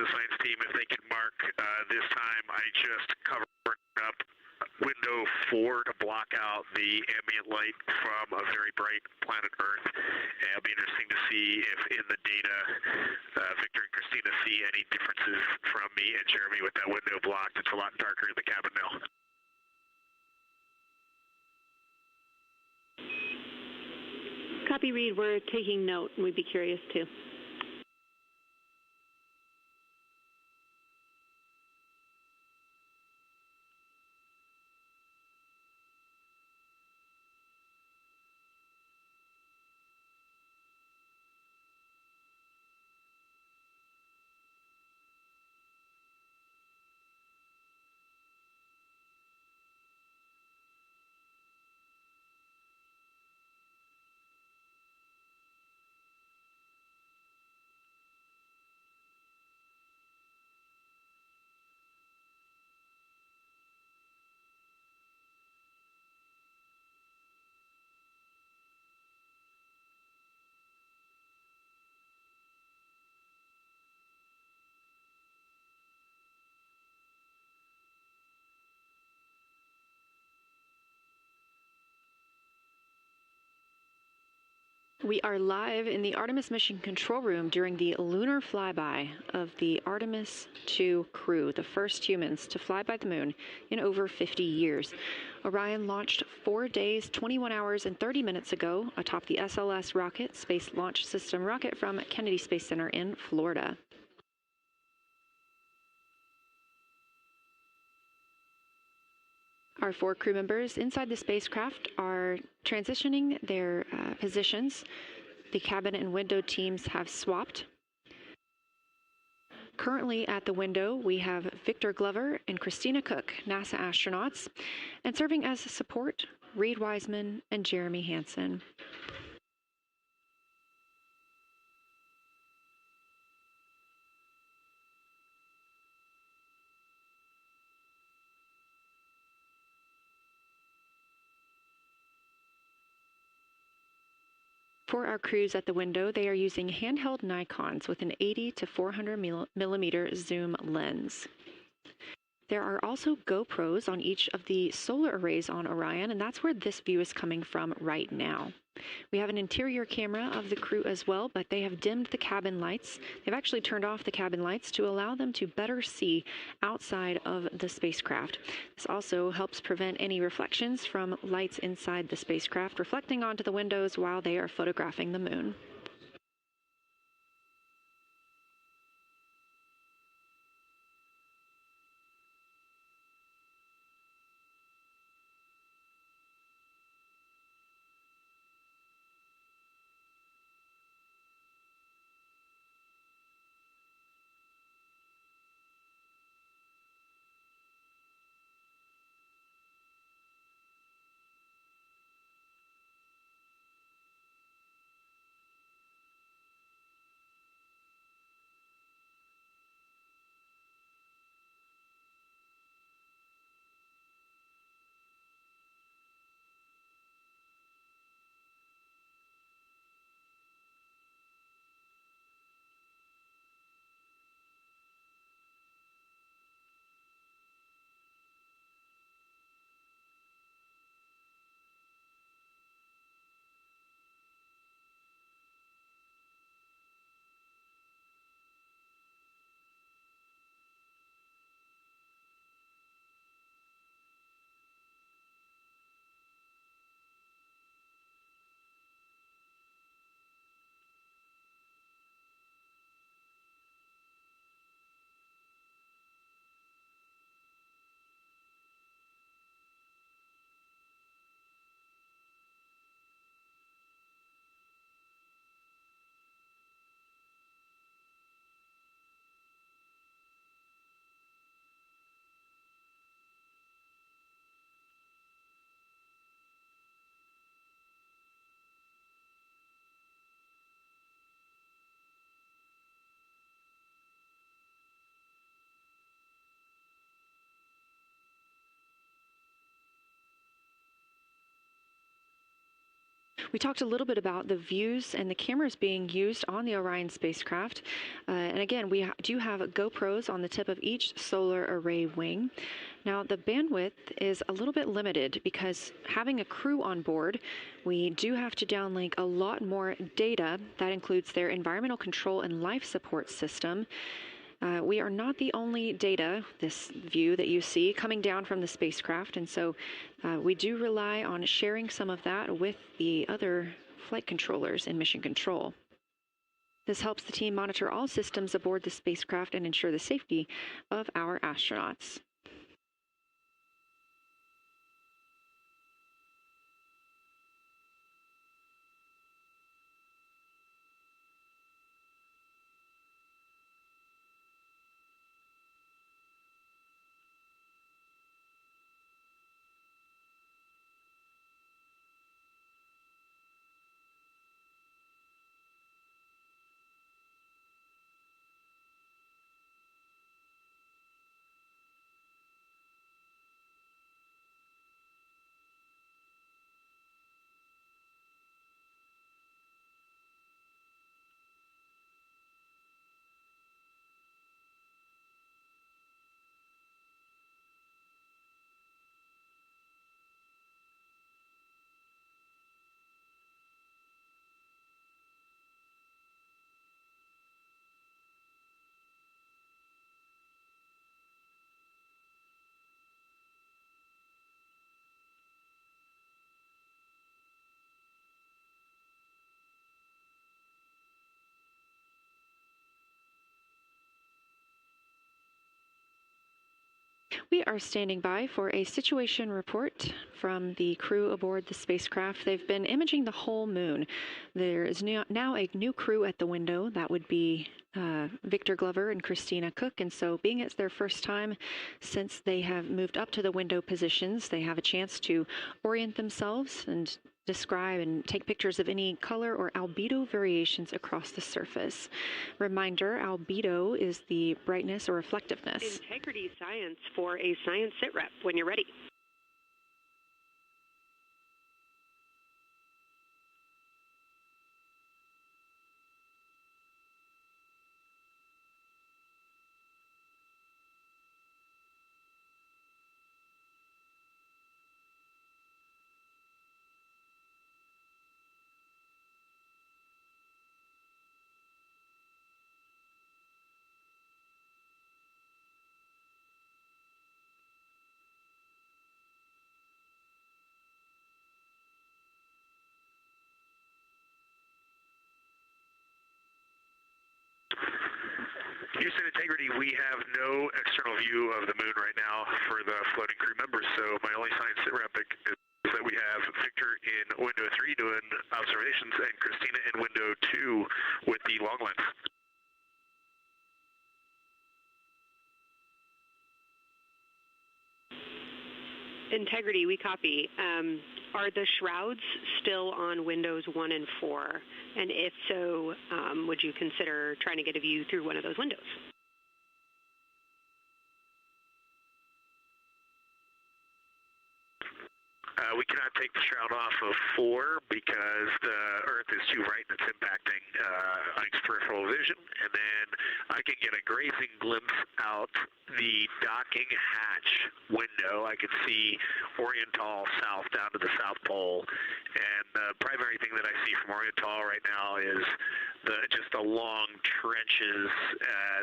the science team if they could mark this time. I just covered up window 4 to block out the ambient light from a very bright planet Earth. And it'll be interesting to see if in the data Victor and Christina see any differences from me and Jeremy with that window blocked. It's a lot darker in the cabin now. Copy, Reid. We're taking note, and we'd be curious too. We are live in the Artemis mission control room during the lunar flyby of the Artemis II crew, the first humans to fly by the moon in over 50 years. Orion launched 4 days, 21 hours, and 30 minutes ago atop the SLS rocket, Space Launch System rocket from Kennedy Space Center in Florida. Our 4 crew members inside the spacecraft are transitioning their positions. The cabin and window teams have swapped. Currently at the window, we have Victor Glover and Christina Cook, NASA astronauts, and serving as support, Reid Wiseman and Jeremy Hansen. For our crews at the window, they are using handheld Nikons with an 80 to 400 millimeter zoom lens. There are also GoPros on each of the solar arrays on Orion, and that's where this view is coming from right now. We have an interior camera of the crew as well, but they have dimmed the cabin lights. They've actually turned off the cabin lights to allow them to better see outside of the spacecraft. This also helps prevent any reflections from lights inside the spacecraft reflecting onto the windows while they are photographing the moon. We talked a little bit about the views and the cameras being used on the Orion spacecraft. And again, we do have GoPros on the tip of each solar array wing. Now, the bandwidth is a little bit limited because having a crew on board, we do have to downlink a lot more data. That includes their environmental control and life support system. We are not the only data, this view that you see, coming down from the spacecraft, and so we do rely on sharing some of that with the other flight controllers in mission control. This helps the team monitor all systems aboard the spacecraft and ensure the safety of our astronauts. We are standing by for a situation report from the crew aboard the spacecraft. They've been imaging the whole moon. There is now a new crew at the window. That would be Victor Glover and Christina Cook. And so being it's their first time since they have moved up to the window positions, they have a chance to orient themselves and describe and take pictures of any color or albedo variations across the surface. Reminder, albedo is the brightness or reflectiveness. Integrity science for a science sit rep when you're ready. Houston Integrity, we have no external view of the moon right now for the floating crew members, so my only science sit rep is that we have Victor in window 3 doing observations and Christina in window 2 with the long lens. Integrity, we copy. Are the shrouds still on windows 1 and 4? And if so, would you consider trying to get a view through one of those windows? We cannot take the shroud off of 4 because the Earth is too bright and it's impacting Ike's peripheral vision. And then I can get a grazing glimpse out the docking hatch window. I can see Oriental south down to the South Pole. And the primary thing that I see from Oriental right now is just the long trenches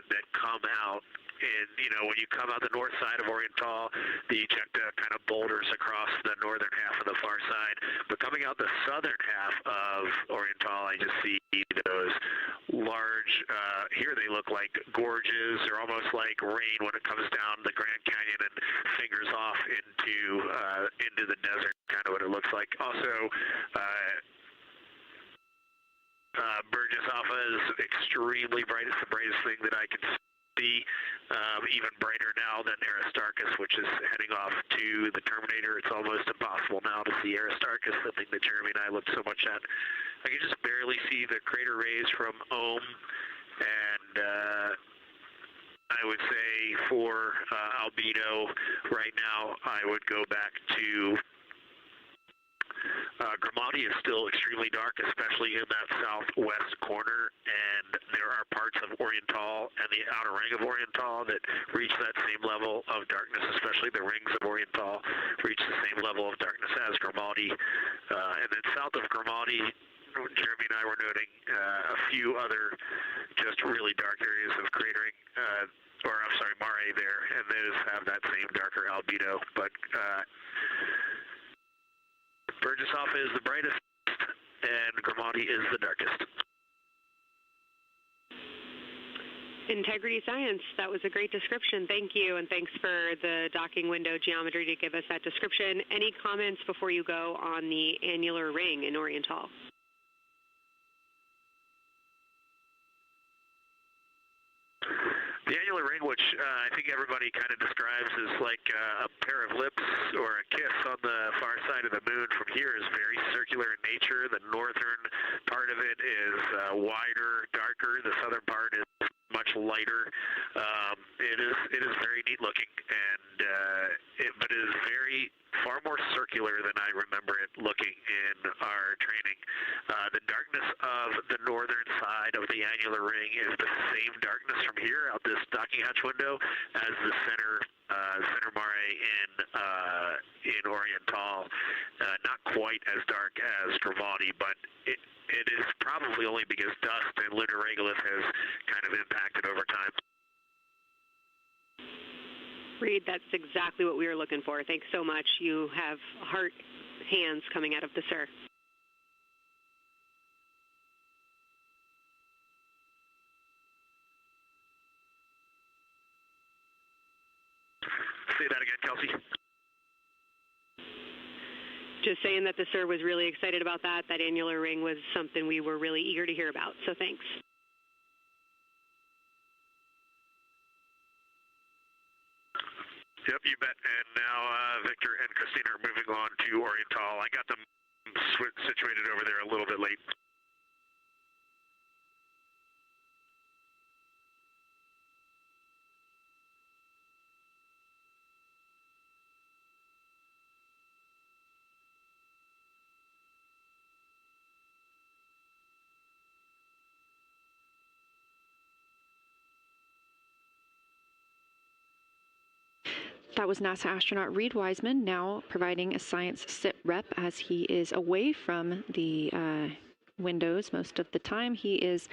that come out. And, you know, when you come out the north side of Oriental, the ejecta kind of boulders across the northern half of the far side. But coming out the southern half of Oriental, I just see those large, here they look like gorges. They're almost like rain when it comes down the Grand Canyon and fingers off into the desert, kind of what it looks like. Also, Burgess Alpha is extremely bright. It's the brightest thing that I can see. Even brighter now than Aristarchus, which is heading off to the Terminator. It's almost impossible now to see Aristarchus, the thing that Jeremy and I looked so much at. I can just barely see the crater rays from Ohm, and I would say for albedo right now, I would go back to Grimaldi is still extremely dark, especially in that southwest corner, and there are parts of Oriental and the outer ring of Oriental that reach that same level of darkness, especially the rings of Oriental reach the same level of darkness as Grimaldi. And then south of Grimaldi, Jeremy and I were noting a few other just really dark areas of cratering, mare there, and those have that same darker albedo. But Burgesshoff is the brightest, and Grimaldi is the darkest. Integrity Science, that was a great description. Thank you, and thanks for the docking window geometry to give us that description. Any comments before you go on the annular ring in Oriental? The annular ring, which I think everybody kind of describes as like a pair of lips or a kiss on the far side of the moon from here, is very circular in nature. The northern part of it is wider, darker. The southern part is much lighter. It is very neat looking, and but it is far more circular than I remember it looking in our training. The darkness of the northern side of the annular ring is the same darkness from here out this docking hatch window as the center mare in Oriental. Not quite as dark as Grimaldi, but it is probably only because dust and lunar regolith has kind of impacted over time. Reid, that's exactly what we were looking for. Thanks so much. You have heart hands coming out of the SIR. Say that again, Kelsey. Just saying that the SIR was really excited about that. That annular ring was something we were really eager to hear about, so thanks. Yep, you bet. And now Victor and Christina are moving on to Oriental. I got them situated over there a little bit late. That was NASA astronaut Reid Wiseman, now providing a science sit rep as he is away from the windows most of the time. He is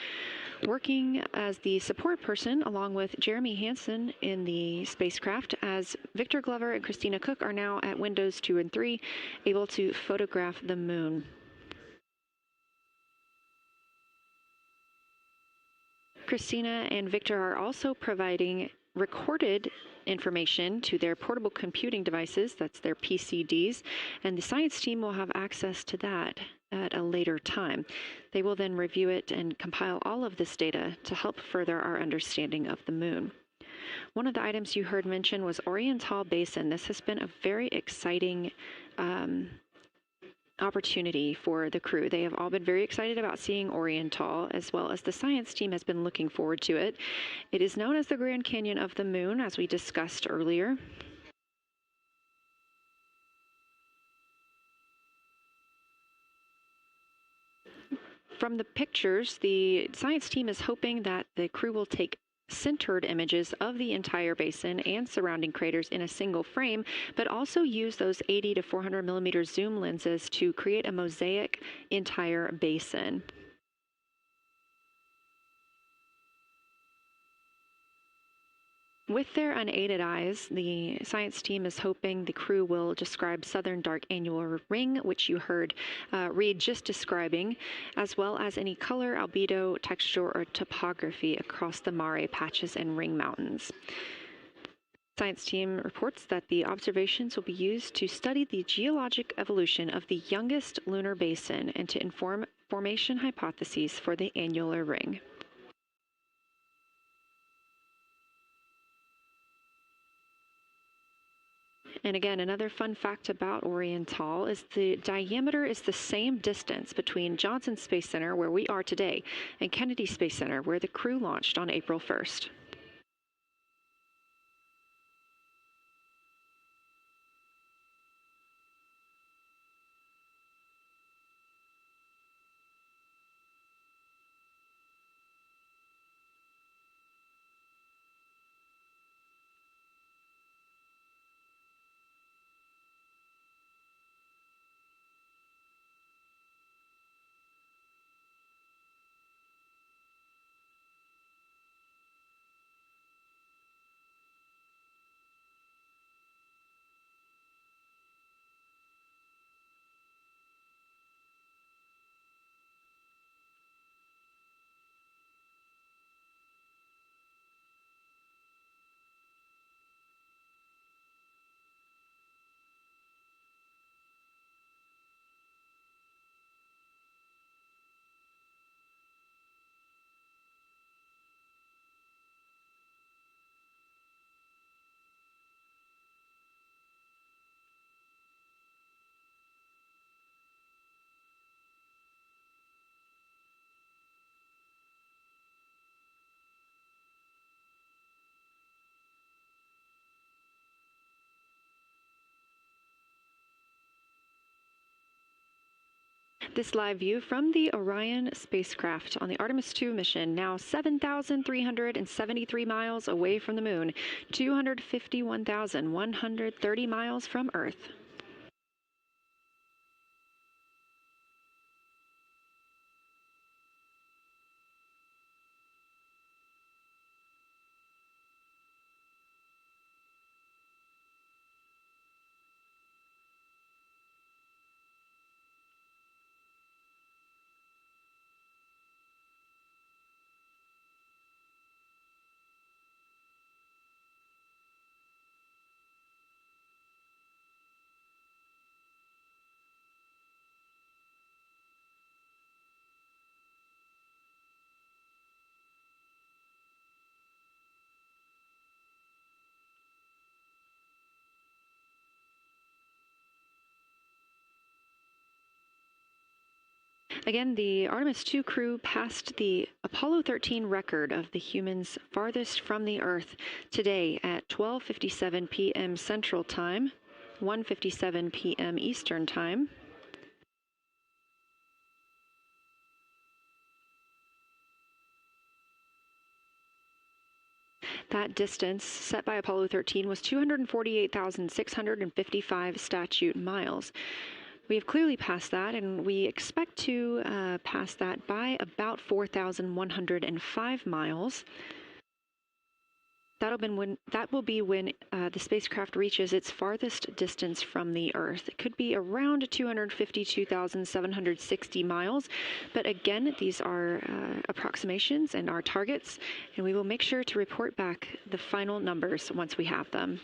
working as the support person along with Jeremy Hansen in the spacecraft, as Victor Glover and Christina Cook are now at windows 2 and 3, able to photograph the moon. Christina and Victor are also providing recorded information to their portable computing devices, that's their PCDs, and the science team will have access to that at a later time. They will then review it and compile all of this data to help further our understanding of the moon. One of the items you heard mentioned was Oriental Basin. This has been a very exciting opportunity for the crew. They have all been very excited about seeing Oriental, as well as the science team has been looking forward to it. It is known as the Grand Canyon of the Moon, as we discussed earlier. From the pictures, the science team is hoping that the crew will take centered images of the entire basin and surrounding craters in a single frame, but also use those 80 to 400 millimeter zoom lenses to create a mosaic entire basin. With their unaided eyes, the science team is hoping the crew will describe southern dark annular ring, which you heard Reid just describing, as well as any color, albedo, texture, or topography across the mare patches and ring mountains. Science team reports that the observations will be used to study the geologic evolution of the youngest lunar basin and to inform formation hypotheses for the annular ring. And again, another fun fact about Oriental is the diameter is the same distance between Johnson Space Center, where we are today, and Kennedy Space Center, where the crew launched on April 1st. This live view from the Orion spacecraft on the Artemis II mission, now 7,373 miles away from the moon, 251,130 miles from Earth. Again, the Artemis II crew passed the Apollo 13 record of the humans farthest from the Earth today at 12:57 p.m. Central Time, 1:57 p.m. Eastern Time. That distance set by Apollo 13 was 248,655 statute miles. We have clearly passed that, and we expect to pass that by about 4,105 miles. That will be when the spacecraft reaches its farthest distance from the Earth. It could be around 252,760 miles, but again, these are approximations and our targets, and we will make sure to report back the final numbers once we have them.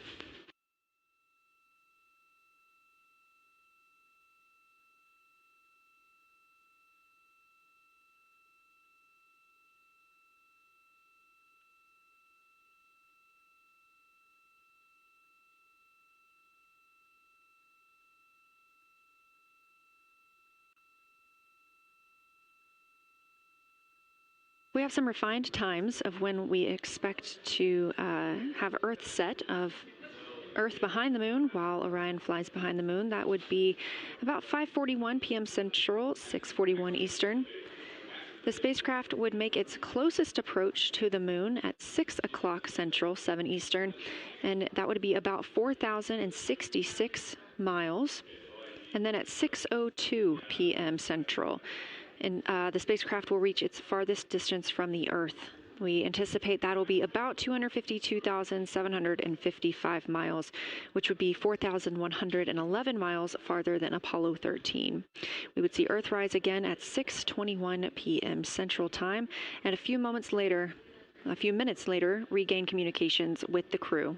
We have some refined times of when we expect to have Earth set of Earth behind the moon while Orion flies behind the moon. That would be about 5:41 p.m. Central, 6:41 Eastern. The spacecraft would make its closest approach to the moon at 6 o'clock Central, 7 Eastern, and that would be about 4,066 miles. And then at 6:02 p.m. Central, and the spacecraft will reach its farthest distance from the Earth. We anticipate that'll be about 252,755 miles, which would be 4,111 miles farther than Apollo 13. We would see Earthrise again at 6:21 p.m. Central Time, and a few minutes later, regain communications with the crew.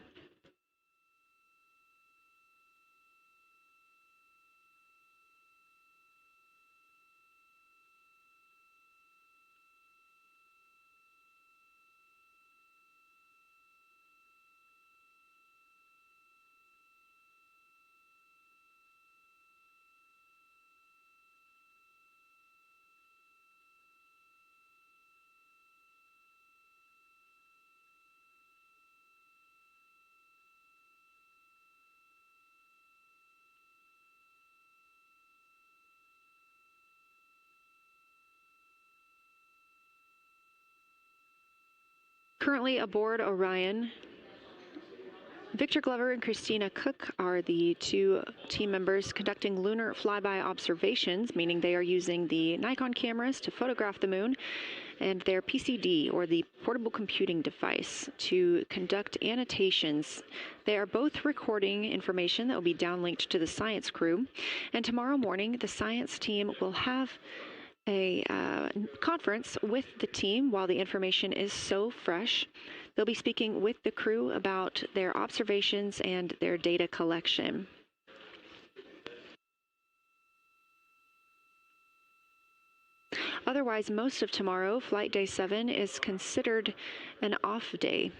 Currently aboard Orion, Victor Glover and Christina Cook are the two team members conducting lunar flyby observations, meaning they are using the Nikon cameras to photograph the moon, and their PCD, or the portable computing device, to conduct annotations. They are both recording information that will be downlinked to the science crew, and tomorrow morning the science team will have a conference with the team while the information is so fresh. They'll be speaking with the crew about their observations and their data collection. Otherwise, most of tomorrow, flight day 7, is considered an off day.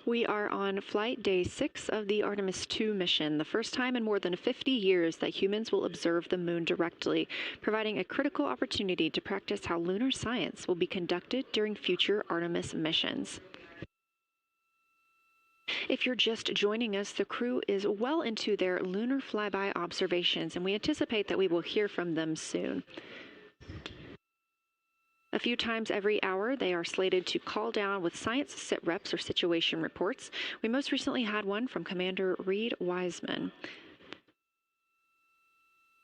We are on flight day 6 of the Artemis II mission, the first time in more than 50 years that humans will observe the moon directly, providing a critical opportunity to practice how lunar science will be conducted during future Artemis missions. If you're just joining us, the crew is well into their lunar flyby observations, and we anticipate that we will hear from them soon. A few times every hour, they are slated to call down with science sit reps or situation reports. We most recently had one from Commander Reid Wiseman.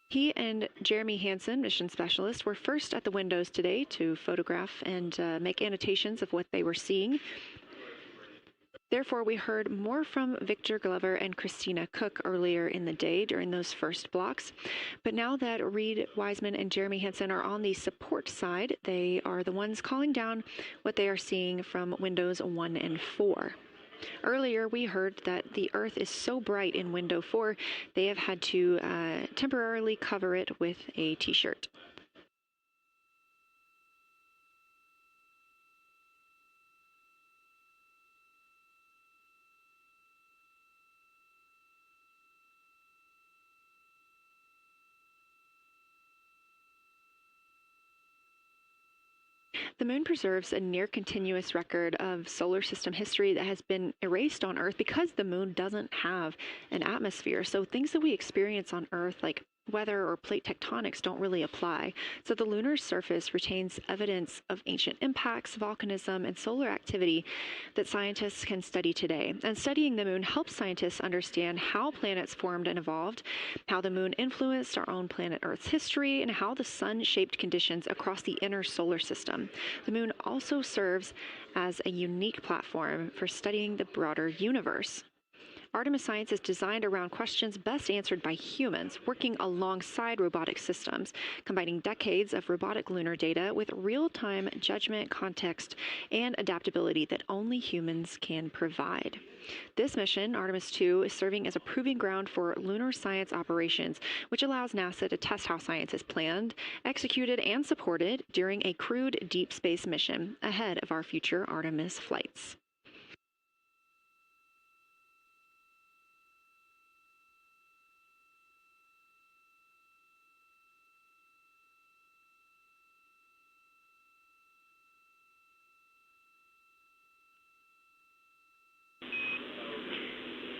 He and Jeremy Hansen, mission specialist, were first at the windows today to photograph and make annotations of what they were seeing. Therefore, we heard more from Victor Glover and Christina Cook earlier in the day during those first blocks. But now that Reid Wiseman and Jeremy Hansen are on the support side, they are the ones calling down what they are seeing from windows 1 and 4. Earlier, we heard that the Earth is so bright in window 4, they have had to temporarily cover it with a t-shirt. The moon preserves a near-continuous record of solar system history that has been erased on Earth because the moon doesn't have an atmosphere. So things that we experience on Earth, like weather or plate tectonics, don't really apply. So the lunar surface retains evidence of ancient impacts, volcanism, and solar activity that scientists can study today. And studying the moon helps scientists understand how planets formed and evolved, how the moon influenced our own planet Earth's history, and how the sun shaped conditions across the inner solar system. The moon also serves as a unique platform for studying the broader universe. Artemis science is designed around questions best answered by humans, working alongside robotic systems, combining decades of robotic lunar data with real-time judgment, context, and adaptability that only humans can provide. This mission, Artemis II, is serving as a proving ground for lunar science operations, which allows NASA to test how science is planned, executed, and supported during a crewed deep space mission ahead of our future Artemis flights.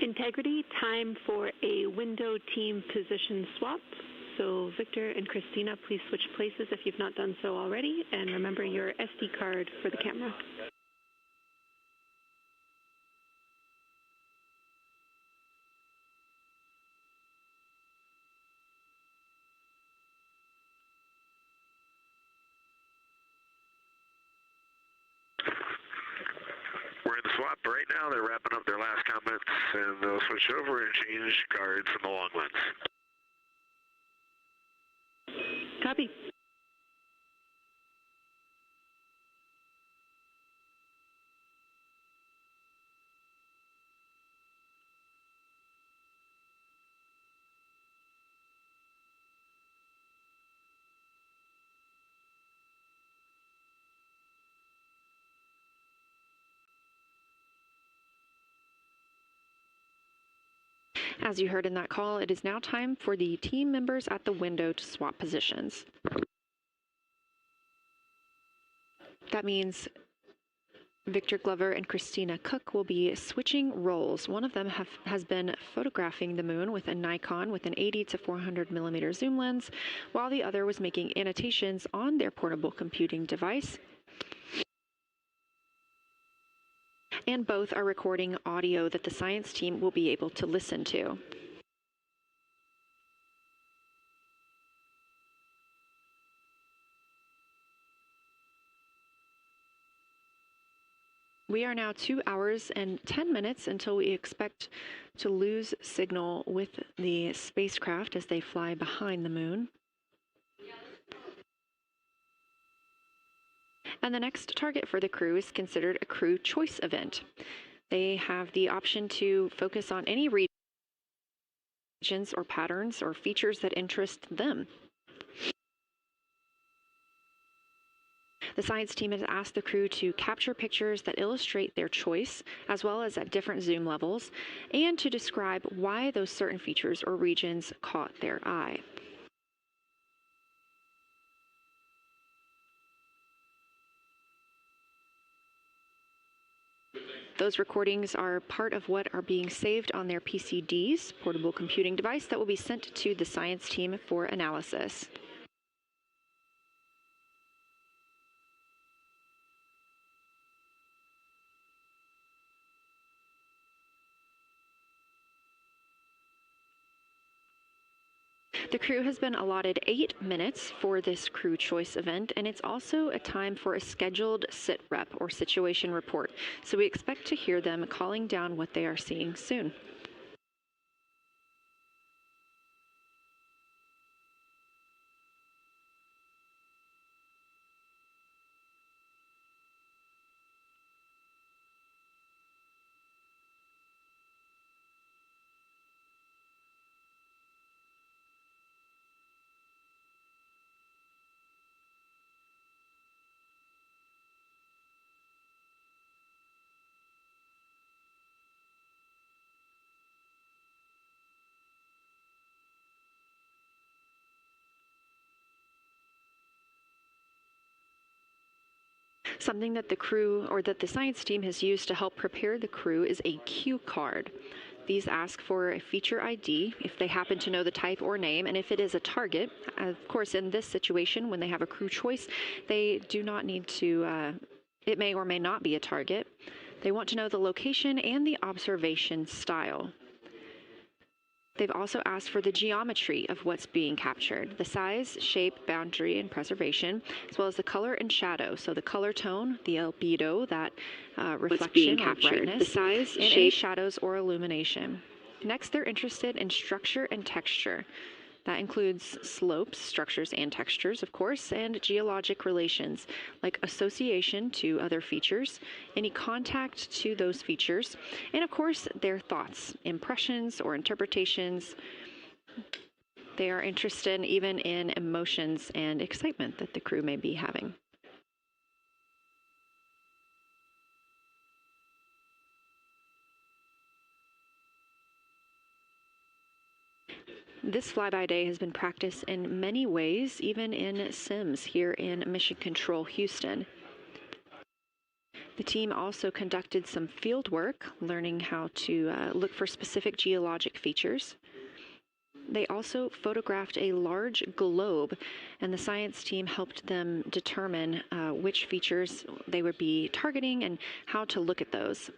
Integrity, time for a window team position swap. So Victor and Christina, please switch places if you've not done so already, and remember your SD card for the camera. We're in the swap right now. They're wrapping up their last comments, and they'll switch over and change cards from the long lens. Copy. As you heard in that call, it is now time for the team members at the window to swap positions. That means Victor Glover and Christina Cook will be switching roles. One of them has been photographing the moon with a Nikon with an 80 to 400 millimeter zoom lens, while the other was making annotations on their portable computing device. And both are recording audio that the science team will be able to listen to. We are now 2 hours and 10 minutes until we expect to lose signal with the spacecraft as they fly behind the moon. And the next target for the crew is considered a crew choice event. They have the option to focus on any regions or patterns or features that interest them. The The science team has asked the crew to capture pictures that illustrate their choice, as well as at different zoom levels, and to describe why those certain features or regions caught their eye. Those recordings are part of what are being saved on their PCDs, portable computing device, that will be sent to the science team for analysis. The crew has been allotted 8 minutes for this crew choice event, and it's also a time for a scheduled sit rep or situation report. So we expect to hear them calling down what they are seeing soon. Something that the crew or that the science team has used to help prepare the crew is a cue card. These ask for a feature ID if they happen to know the type or name, and if it is a target. Of course, in this situation, when they have a crew choice, they do not need to, it may or may not be a target. They want to know the location and the observation style. They've also asked for the geometry of what's being captured, the size, shape, boundary, and preservation, as well as the color and shadow. So the color tone, the albedo, that reflection or brightness, the size, and shape, any shadows or illumination. Next, they're interested in structure and texture. That includes slopes, structures, and textures, of course, and geologic relations, like association to other features, any contact to those features, and of course, their thoughts, impressions, or interpretations. They are interested even in emotions and excitement that the crew may be having. This flyby day has been practiced in many ways, even in Sims here in Mission Control, Houston. The team also conducted some field work, learning how to look for specific geologic features. They also photographed a large globe, and the science team helped them determine which features they would be targeting and how to look at those.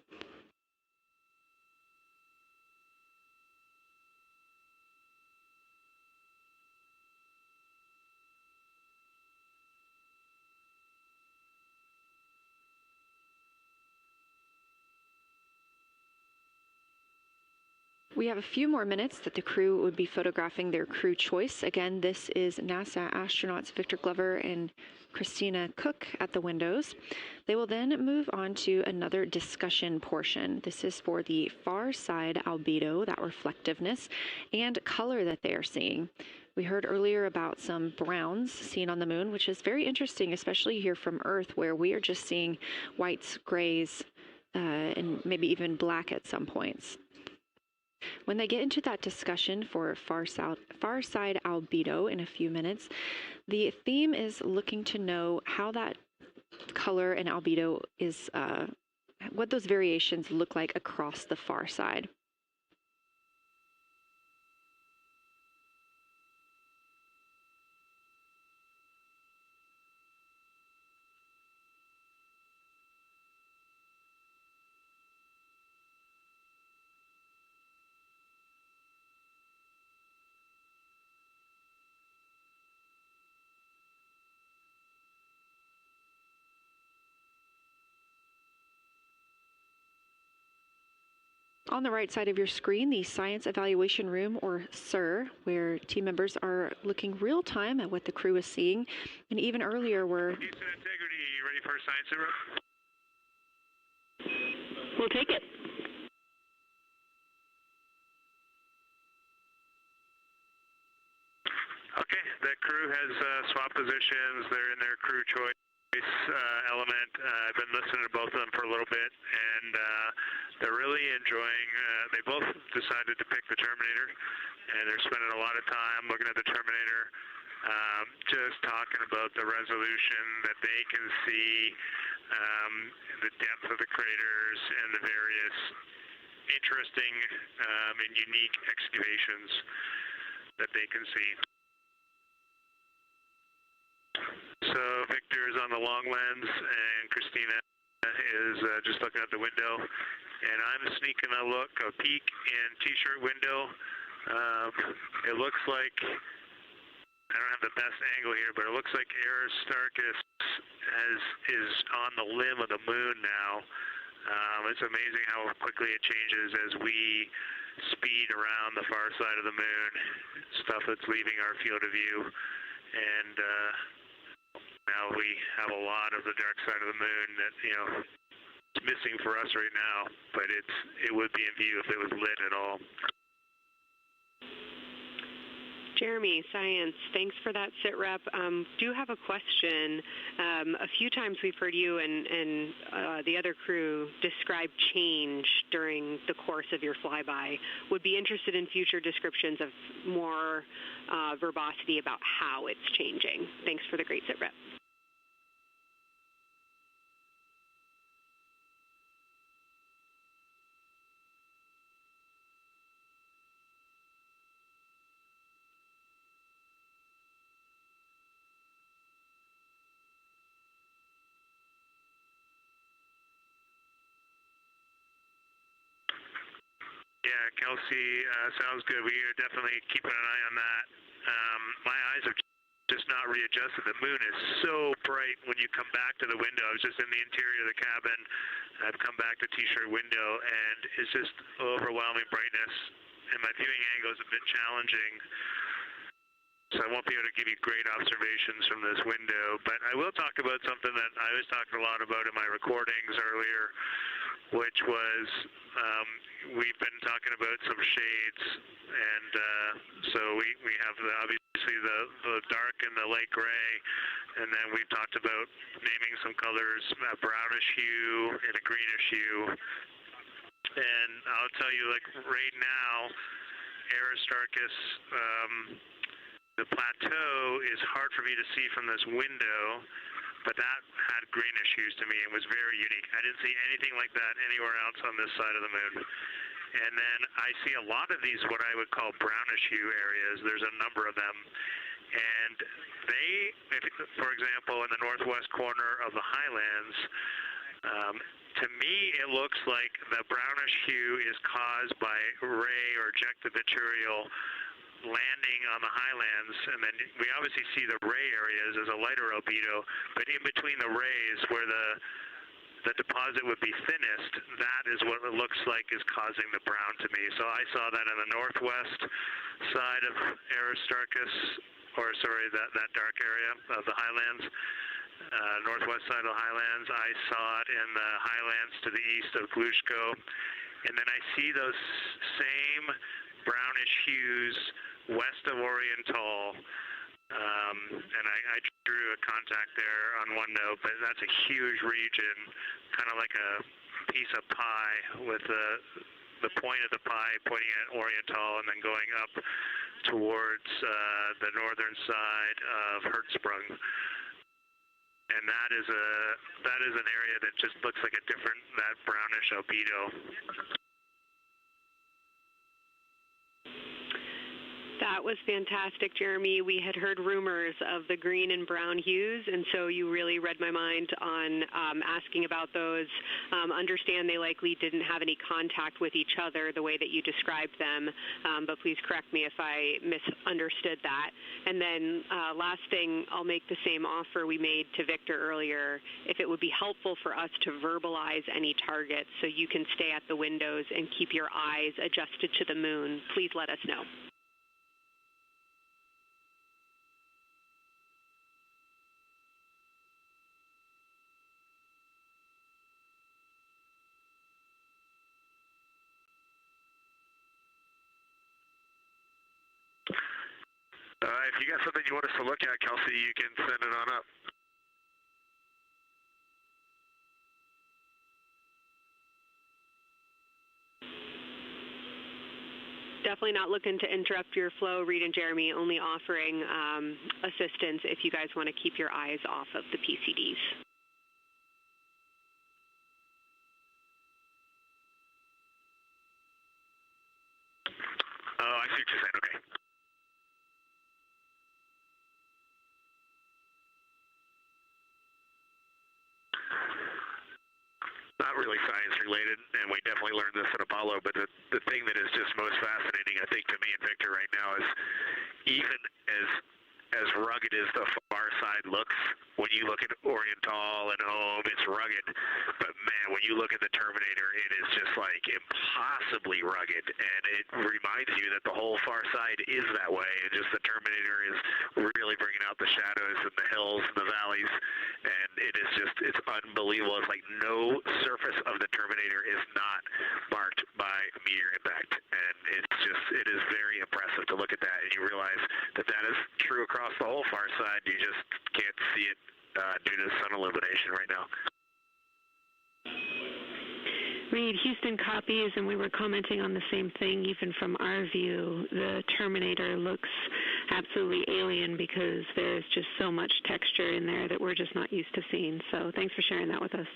We have a few more minutes that the crew would be photographing their crew choice. Again, this is NASA astronauts Victor Glover and Christina Cook at the windows. They will then move on to another discussion portion. This is for the far side albedo, that reflectiveness, and color that they are seeing. We heard earlier about some browns seen on the moon, which is very interesting, especially here from Earth, where we are just seeing whites, grays, and maybe even black at some points. When they get into that discussion for far side albedo in a few minutes, the theme is looking to know how that color and albedo is, what those variations look like across the far side. On the right side of your screen, the Science Evaluation Room, or SIR, where team members are looking real time at what the crew is seeing. And even earlier, we're... Houston Integrity, you ready for Science Zero? We'll take it. Okay, that crew has swapped positions. They're in their crew choice. element. I've been listening to both of them for a little bit, and they're really enjoying. They both decided to pick the Terminator, and they're spending a lot of time looking at the Terminator, just talking about the resolution that they can see, the depth of the craters, and the various interesting and unique excavations that they can see. So Victor is on the long lens, and Christina is just looking out the window, and I'm sneaking a peek in T-shirt window. It looks like, I don't have the best angle here, but it looks like Aristarchus is on the limb of the moon now. It's amazing how quickly it changes as we speed around the far side of the moon, stuff that's leaving our field of view, and now we have a lot of the dark side of the moon that, you know, it's missing for us right now, but it would be in view if it was lit at all. Jeremy, Science, thanks for that sit rep. Do have a question. A few times we've heard you and the other crew describe change during the course of your flyby. Would be interested in future descriptions of more verbosity about how it's changing. Thanks for the great sit rep. Yeah, Kelsey, sounds good. We are definitely keeping an eye on that. My eyes are just not readjusted. The moon is so bright when you come back to the window. I was just in the interior of the cabin. I've come back to T-shirt window, and it's just overwhelming brightness. And my viewing angle is a bit challenging, so I won't be able to give you great observations from this window. But I will talk about something that I was talking a lot about in my recordings earlier, which was we've been talking about some shades, and so we have obviously the dark and the light gray, and then we've talked about naming some colors, a brownish hue and a greenish hue. And I'll tell you, like right now, Aristarchus, the plateau is hard for me to see from this window, but that had greenish hues to me and was very unique. I didn't see anything like that anywhere else on this side of the moon. And then I see a lot of these, what I would call brownish hue areas. There's a number of them. And they, for example, in the northwest corner of the highlands, to me it looks like the brownish hue is caused by ray or ejected material landing on the highlands, and then we obviously see the ray areas as a lighter albedo, but in between the rays where the deposit would be thinnest, that is what it looks like is causing the brown to me. So I saw that in the northwest side of Aristarchus, or sorry, that dark area of the highlands, northwest side of the highlands. I saw it in the highlands to the east of Glushko, and then I see those same brownish hues west of Oriental, and I drew a contact there on OneNote, but that's a huge region, kind of like a piece of pie with the point of the pie pointing at Oriental and then going up towards the northern side of Hertzsprung. And that is an area that just looks like a different, that brownish albedo. That was fantastic, Jeremy. We had heard rumors of the green and brown hues, and so you really read my mind on asking about those. Understand they likely didn't have any contact with each other the way that you described them, but please correct me if I misunderstood that. And then last thing, I'll make the same offer we made to Victor earlier. If it would be helpful for us to verbalize any targets so you can stay at the windows and keep your eyes adjusted to the moon, please let us know. If you got something you want us to look at, Kelsey, you can send it on up. Definitely not looking to interrupt your flow, Reid and Jeremy, only offering assistance if you guys want to keep your eyes off of the PCDs. Oh, I see what you're saying. Okay. Not really science related, and we definitely learned this at Apollo, but the thing that is just most fascinating, I think, to me and Victor right now is even as rugged as the far side looks, when you look at Oriental and Home, it's rugged. But man, when you look at the Terminator, it is just like impossibly rugged, and it reminds you that the whole far side is that way, and just the Terminator is really bringing out the shadows and the hills and the valleys, and it is just, it's unbelievable. It's like no surface of the Terminator is not marked by meteor impact, and it's just, it is very impressive to look at that, and you realize that that is true across the whole far side. You just can't see it due to sun illumination right now. Reid, Houston copies, and we were commenting on the same thing. Even from our view, the Terminator looks absolutely alien because there's just so much texture in there that we're just not used to seeing. So thanks for sharing that with us.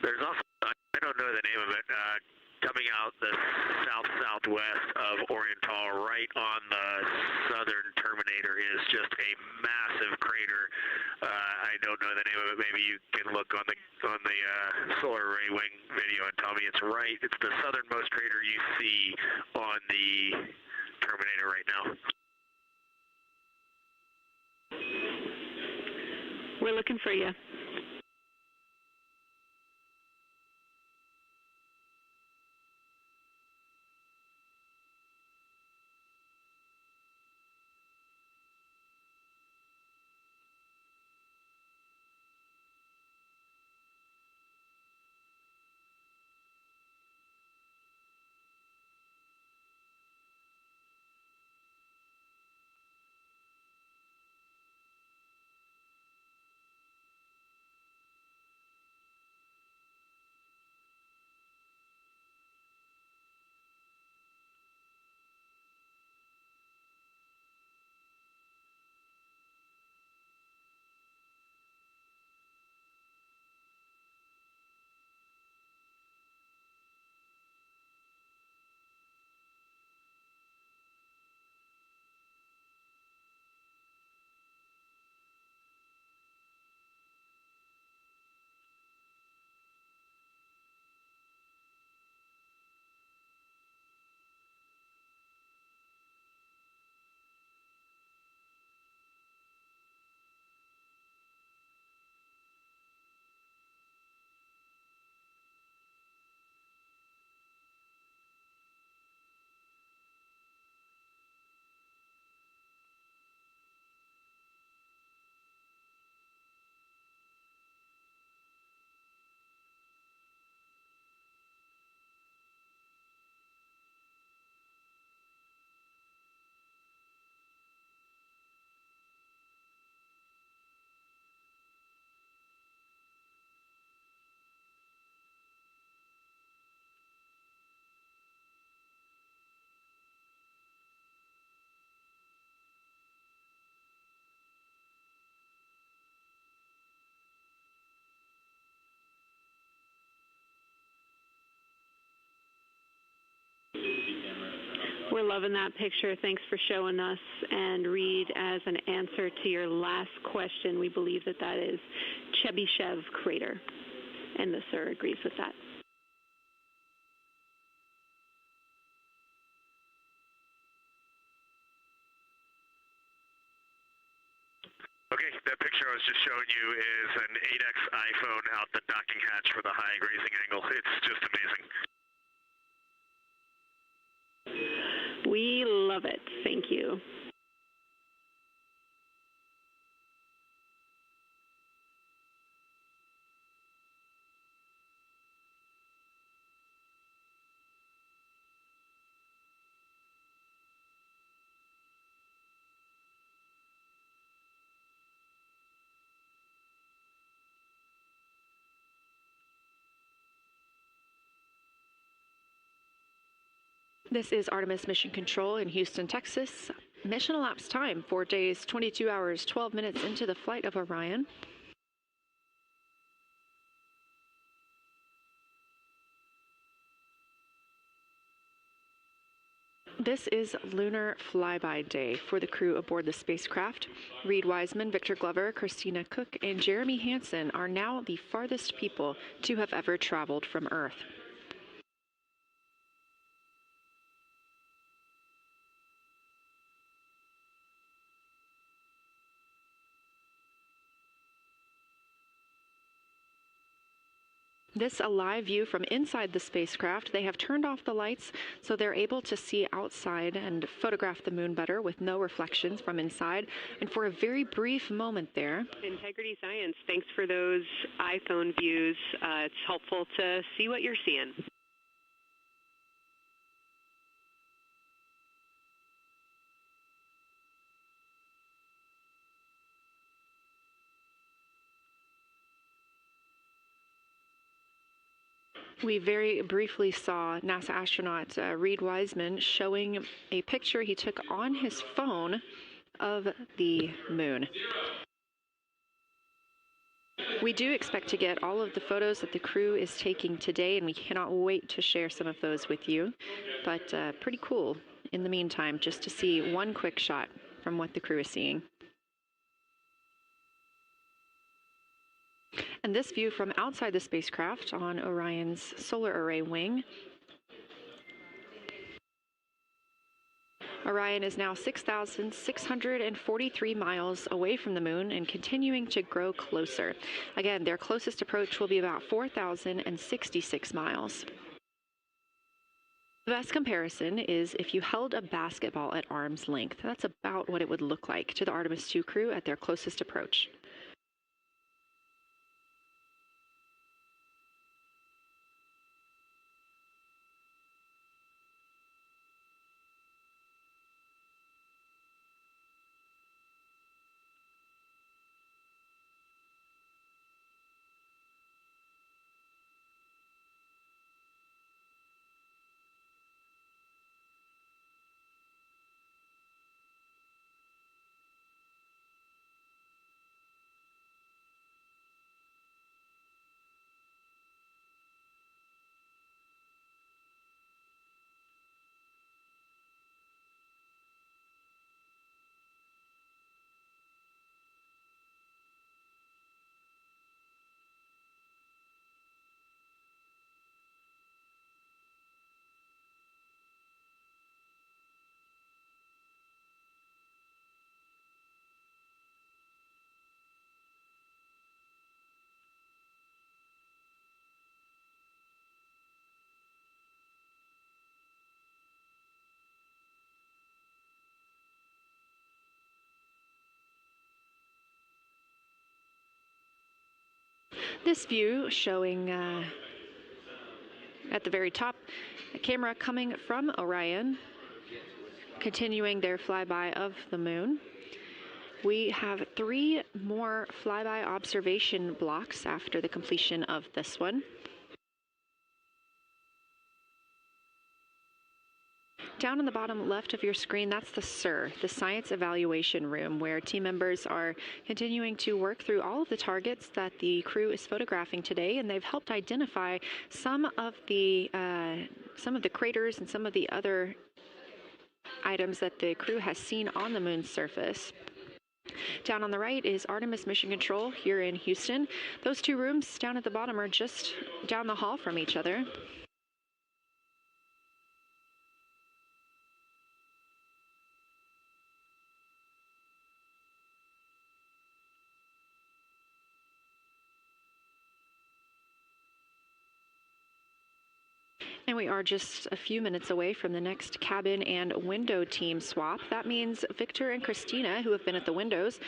There's also, I don't know the name of it, coming out the south-southwest of Oriental, right on the southern Terminator, is just a massive crater. I don't know the name of it. Maybe you can look on the solar array wing video and tell me it's right. It's the southernmost crater you see on the Terminator right now. We're looking for you. We're loving that picture. Thanks for showing us. And Reid, as an answer to your last question, we believe that that is Chebyshev crater. And the sir agrees with that. Okay, that picture I was just showing you is an 8X iPhone out the docking hatch for the high grazing angle. It's just amazing. We love it. Thank you. This is Artemis Mission Control in Houston, Texas. Mission elapsed time, 4 days, 22 hours, 12 minutes into the flight of Orion. This is Lunar Flyby Day for the crew aboard the spacecraft. Reid Wiseman, Victor Glover, Christina Cook, and Jeremy Hansen are now the farthest people to have ever traveled from Earth. This a live view from inside the spacecraft. They have turned off the lights so they're able to see outside and photograph the moon better with no reflections from inside. And for a very brief moment there. Integrity Science, thanks for those iPhone views. It's helpful to see what you're seeing. We very briefly saw NASA astronaut Reid Wiseman showing a picture he took on his phone of the moon. We do expect to get all of the photos that the crew is taking today, and we cannot wait to share some of those with you. But pretty cool in the meantime, just to see one quick shot from what the crew is seeing. And this view from outside the spacecraft on Orion's solar array wing. Orion is now 6,643 miles away from the moon and continuing to grow closer. Again, their closest approach will be about 4,066 miles. The best comparison is if you held a basketball at arm's length. That's about what it would look like to the Artemis II crew at their closest approach. This view showing at the very top, a camera coming from Orion, continuing their flyby of the moon. We have 3 more flyby observation blocks after the completion of this one. Down on the bottom left of your screen, that's the SIR, the Science Evaluation Room, where team members are continuing to work through all of the targets that the crew is photographing today, and they've helped identify some of the craters and some of the other items that the crew has seen on the moon's surface. Down on the right is Artemis Mission Control here in Houston. Those 2 rooms down at the bottom are just down the hall from each other. And we are just a few minutes away from the next cabin and window team swap. That means Victor and Christina, who have been at the windows,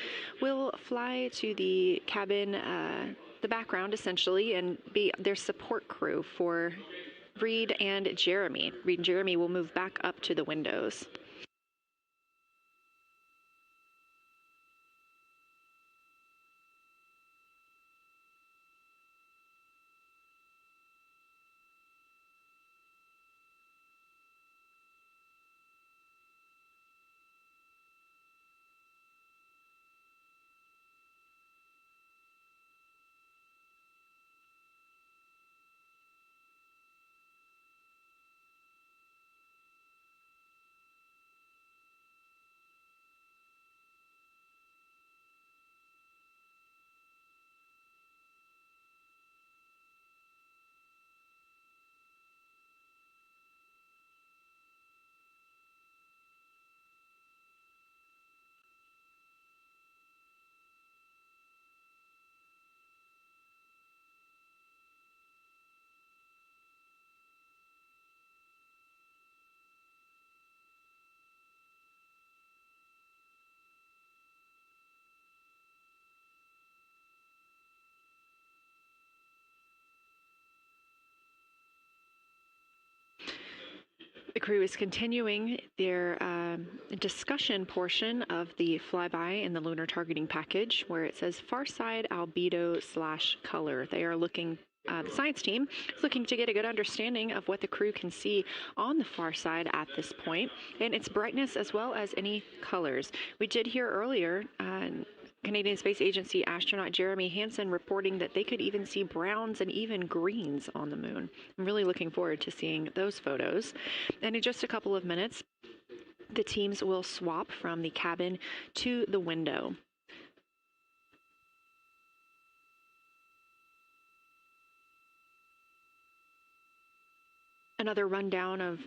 will fly to the cabin, the background essentially, and be their support crew for Reid and Jeremy. Reid and Jeremy will move back up to the windows. The crew is continuing their discussion portion of the flyby in the lunar targeting package, where it says far side albedo/color. They are looking. The science team is looking to get a good understanding of what the crew can see on the far side at this point, and its brightness as well as any colors. We did hear earlier Canadian Space Agency astronaut Jeremy Hansen reporting that they could even see browns and even greens on the moon. I'm really looking forward to seeing those photos. And in just a couple of minutes, the teams will swap from the cabin to the window. Another rundown of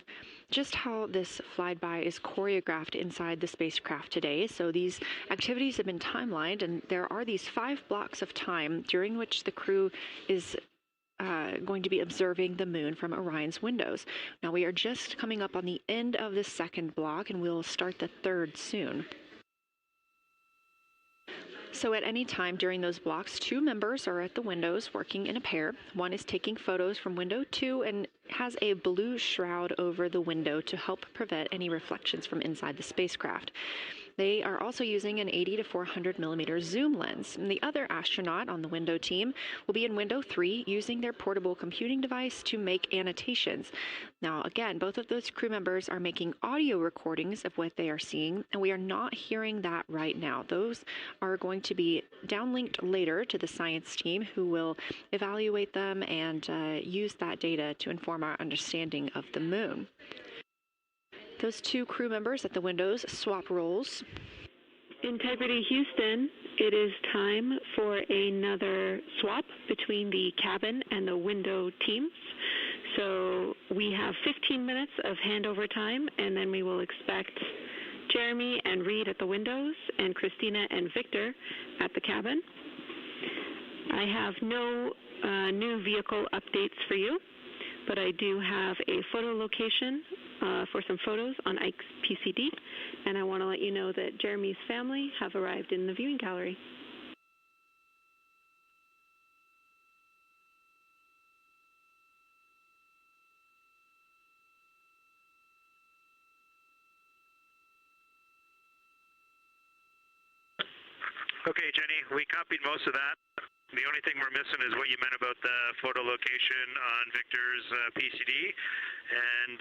just how this flyby is choreographed inside the spacecraft today. So these activities have been timelined, and there are these 5 blocks of time during which the crew is going to be observing the moon from Orion's windows. Now we are just coming up on the end of the 2nd block, and we'll start the 3rd soon. So at any time during those blocks, 2 members are at the windows working in a pair. One is taking photos from window 2 and has a blue shroud over the window to help prevent any reflections from inside the spacecraft. They are also using an 80 to 400 millimeter zoom lens. And the other astronaut on the window team will be in window 3 using their portable computing device to make annotations. Now, again, both of those crew members are making audio recordings of what they are seeing, and we are not hearing that right now. Those are going to be downlinked later to the science team, who will evaluate them and use that data to inform our understanding of the moon. Those 2 crew members at the windows swap roles. Integrity Houston, it is time for another swap between the cabin and the window teams. So we have 15 minutes of handover time, and then we will expect Jeremy and Reid at the windows and Christina and Victor at the cabin. I have no new vehicle updates for you, but I do have a photo location for some photos on Ike's PCD, and I want to let you know that Jeremy's family have arrived in the viewing gallery. Okay, Jenny, we copied most of that. The only thing we're missing is what you meant about the photo location on Victor's PCD. And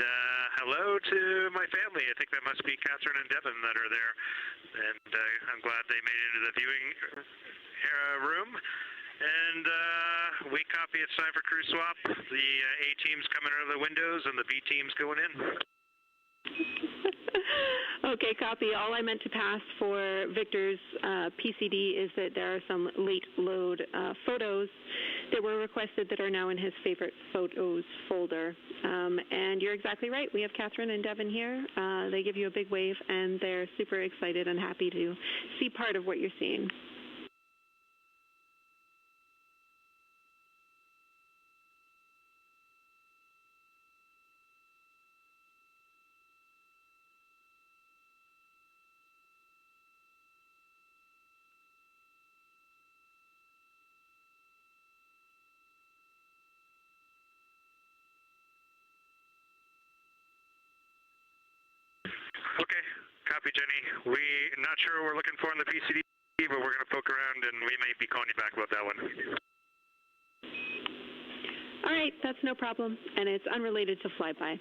hello to my family. I think that must be Catherine and Devin that are there. And I'm glad they made it into the viewing room. And we copy. It's time for crew swap. The A team's coming out of the windows and the B team's going in. Okay, copy. All I meant to pass for Victor's PCD is that there are some late load photos that were requested that are now in his favorite photos folder. And you're exactly right. We have Catherine and Devin here. They give you a big wave, and they're super excited and happy to see part of what you're seeing. Okay, copy, Jenny. We're not sure what we're looking for in the PCD, but we're going to poke around, and we may be calling you back about that one. All right, that's no problem, and it's unrelated to flyby.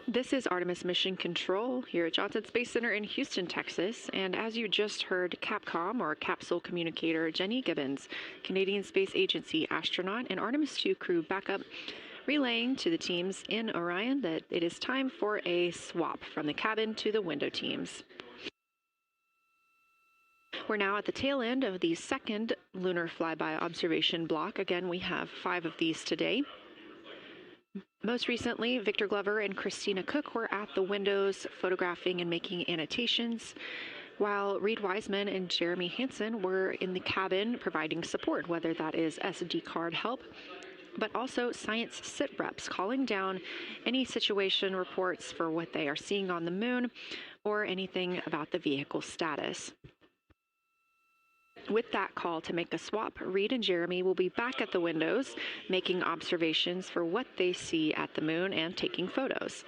This is Artemis Mission Control here at Johnson Space Center in Houston, Texas. And as you just heard, Capcom, or Capsule Communicator Jenny Gibbons, Canadian Space Agency astronaut and Artemis II crew backup, relaying to the teams in Orion that it is time for a swap from the cabin to the window teams. We're now at the tail end of the second lunar flyby observation block. Again, we have 5 of these today. Most recently, Victor Glover and Christina Cook were at the windows photographing and making annotations, while Reid Wiseman and Jeremy Hansen were in the cabin providing support, whether that is SD card help, but also science sit reps, calling down any situation reports for what they are seeing on the moon or anything about the vehicle status. With that call to make a swap, Reid and Jeremy will be back at the windows, making observations for what they see at the moon and taking photos.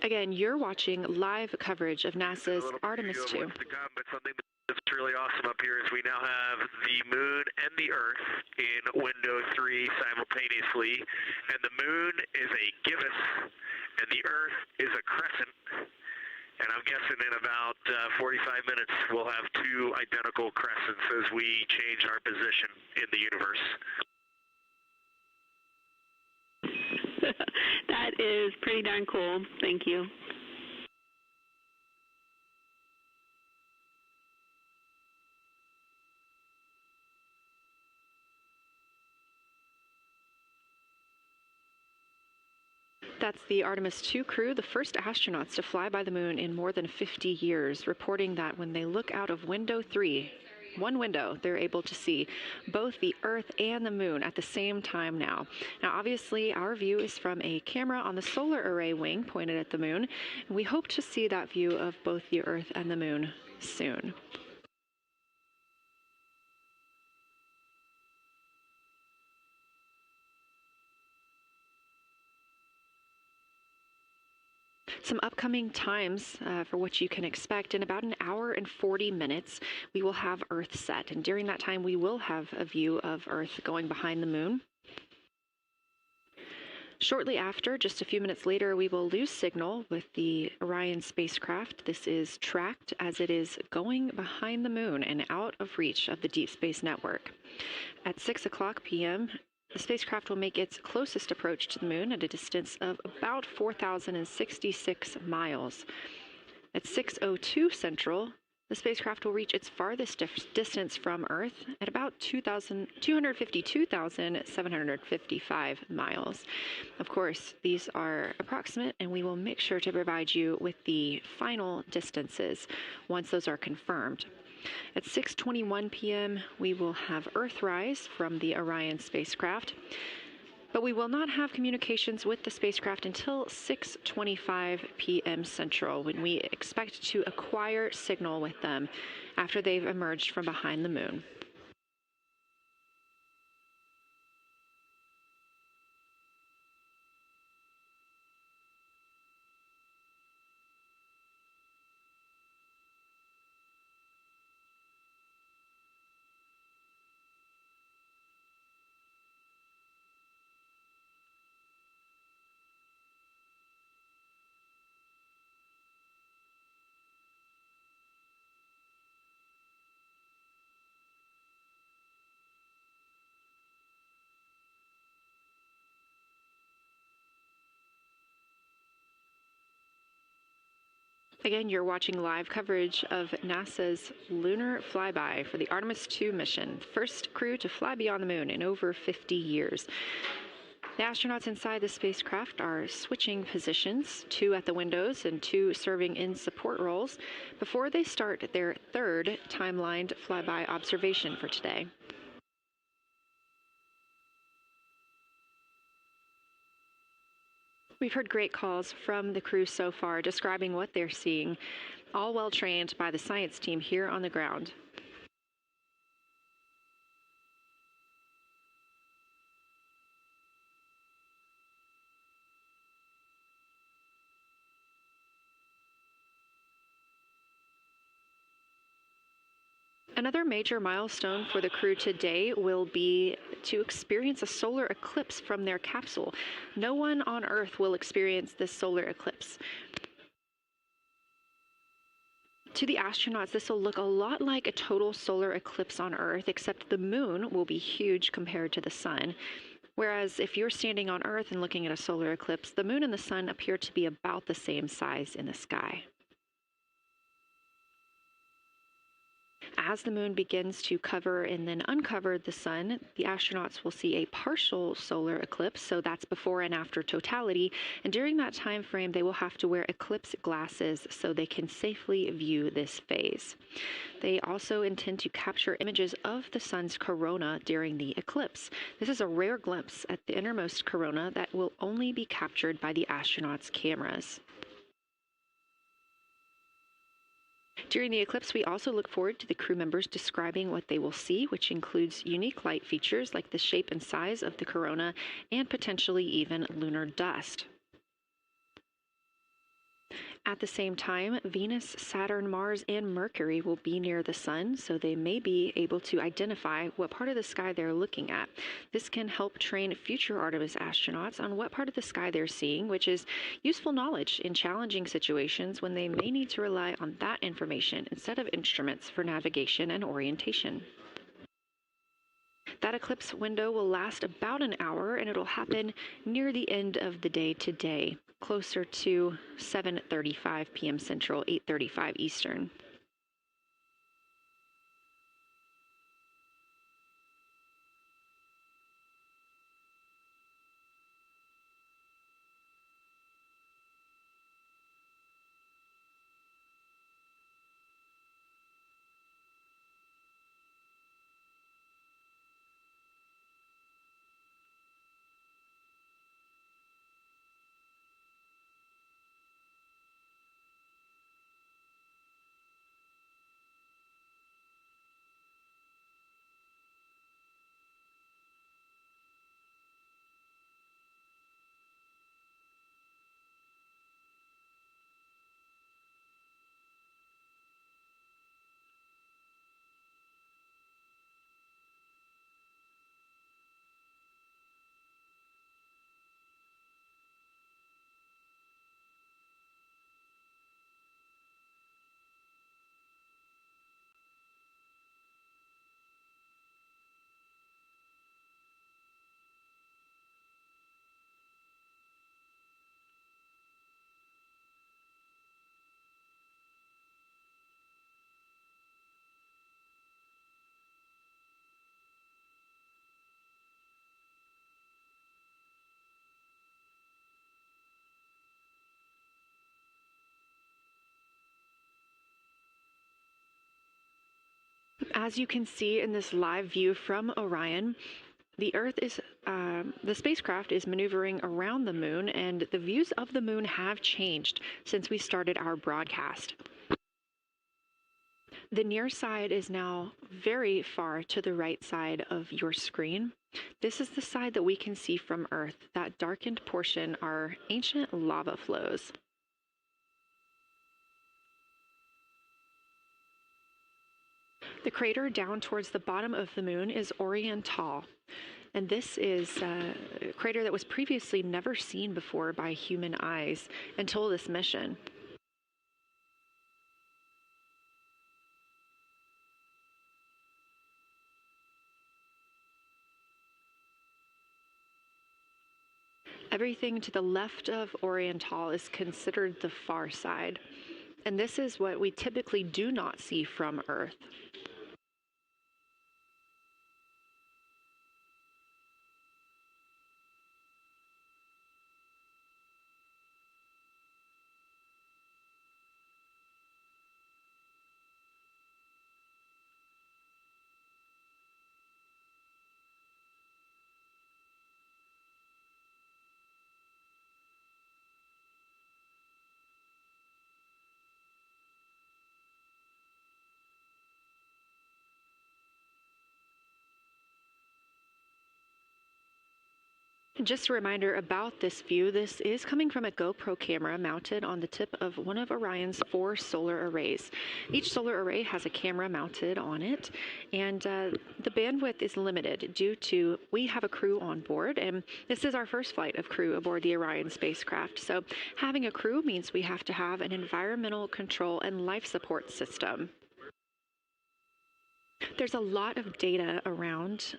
Again, you're watching live coverage of NASA's Artemis II. But something that's really awesome up here is we now have the moon and the Earth in window 3 simultaneously, and the moon is a gibbous, and the Earth is a crescent. And I'm guessing in about 45 minutes we'll have 2 identical crescents as we change our position in the universe. That is pretty darn cool. Thank you. That's the Artemis II crew, the first astronauts to fly by the moon in more than 50 years, reporting that when they look out of window 3, one window, they're able to see both the Earth and the moon at the same time now. Now, obviously, our view is from a camera on the solar array wing pointed at the moon, and we hope to see that view of both the Earth and the moon soon. Some upcoming times for what you can expect. In about an hour and 40 minutes, we will have Earth set. And during that time, we will have a view of Earth going behind the moon. Shortly after, just a few minutes later, we will lose signal with the Orion spacecraft. This is tracked as it is going behind the moon and out of reach of the Deep Space Network. At 6 o'clock p.m., the spacecraft will make its closest approach to the moon at a distance of about 4,066 miles. At 6:02 Central, the spacecraft will reach its farthest distance from Earth at about 252,755 miles. Of course, these are approximate, and we will make sure to provide you with the final distances once those are confirmed. At 6:21 p.m., we will have Earthrise from the Orion spacecraft, but we will not have communications with the spacecraft until 6:25 p.m. Central, when we expect to acquire signal with them after they've emerged from behind the moon. Again, you're watching live coverage of NASA's lunar flyby for the Artemis II mission, first crew to fly beyond the moon in over 50 years. The astronauts inside the spacecraft are switching positions, 2 at the windows and 2 serving in support roles, before they start their third timelined flyby observation for today. We've heard great calls from the crew so far describing what they're seeing, all well trained by the science team here on the ground. Another major milestone for the crew today will be to experience a solar eclipse from their capsule. No one on Earth will experience this solar eclipse. To the astronauts, this will look a lot like a total solar eclipse on Earth, except the moon will be huge compared to the sun. Whereas if you're standing on Earth and looking at a solar eclipse, the moon and the sun appear to be about the same size in the sky. As the moon begins to cover and then uncover the sun, the astronauts will see a partial solar eclipse, so that's before and after totality, and during that time frame they will have to wear eclipse glasses so they can safely view this phase. They also intend to capture images of the sun's corona during the eclipse. This is a rare glimpse at the innermost corona that will only be captured by the astronauts' cameras. During the eclipse, we also look forward to the crew members describing what they will see, which includes unique light features like the shape and size of the corona and potentially even lunar dust. At the same time, Venus, Saturn, Mars, and Mercury will be near the sun, so they may be able to identify what part of the sky they're looking at. This can help train future Artemis astronauts on what part of the sky they're seeing, which is useful knowledge in challenging situations when they may need to rely on that information instead of instruments for navigation and orientation. That eclipse window will last about an hour, and it'll happen near the end of the day today, closer to 7:35 p.m. Central, 8:35 Eastern. As you can see in this live view from Orion, the spacecraft is maneuvering around the moon, and the views of the moon have changed since we started our broadcast. The near side is now very far to the right side of your screen. This is the side that we can see from Earth. That darkened portion are ancient lava flows. The crater down towards the bottom of the moon is Oriental, and this is a crater that was previously never seen before by human eyes until this mission. Everything to the left of Oriental is considered the far side. And this is what we typically do not see from Earth. Just a reminder about this view. This is coming from a GoPro camera mounted on the tip of one of Orion's 4 solar arrays. Each solar array has a camera mounted on it, and the bandwidth is limited due to we have a crew on board, and this is our first flight of crew aboard the Orion spacecraft. So having a crew means we have to have an environmental control and life support system. There's a lot of data around,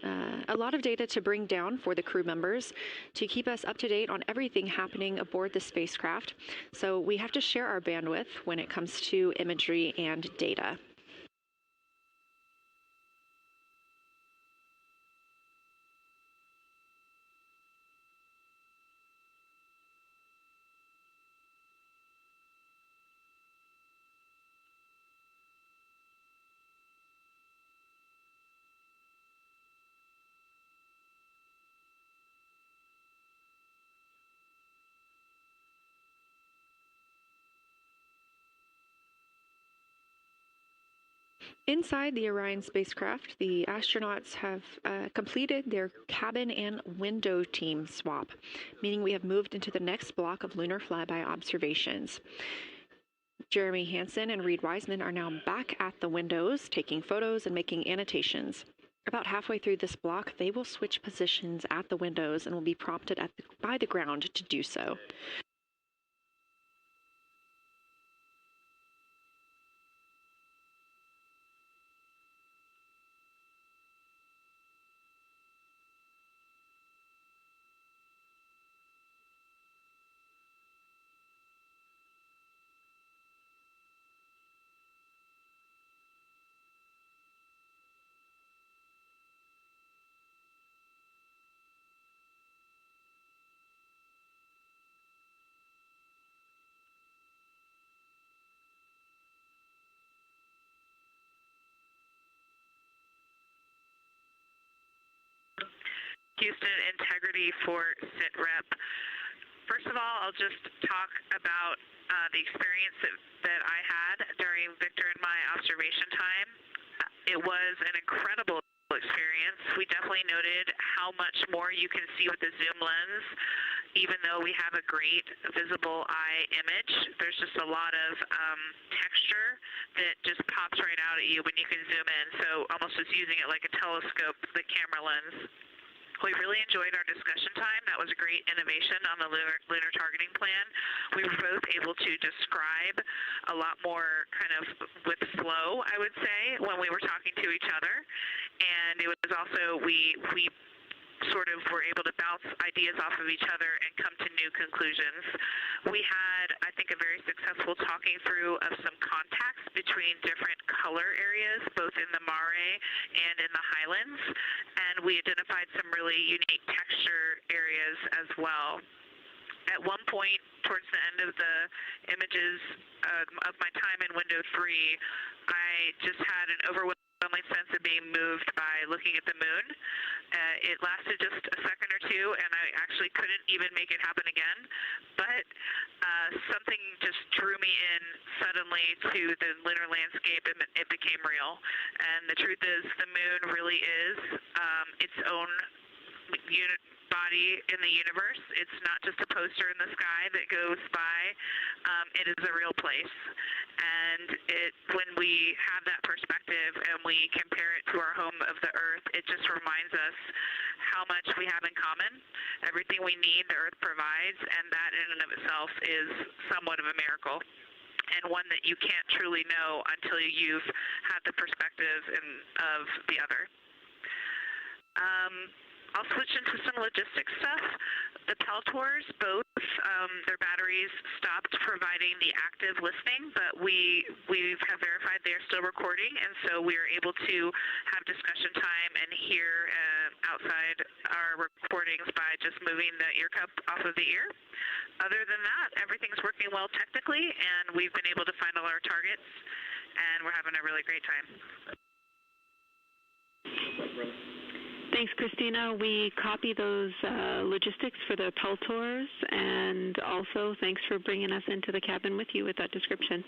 a lot of data to bring down for the crew members to keep us up to date on everything happening aboard the spacecraft. So we have to share our bandwidth when it comes to imagery and data. Inside the Orion spacecraft, the astronauts have completed their cabin and window team swap, meaning we have moved into the next block of lunar flyby observations. Jeremy Hansen and Reid Wiseman are now back at the windows, taking photos and making annotations. About halfway through this block, they will switch positions at the windows and will be prompted by the ground to do so. Houston integrity for SITREP. First of all, I'll just talk about the experience that I had during Victor and my observation time. It was an incredible experience. We definitely noted how much more you can see with the zoom lens. Even though we have a great visible eye image, there's just a lot of texture that just pops right out at you when you can zoom in. So almost just using it like a telescope, the camera lens. We really enjoyed our discussion time. That was a great innovation on the lunar targeting plan. We were both able to describe a lot more kind of with flow, I would say, when we were talking to each other. And it was also, we sort of were able to bounce ideas off of each other and come to new conclusions. We had, I think, a very successful talking through of some contacts between different color areas, both in the mare and in the highlands, and we identified some really unique texture areas as well. At one point, towards the end of the images of my time in window 3, I just had an overwhelming sense of being moved by looking at the moon. It lasted just a second or two, and I actually couldn't even make it happen again. But something just drew me in suddenly to the lunar landscape, and it became real. And the truth is, the moon really is its own body in the universe. It's not just a poster in the sky that goes by. It is a real place. And when we have that perspective and we compare it to our home of the Earth, it just reminds us how much we have in common. Everything we need, the Earth provides, and that in and of itself is somewhat of a miracle, and one that you can't truly know until you've had the perspective of the other. I'll switch into some logistics stuff. The Peltors, both their batteries stopped providing the active listening, but we have verified they are still recording, and so we are able to have discussion time and hear outside our recordings by just moving the ear cup off of the ear. Other than that, everything's working well technically, and we've been able to find all our targets, and we're having a really great time. Thanks, Christina. We copy those logistics for the Peltors, and also thanks for bringing us into the cabin with you with that description.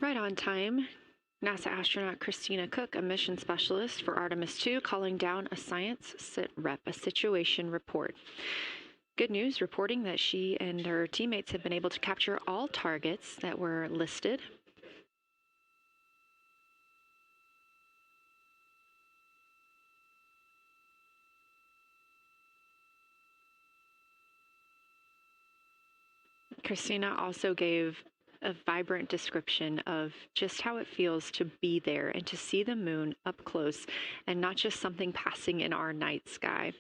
Right on time. NASA astronaut Christina Cook, a mission specialist for Artemis II, calling down a science a situation report. Good news, reporting that she and her teammates have been able to capture all targets that were listed. Christina also gave a vibrant description of just how it feels to be there and to see the moon up close and not just something passing in our night sky.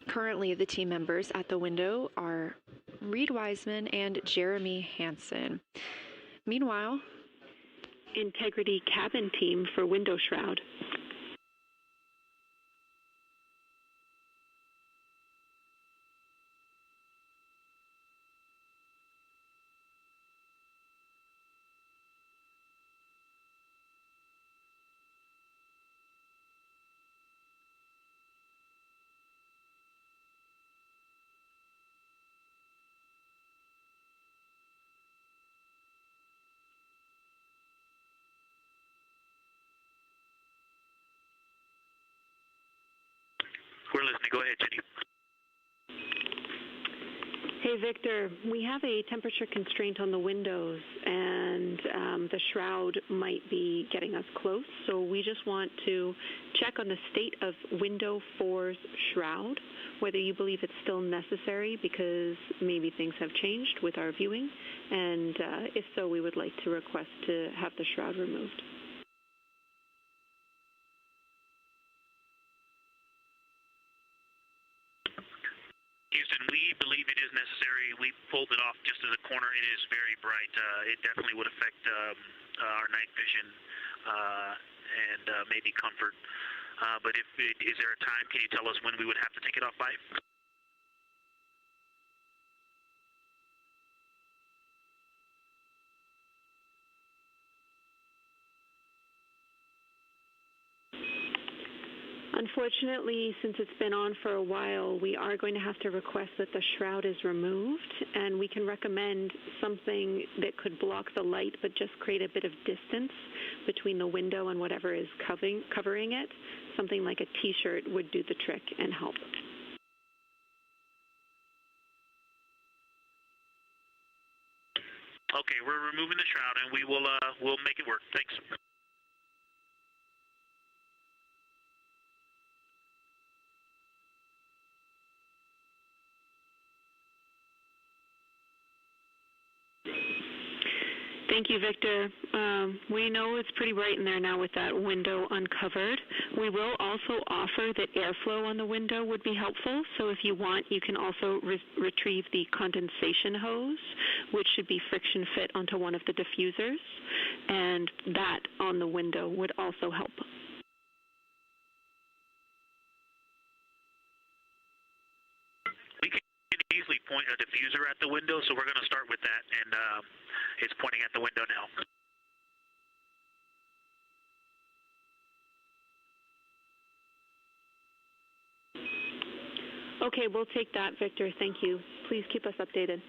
Currently, the team members at the window are Reid Wiseman and Jeremy Hansen. Meanwhile, Integrity cabin team for window shroud. We're listening. Go ahead, Jenny. Hey, Victor, we have a temperature constraint on the windows, and the shroud might be getting us close, so we just want to check on the state of window 4's shroud, whether you believe it's still necessary because maybe things have changed with our viewing, and if so, we would like to request to have the shroud removed. Houston, we believe it is necessary. We pulled it off just as a corner. It is very bright. It definitely would affect our night vision and maybe comfort. But is there a time? Can you tell us when we would have to take it off by? Unfortunately, since it's been on for a while, we are going to have to request that the shroud is removed, and we can recommend something that could block the light but just create a bit of distance between the window and whatever is covering it. Something like a t-shirt would do the trick and help. Okay, we're removing the shroud, and we'll make it work. Thanks. Thank you, Victor. We know it's pretty bright in there now with that window uncovered. We will also offer that airflow on the window would be helpful. So if you want, you can also retrieve the condensation hose, which should be friction fit onto one of the diffusers. And that on the window would also help. We can easily point a diffuser at the window, so we're going to start with that, and it's pointing at the window now. Okay, we'll take that, Victor. Thank you. Please keep us updated.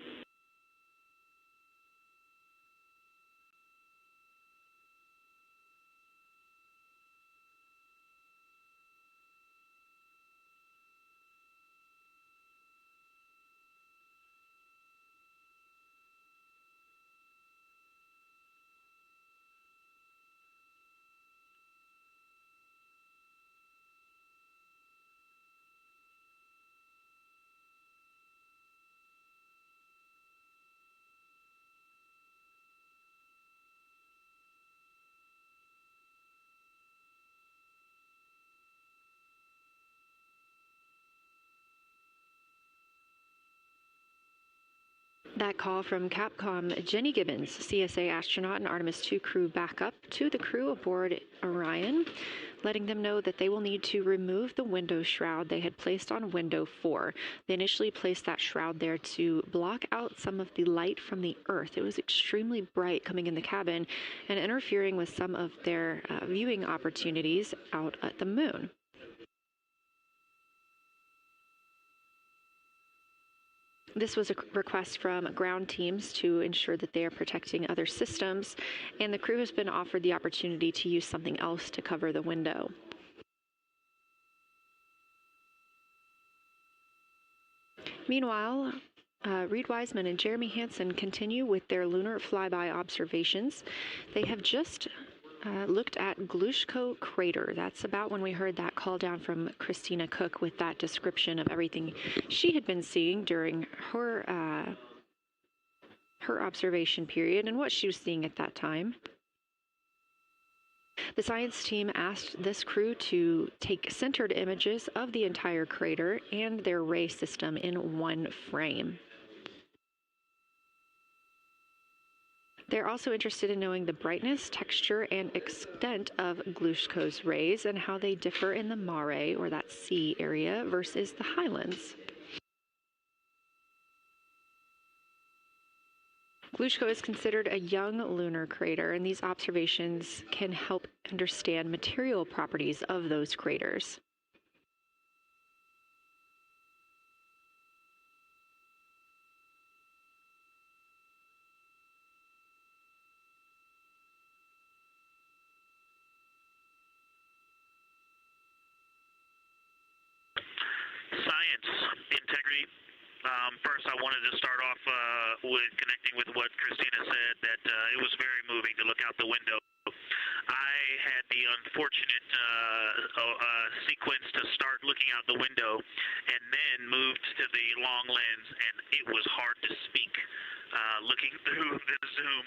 That call from Capcom Jenny Gibbons, CSA astronaut and Artemis II crew backup, to the crew aboard Orion, letting them know that they will need to remove the window shroud they had placed on window 4. They initially placed that shroud there to block out some of the light from the Earth. It was extremely bright coming in the cabin and interfering with some of their viewing opportunities out at the moon. This was a request from ground teams to ensure that they are protecting other systems, and the crew has been offered the opportunity to use something else to cover the window. Meanwhile, Reid Wiseman and Jeremy Hansen continue with their lunar flyby observations. They have just looked at Glushko crater. That's about when we heard that call down from Christina Cook with that description of everything she had been seeing during her observation period and what she was seeing at that time. The science team asked this crew to take centered images of the entire crater and their ray system in one frame. They're also interested in knowing the brightness, texture, and extent of Glushko's rays and how they differ in the mare, or that sea area, versus the highlands. Glushko is considered a young lunar crater, and these observations can help understand material properties of those craters. Science, integrity. First, I wanted to start off with connecting with what Christina said, that it was very moving to look out the window. I had the unfortunate sequence to start looking out the window and then moved to the long lens, and it was hard to speak looking through the zoom.